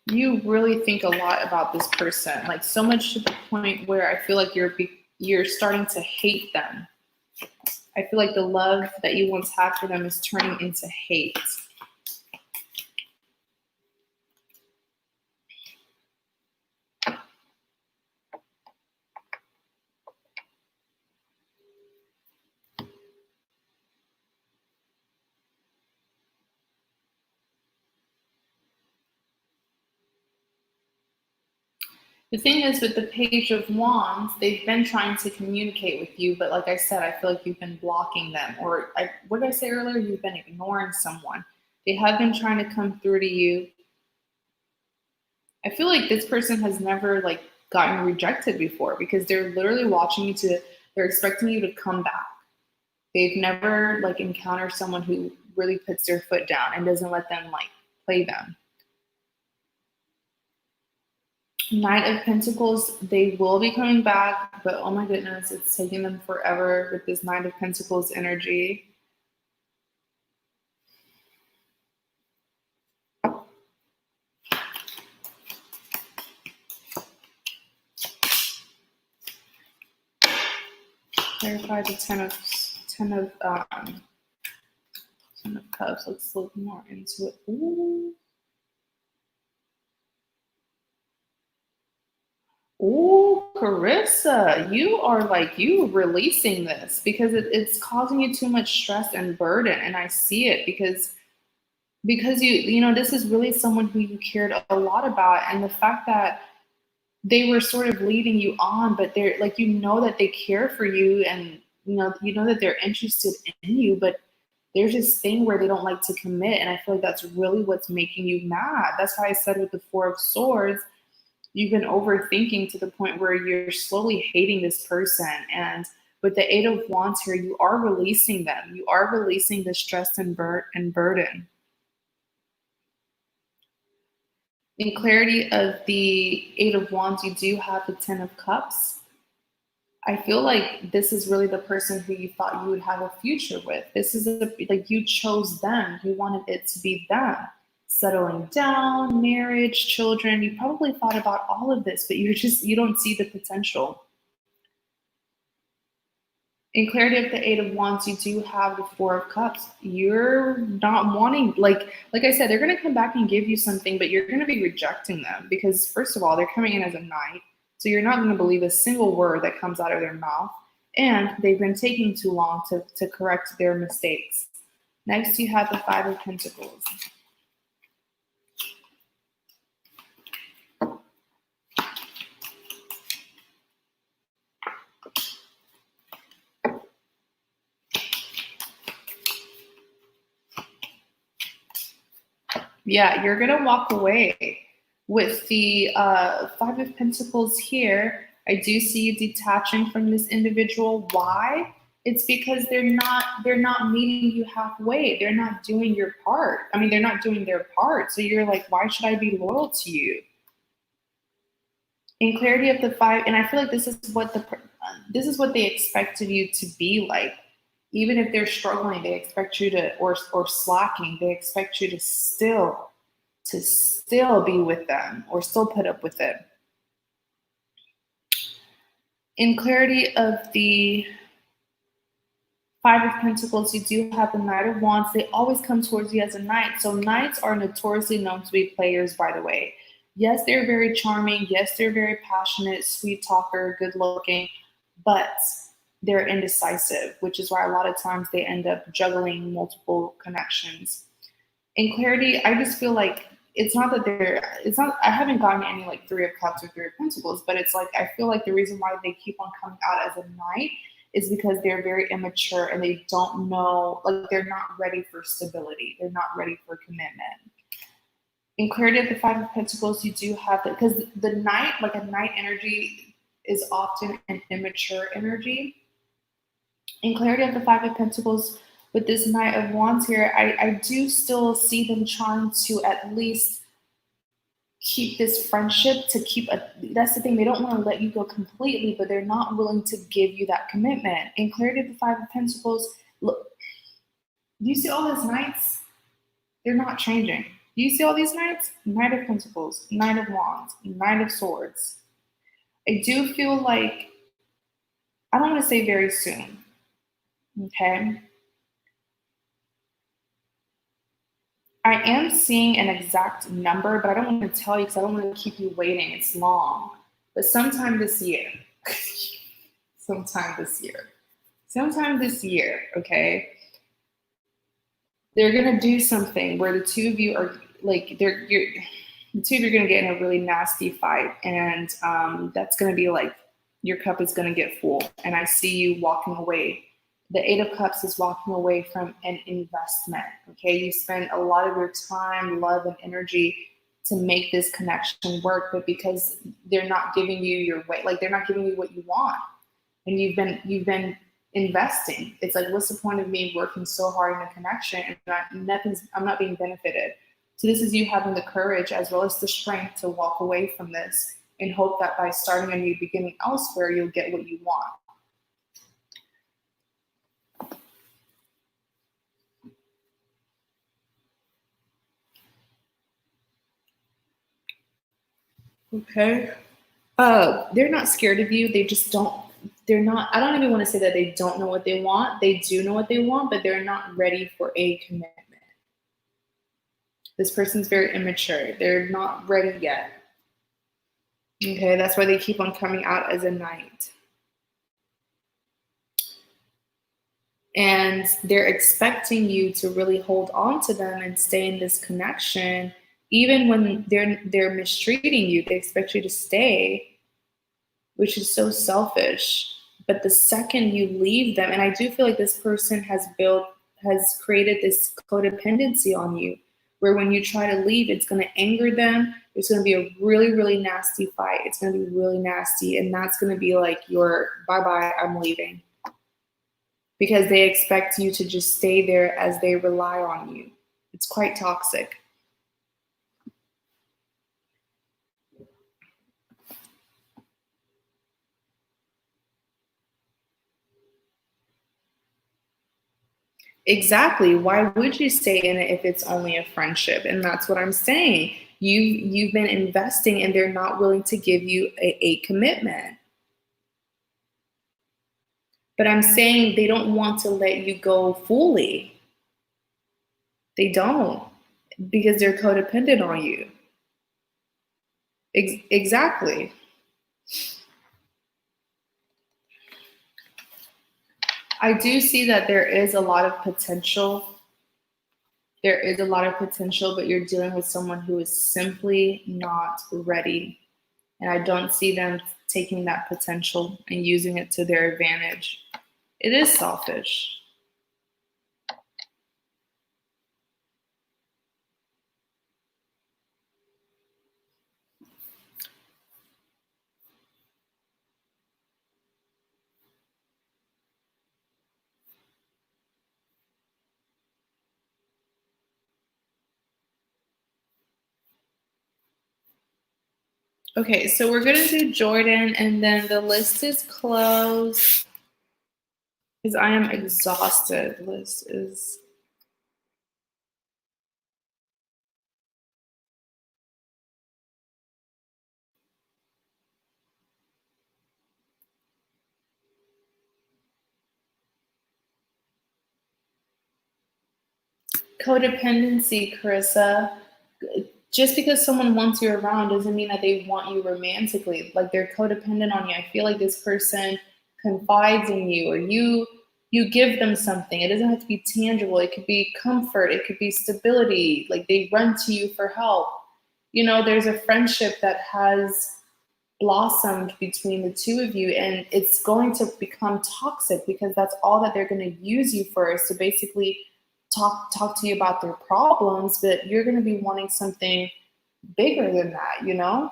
[SPEAKER 1] You really think a lot about this person, like so much to the point where I feel like you're starting to hate them. I feel like the love that you once had for them is turning into hate. The thing is, with the Page of Wands, they've been trying to communicate with you, but like I said, I feel like you've been blocking them. Or what did I say earlier? You've been ignoring someone. They have been trying to come through to you. I feel like this person has never like gotten rejected before because they're literally watching you they're expecting you to come back. They've never like encountered someone who really puts their foot down and doesn't let them like play them. Knight of Pentacles, they will be coming back, but oh my goodness, it's taking them forever with this Knight of Pentacles energy. Clarify the Ten of Cups. Let's look more into it. Ooh. Ooh, Chrissa, you releasing this because it's causing you too much stress and burden. And I see it because you know, this is really someone who you cared a lot about. And the fact that they were sort of leading you on, but they're like, you know, that they care for you and you know that they're interested in you, but there's this thing where they don't like to commit. And I feel like that's really what's making you mad. That's why I said with the Four of Swords, you've been overthinking to the point where you're slowly hating this person. And with the Eight of Wands here, you are releasing them. You are releasing the stress and burden. In clarity of the Eight of Wands, you do have the Ten of Cups. I feel like this is really the person who you thought you would have a future with. This is like you chose them. You wanted it to be them. Settling down, marriage, children. You probably thought about all of this, but you don't see the potential. In clarity of the Eight of Wands, you do have the Four of Cups. You're not wanting, like I said, they're going to come back and give you something, but you're going to be rejecting them because, first of all, they're coming in as a knight. So you're not going to believe a single word that comes out of their mouth. And they've been taking too long to correct their mistakes. Next, you have the Five of Pentacles. Yeah, you're going to walk away with the Five of Pentacles here. I do see you detaching from this individual. Why? It's because they're not meeting you halfway. They're not doing your part. I mean, they're not doing their part. So you're like, why should I be loyal to you? In clarity of the Five, and I feel like this is what they expected you to be like. Even if they're struggling, they expect you to, or slacking, they expect you to still be with them or still put up with it. In clarity of the Five of Pentacles, you do have the Knight of Wands. They always come towards you as a knight. So knights are notoriously known to be players, by the way. Yes, they're very charming. Yes, they're very passionate, sweet talker, good looking, but they're indecisive, which is why a lot of times they end up juggling multiple connections. In clarity, I just feel like it's not, I haven't gotten any like Three of Cups or Three of Pentacles, but it's like, I feel like the reason why they keep on coming out as a knight is because they're very immature and they don't know, like they're not ready for stability. They're not ready for commitment. In clarity of the Five of Pentacles, you do have that, because the knight, like a knight energy is often an immature energy. In clarity of the Five of Pentacles, with this Knight of Wands here, I do still see them trying to at least keep this friendship, that's the thing, they don't want to let you go completely, but they're not willing to give you that commitment. In clarity of the Five of Pentacles, look, do you see all these knights? They're not changing. Do you see all these knights? Knight of Pentacles, Knight of Wands, Knight of Swords. I do feel like, I don't want to say very soon, okay? I am seeing an exact number, but I don't want to tell you because I don't want to keep you waiting. It's long. But sometime this year, sometime this year, okay, they're going to do something where the two of you are like, the two of you are going to get in a really nasty fight. And that's going to be like, your cup is going to get full. And I see you walking away. The Eight of Cups is walking away from an investment, okay? You spend a lot of your time, love, and energy to make this connection work, but because they're not giving you your way, like they're not giving you what you want, and you've been investing. It's like, what's the point of me working so hard in a connection and I'm not being benefited? So this is you having the courage as well as the strength to walk away from this and hope that by starting a new beginning elsewhere, you'll get what you want. Okay. They're not scared of you. They just don't, I don't even want to say that they don't know what they want. They do know what they want, but they're not ready for a commitment. This person's very immature. They're not ready yet. Okay, that's why they keep on coming out as a knight. And they're expecting you to really hold on to them and stay in this connection. Even when they're mistreating you, they expect you to stay, which is so selfish. But the second you leave them, and I do feel like this person has created this codependency on you, where when you try to leave, it's going to anger them. It's going to be a really, really nasty fight. It's going to be really nasty. And that's going to be like your bye-bye, I'm leaving. Because they expect you to just stay there as they rely on you. It's quite toxic. Exactly. Why would you stay in it if it's only a friendship? And that's what I'm saying. You've been investing and they're not willing to give you a commitment. But I'm saying they don't want to let you go fully. They don't, because they're codependent on you. Exactly. I do see that there is a lot of potential. There is a lot of potential, but you're dealing with someone who is simply not ready. And I don't see them taking that potential and using it to their advantage. It is selfish. Okay, so we're going to do Jordan, and then the list is closed. Because I am exhausted. This is. Codependency, Carissa. Just because someone wants you around doesn't mean that they want you romantically. Like they're codependent on you. I feel like this person confides in you, or you give them something. It doesn't have to be tangible. It could be comfort. It could be stability. Like they run to you for help. You know, there's a friendship that has blossomed between the two of you, and it's going to become toxic because that's all that they're going to use you for, is to basically talk to you about their problems, but you're going to be wanting something bigger than that, you know?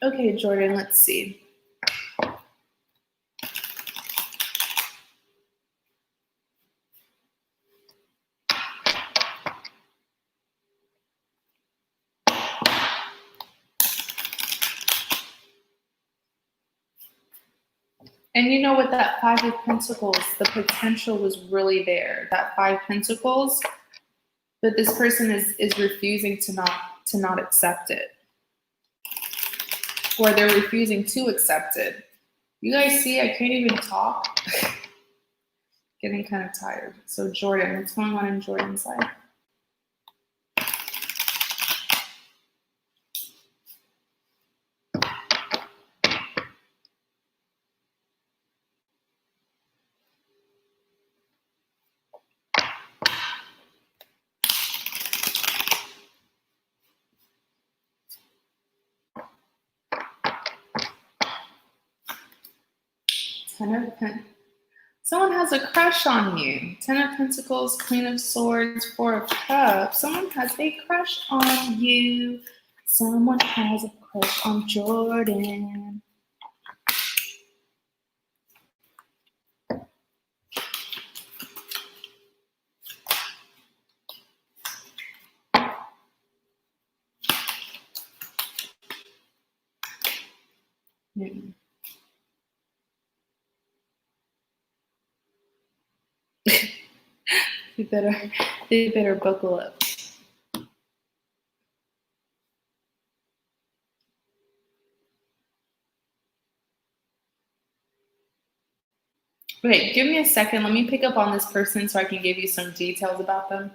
[SPEAKER 1] Okay, Jordan, let's see. And you know, with that Five of Pentacles, the potential was really there. That Five Pentacles, but this person is refusing to not accept it, or they're refusing to accept it. You guys see, I can't even talk. Getting kind of tired. So Jordan, what's going on in Jordan's life? Ten of Pentacles. Someone has a crush on you. Ten of Pentacles, Queen of Swords, Four of Cups. Someone has a crush on you. Someone has a crush on Jordan. Hmm. you better buckle up. Okay, give me a second. Let me pick up on this person so I can give you some details about them.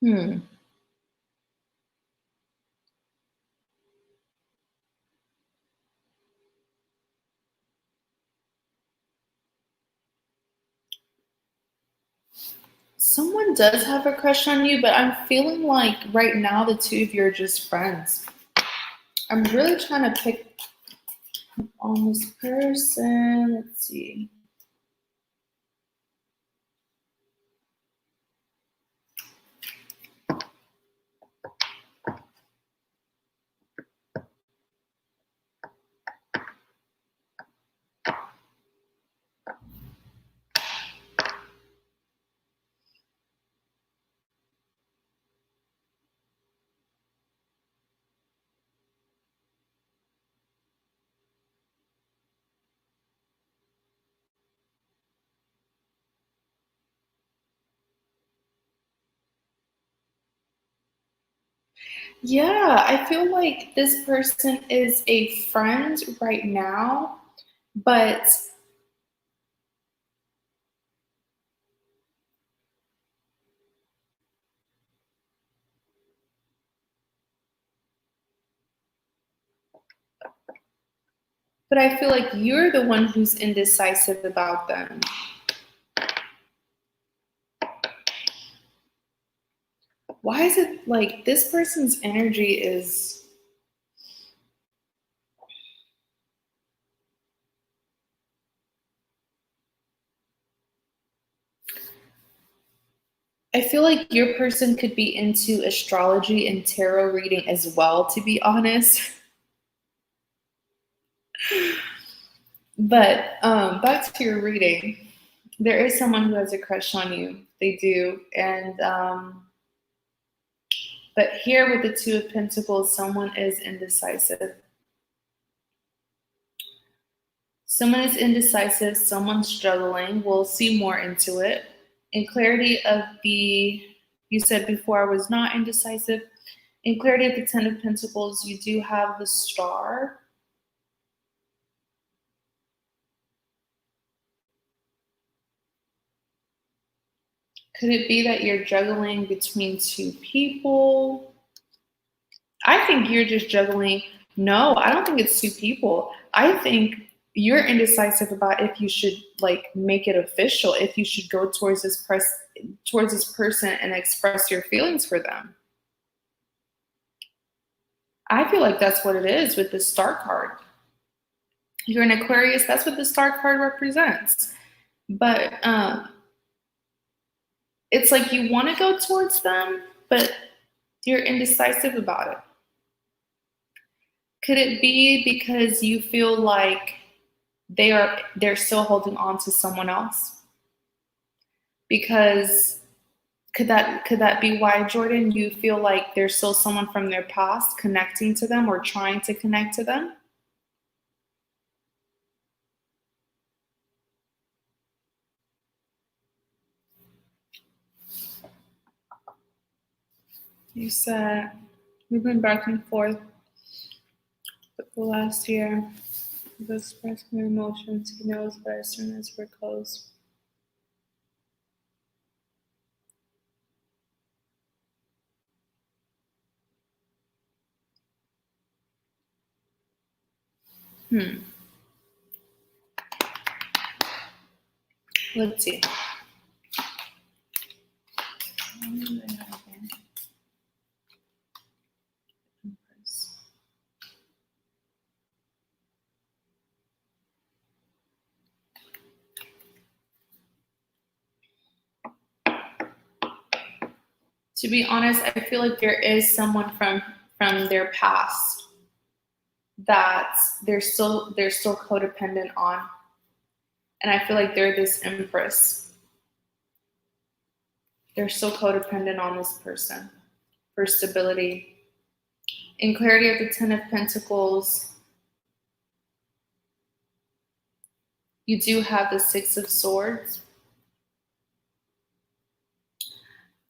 [SPEAKER 1] Hmm. Someone does have a crush on you, but I'm feeling like right now the two of you are just friends. I'm really trying to pick on this person. Let's see. Yeah, I feel like this person is a friend right now, but I feel like you're the one who's indecisive about them. Why is it like this person's energy is I feel like your person could be into astrology and tarot reading as well, to be honest. But back to your reading, there is someone who has a crush on you. They do, and but here with the Two of Pentacles, someone is indecisive. Someone is indecisive. Someone's struggling. We'll see more into it. In clarity of you said before I was not indecisive. In clarity of the Ten of Pentacles, you do have the Star. Could it be that you're juggling between two people? I think you're just juggling. No, I don't think it's two people. I think you're indecisive about if you should like make it official, if you should go towards this person and express your feelings for them. I feel like that's what it is with the Star card. You're an Aquarius, that's what the Star card represents. But it's like you want to go towards them, but you're indecisive about it. Could it be because you feel like they're still holding on to someone else? Because could that be why, Jordan, you feel like there's still someone from their past connecting to them or trying to connect to them? You said we've been back and forth for the last year. We've expressed my emotions. He knows, but as soon as we're close. Let's see. To be honest, I feel like there is someone from their past that they're still codependent on. And I feel like they're this empress. They're still codependent on this person for stability. In clarity of the Ten of Pentacles, you do have the Six of Swords.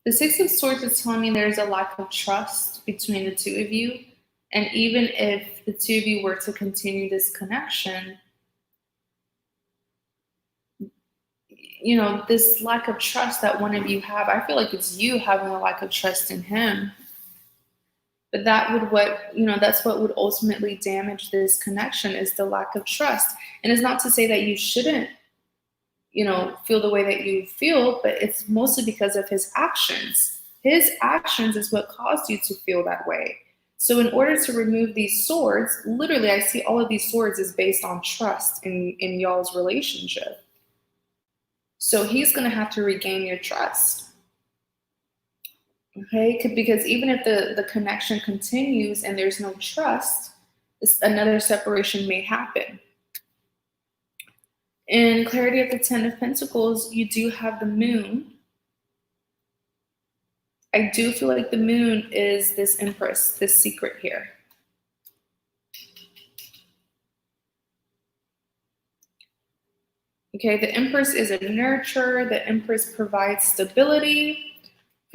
[SPEAKER 1] The Six of Swords is telling me there's a lack of trust between the two of you. And even if the two of you were to continue this connection, you know, this lack of trust that one of you have, I feel like it's you having a lack of trust in him. But that's what would ultimately damage this connection is the lack of trust. And it's not to say that you shouldn't, feel the way that you feel, but it's mostly because of his actions. His actions is what caused you to feel that way. So in order to remove these swords, literally I see all of these swords is based on trust in y'all's relationship. So he's going to have to regain your trust. Okay, because even if the connection continues and there's no trust, another separation may happen. In clarity of the Ten of Pentacles, you do have the Moon. I do feel like the Moon is this Empress, this secret here. Okay, the Empress is a nurturer. The Empress provides stability.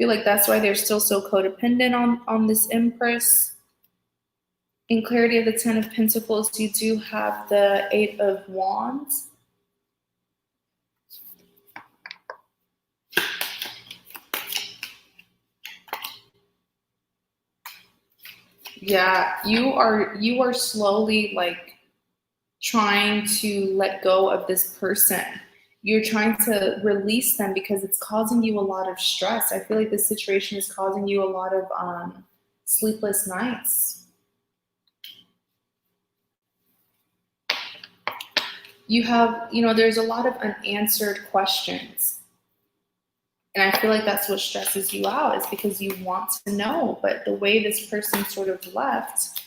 [SPEAKER 1] I feel like that's why they're still so codependent on this Empress. In clarity of the Ten of Pentacles, you do have the Eight of Wands. Yeah, you are slowly like trying to let go of this person. You're trying to release them because it's causing you a lot of stress. I feel like this situation is causing you a lot of sleepless nights. You have, there's a lot of unanswered questions. And I feel like that's what stresses you out, is because you want to know, but the way this person sort of left,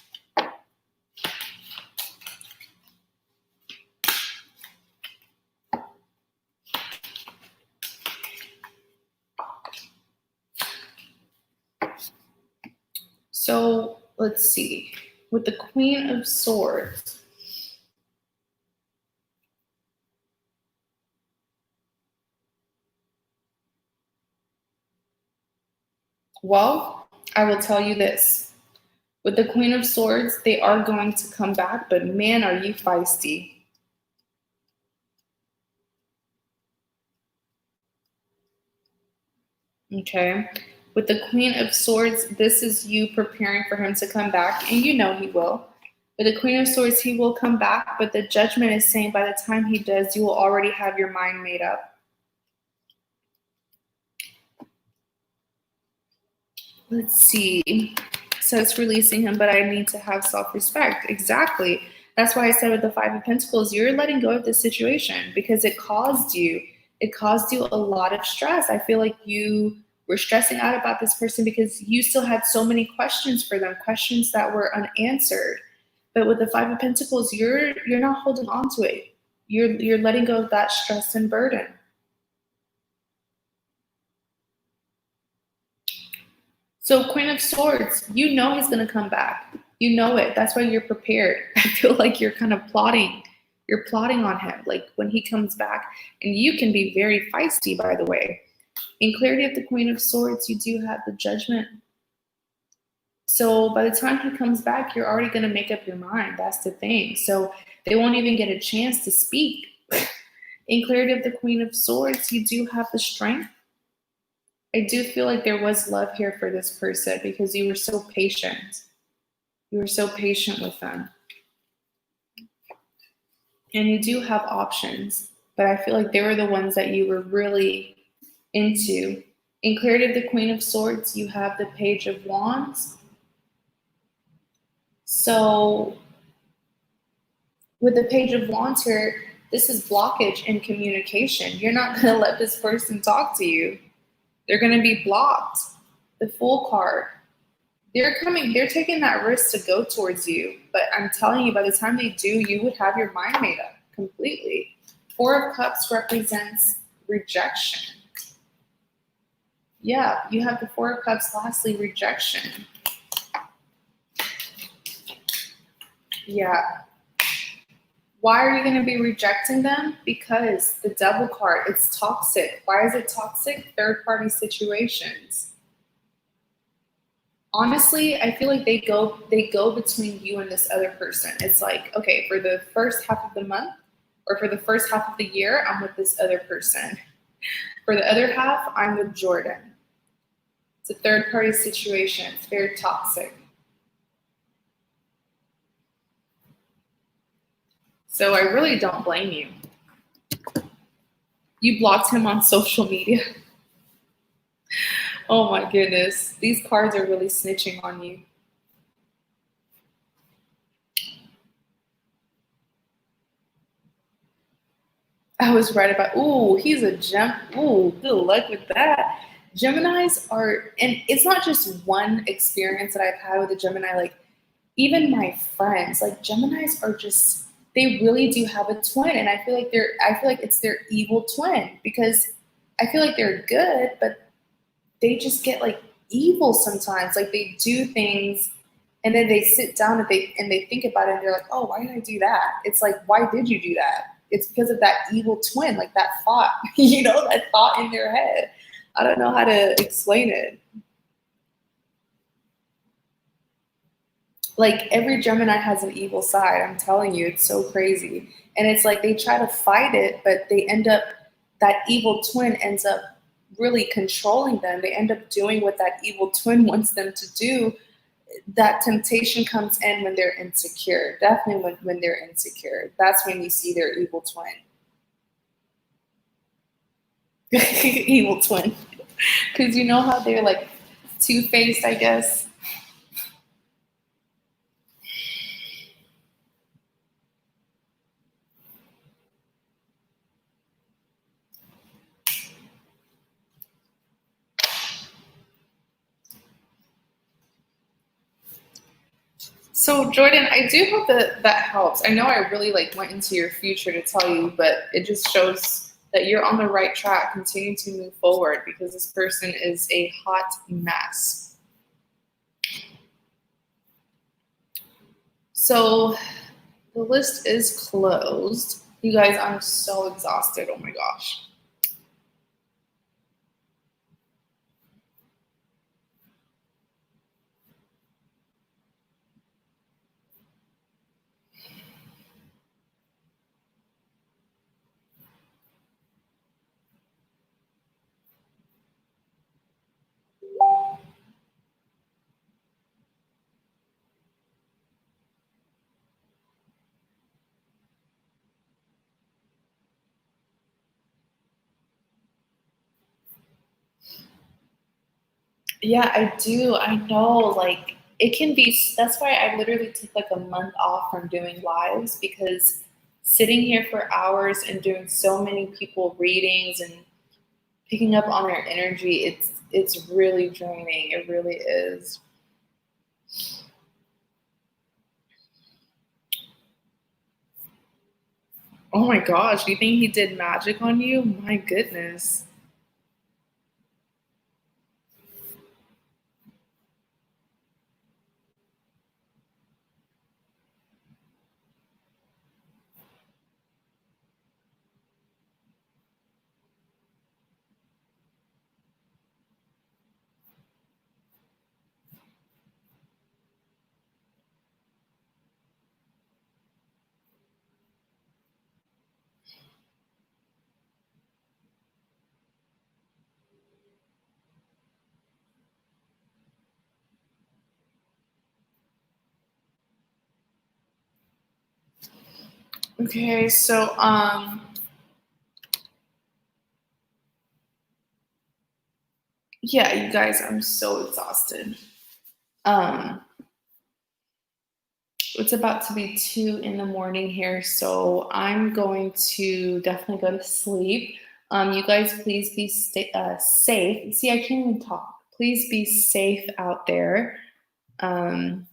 [SPEAKER 1] so let's see, with the Queen of Swords, well, I will tell you this. With the Queen of Swords, they are going to come back, but man, are you feisty. Okay. With the Queen of Swords, this is you preparing for him to come back, and you know he will. With the Queen of Swords, he will come back, but the Judgment is saying by the time he does, you will already have your mind made up. Let's see. So it's releasing him, but I need to have self-respect. Exactly. That's why I said with the Five of Pentacles, you're letting go of this situation because it caused you a lot of stress. I feel like you were stressing out about this person because you still had so many questions for them, questions that were unanswered. But with the Five of Pentacles, you're not holding on to it. You're letting go of that stress and burden. So Queen of Swords, you know he's going to come back. You know it. That's why you're prepared. I feel like you're kind of plotting. You're plotting on him, like when he comes back. And you can be very feisty, by the way. In clarity of the Queen of Swords, you do have the Judgment. So by the time he comes back, you're already going to make up your mind. That's the thing. So they won't even get a chance to speak. In clarity of the Queen of Swords, you do have the Strength. I do feel like there was love here for this person because you were so patient. You were so patient with them. And you do have options, but I feel like they were the ones that you were really into. In clarity of the Queen of Swords, you have the Page of Wands. So with the Page of Wands here, this is blockage in communication. You're not going to let this person talk to you. They're going to be blocked. The Fool card. They're taking that risk to go towards you. But I'm telling you, by the time they do, you would have your mind made up completely. Four of Cups represents rejection. Yeah, you have the Four of Cups, lastly, rejection. Yeah. Why are you going to be rejecting them? Because the Devil card, it's toxic. Why is it toxic? Third-party situations. Honestly, I feel like they go between you and this other person. It's like, okay, for the first half of the month or for the first half of the year, I'm with this other person. For the other half, I'm with Jordan. It's a third-party situation. It's very toxic. So I really don't blame you. You blocked him on social media. Oh my goodness. These cards are really snitching on you. I was right about, ooh, he's a gem. Ooh, good luck with that. Geminis are, and it's not just one experience that I've had with a Gemini, like even my friends, like Geminis are just, they really do have a twin. And I feel like it's their evil twin because I feel like they're good, but they just get like evil sometimes. Like they do things and then they sit down and they think about it and they're like, oh, why did I do that? It's like, why did you do that? It's because of that evil twin, like that thought, that thought in their head. I don't know how to explain it. Like every Gemini has an evil side. I'm telling you, it's so crazy. And it's like they try to fight it, but they end up, that evil twin ends up really controlling them. They end up doing what that evil twin wants them to do. That temptation comes in when they're insecure. Definitely when they're insecure. That's when you see their evil twin. Evil twin. Because you know how they're like two-faced, I guess. So Jordan, I do hope that that helps. I know I really like went into your future to tell you, but it just shows that you're on the right track. Continue to move forward because this person is a hot mess. So the list is closed. You guys, I'm so exhausted. Oh my gosh. Yeah, I do. I know, like, it can be, that's why I literally took like a month off from doing lives because sitting here for hours and doing so many people readings and picking up on their energy, it's really draining. It really is. Oh my gosh, you think he did magic on you? My goodness. Okay, so yeah, you guys, I'm so exhausted. Um it's about to be 2 in the morning here, so I'm going to definitely go to sleep. You guys, please be safe. See, I can't even talk. Please be safe out there. Um,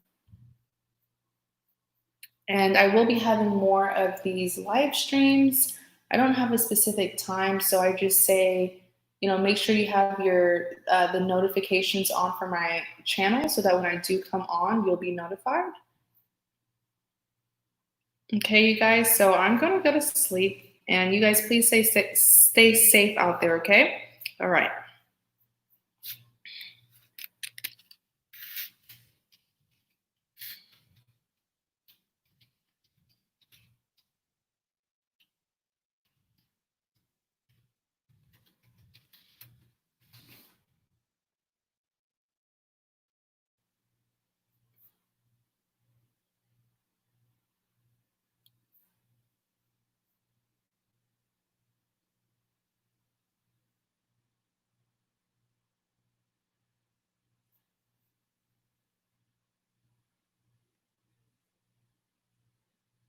[SPEAKER 1] and I will be having more of these live streams. I don't have a specific time, so I just say, make sure you have your the notifications on for my channel so that when I do come on, you'll be notified. Okay, you guys, so I'm gonna go to sleep, and you guys please stay safe out there, okay? All right.